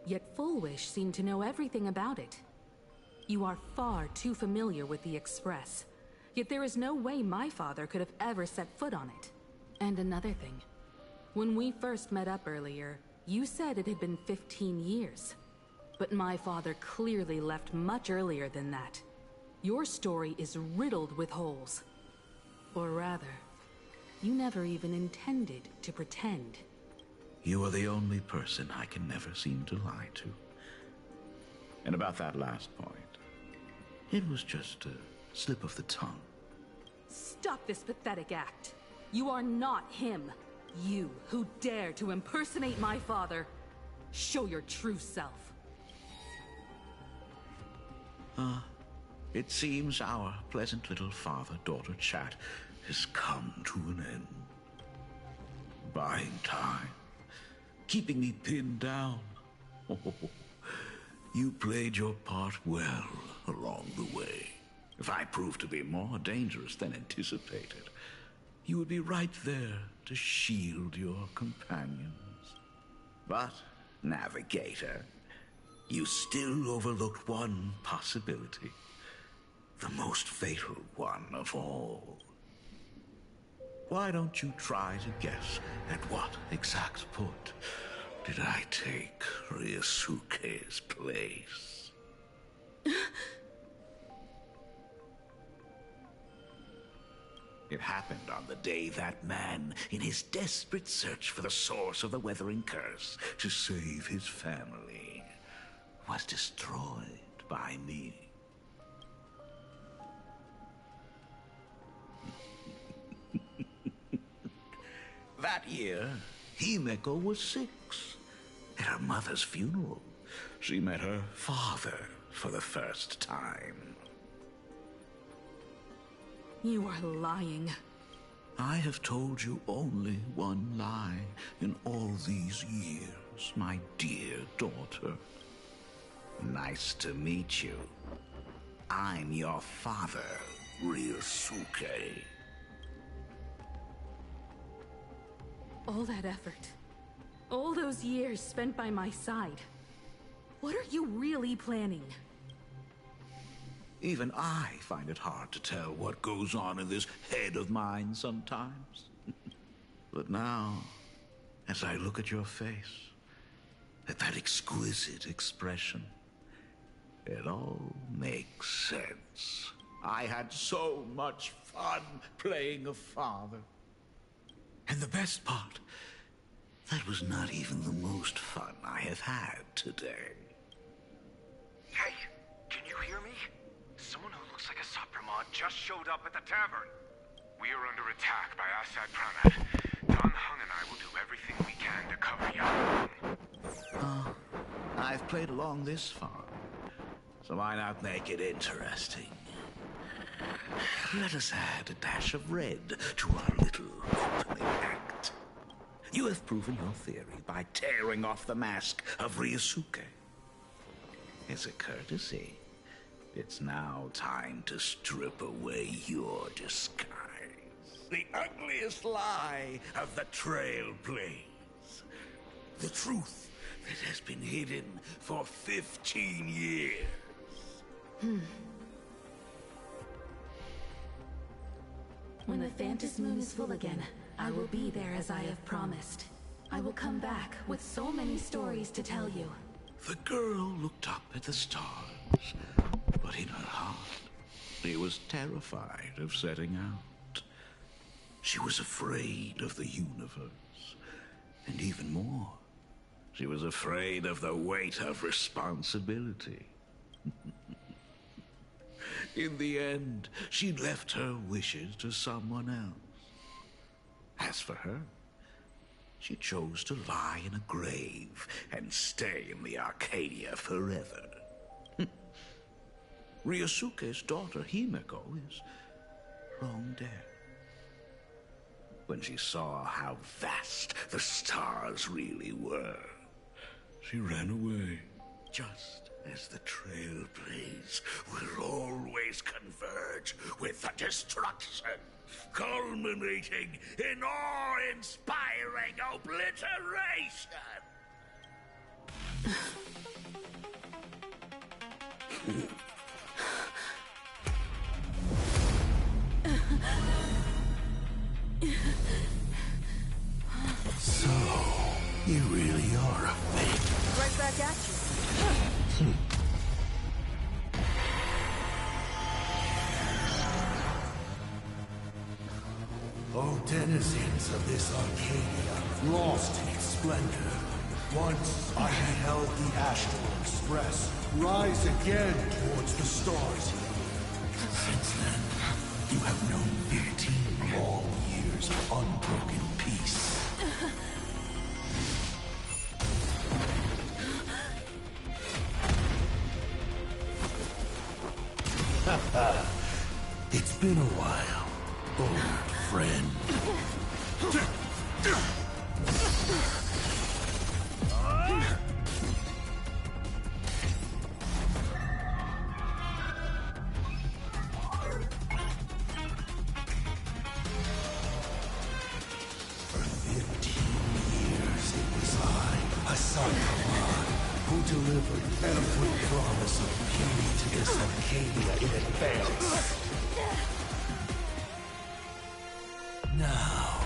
yet Fullwish seemed to know everything about it. You are far too familiar with the Express, yet there is no way my father could have ever set foot on it. And another thing, when we first met up earlier, you said it had been 15 years. But my father clearly left much earlier than that. Your story is riddled with holes. Or rather, you never even intended to pretend. You are the only person I can never seem to lie to. And about that last point, it was just a slip of the tongue. Stop this pathetic act. You are not him. You who dare to impersonate my father. Show your true self. It seems our pleasant little father-daughter chat has come to an end. Buying time. Keeping me pinned down. You played your part well along the way. If I proved to be more dangerous than anticipated, you would be right there to shield your companions. But, Navigator, you still overlooked one possibility. The most fatal one of all. Why don't you try to guess at what exact point did I take Ryusuke's place? It happened on the day that man, in his desperate search for the source of the Weathering Curse to save his family, was destroyed by me. That year, Himeko was 6. At her mother's funeral, she met her father for the first time. You are lying. I have told you only one lie in all these years, my dear daughter. Nice to meet you. I'm your father, Ryusuke. All that effort, all those years spent by my side. What are you really planning? Even I find it hard to tell what goes on in this head of mine sometimes. But now, as I look at your face, at that exquisite expression, it all makes sense. I had so much fun playing a father. And the best part, that was not even the most fun I have had today. Hey, can you hear me? Someone who looks like a Sapramod just showed up at the tavern. We are under attack by Assad Pranat. Don Hung and I will do everything we can to cover you. I've played along this far, so why not make it interesting? Let us add a dash of red to our little opening act. You have proven your theory by tearing off the mask of Ryusuke. As a courtesy, it's now time to strip away your disguise. The ugliest lie of the Trailblaze. The truth that has been hidden for 15 years. When the Phantom Moon is full again, I will be there as I have promised. I will come back with so many stories to tell you. The girl looked up at the stars, but in her heart, she was terrified of setting out. She was afraid of the universe, and even more, she was afraid of the weight of responsibility. In the end, she left her wishes to someone else. As for her, she chose to lie in a grave and stay in the Arcadia forever. Ryusuke's daughter, Himeko, is long dead. When she saw how vast the stars really were, she ran away, just as the Trailblaze will always converge with the destruction, culminating in awe-inspiring obliteration. So, you really are a fake. Right back at you. O denizens of this Arcadia, lost in its splendor, once I beheld the Astral Express rise again towards the stars. Since then, you have known 15 long years of unbroken peace. It's been a while, old friend. For 15 years it was I, Hassan Khan, who delivered every promise of beauty to this Arcadia in advance. Now,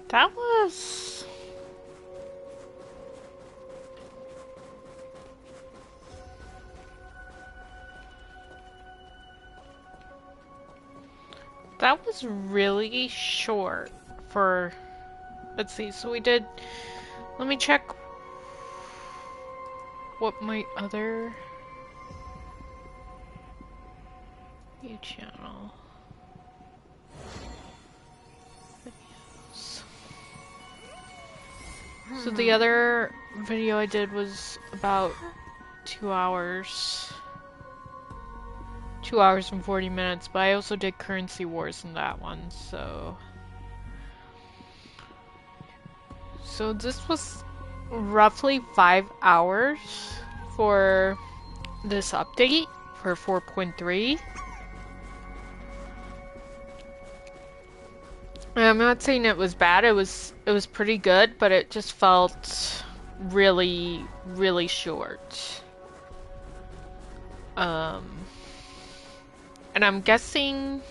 That was... That was really short for... Let's see, so we did... Let me check what my other... channel videos. So the other video I did was about 2 hours. 2 hours and 40 minutes, but I also did Currency Wars in that one, so... So this was roughly 5 hours for this update for 4.3. I'm not saying it was bad, it was pretty good, but it just felt really, really short. And I'm guessing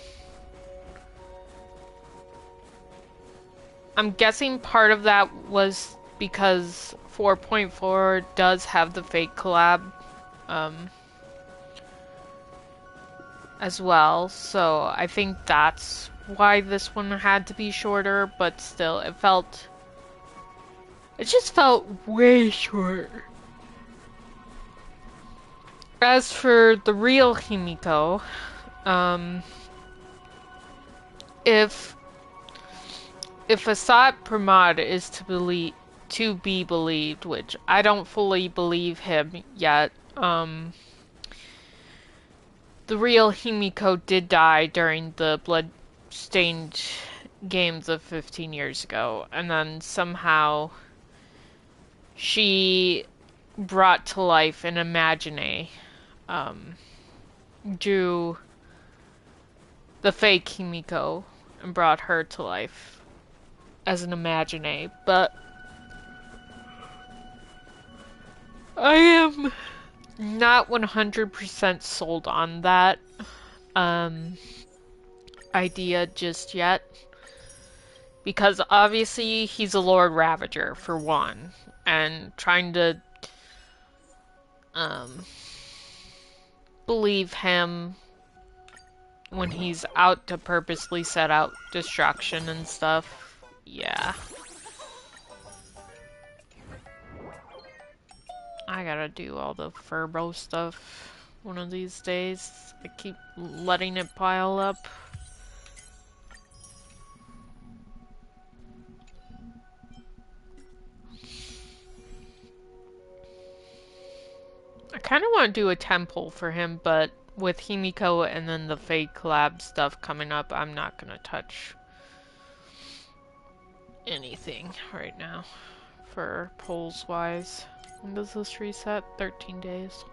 part of that was because 4.4 does have the fake collab as well, so I think that's why this one had to be shorter, but still, it just felt way short. As for the real Himiko, if Assad Pramod is to be believed, which I don't fully believe him yet, the real Himiko did die during the blood-stained games of 15 years ago, and then somehow she brought to life an Imagine, drew the fake Himiko and brought her to life as an Imagine, but I am not 100% sold on that idea just yet, because obviously he's a Lord Ravager for one, and trying to believe him when he's out to purposely set out destruction and stuff, yeah. I gotta do all the Furbo stuff one of these days. I keep letting it pile up. I kind of want to do a temple for him, but with Himiko and then the fake collab stuff coming up, I'm not gonna touch anything right now for polls wise. When does this reset? 13 days.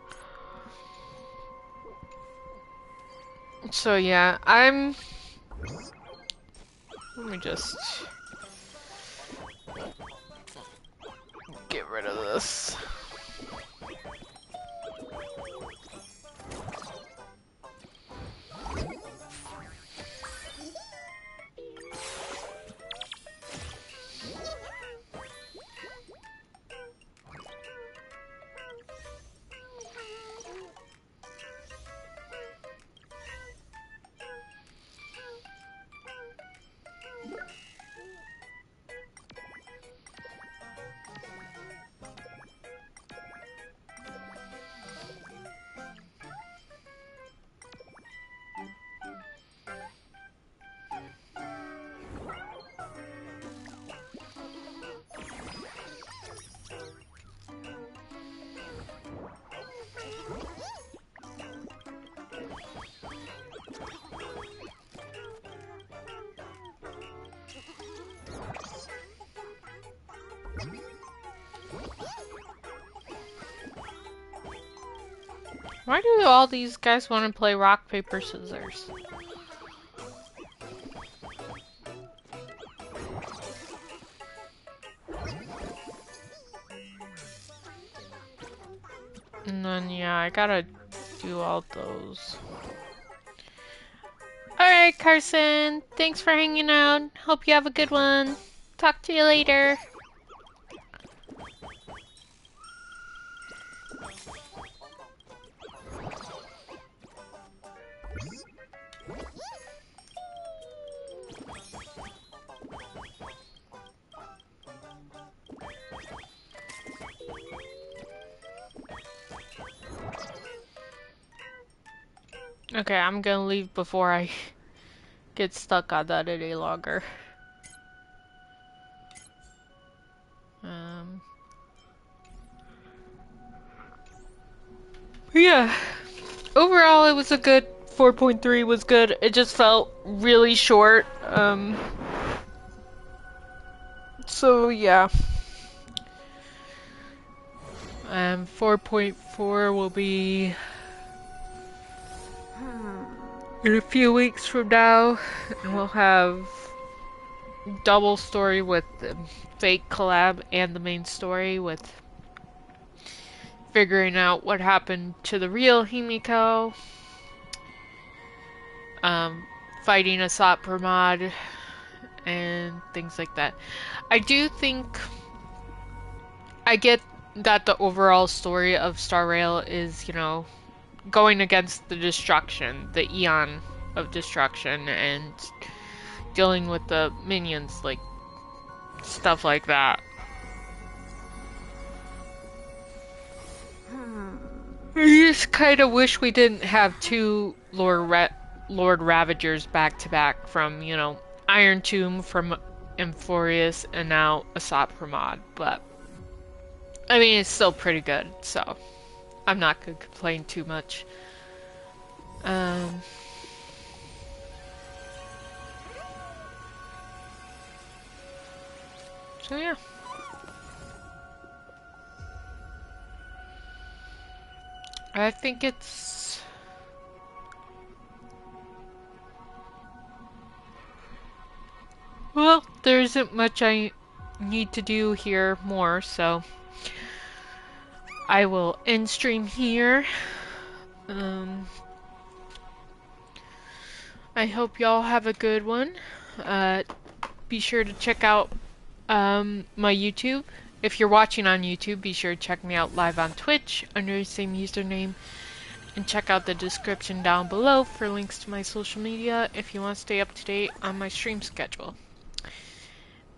So yeah, let me just get rid of this. Why do all these guys want to play rock, paper, scissors? And then, yeah, I gotta do all those. Alright, Carson. Thanks for hanging out. Hope you have a good one. Talk to you later. Okay, I'm gonna leave before I get stuck on that any longer. Yeah. Overall, it was a good 4.3 was good. It just felt really short. So yeah. 4.4 will be in a few weeks from now, and we'll have double story with the fake collab and the main story with figuring out what happened to the real Himiko, fighting a Sot-Pramod, and things like that. I do think I get that the overall story of Star Rail is, you know, going against the destruction, the Eon of destruction, and dealing with the minions, like, stuff like that. I just kind of wish we didn't have two Lord Ravagers back to back from, you know, Iron Tomb from Amphorius and now a Sot-Pramod, but I mean, it's still pretty good, so I'm not gonna complain too much. So yeah. I think it's... Well, there isn't much I need to do here more, so I will end stream here. I hope y'all have a good one. Be sure to check out my YouTube. If you're watching on YouTube, be sure to check me out live on Twitch under the same username. And check out the description down below for links to my social media if you want to stay up to date on my stream schedule.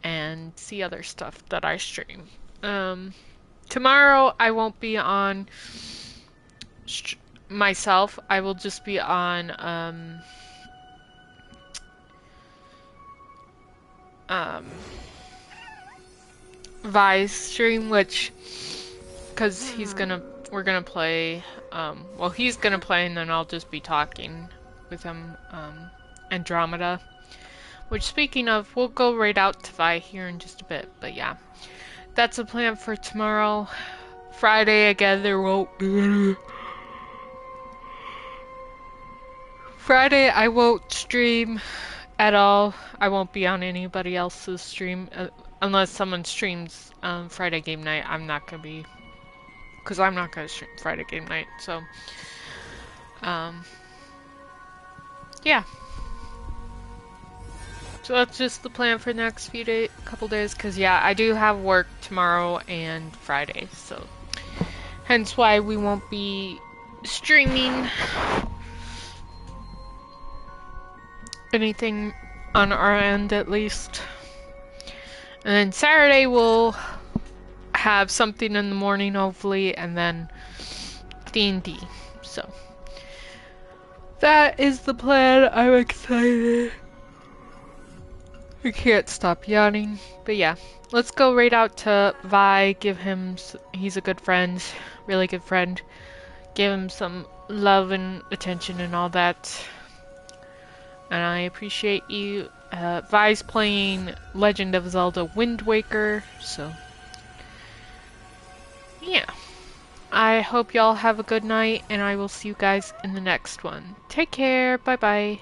And see other stuff that I stream. Tomorrow I won't be on myself. I will just be on Vi's stream, which, cause we're gonna play, well, he's gonna play and then I'll just be talking with him, Andromeda. Which, speaking of, we'll go right out to Vi here in just a bit, but yeah. That's the plan for tomorrow. Friday, again, there won't be any. Friday, I won't stream at all. I won't be on anybody else's stream, unless someone streams Friday game night. I'm not gonna be, because I'm not gonna stream Friday game night, so yeah. So that's just the plan for the next couple days, because yeah, I do have work tomorrow and Friday, so hence why we won't be streaming anything on our end, at least. And then Saturday we'll have something in the morning, hopefully, and then D&D. So that is the plan. I'm excited. I can't stop yawning. But yeah, let's go right out to Vi, he's a good friend, really good friend. Give him some love and attention and all that. And I appreciate you. Vi's playing Legend of Zelda Wind Waker, so yeah. I hope y'all have a good night, and I will see you guys in the next one. Take care, bye bye.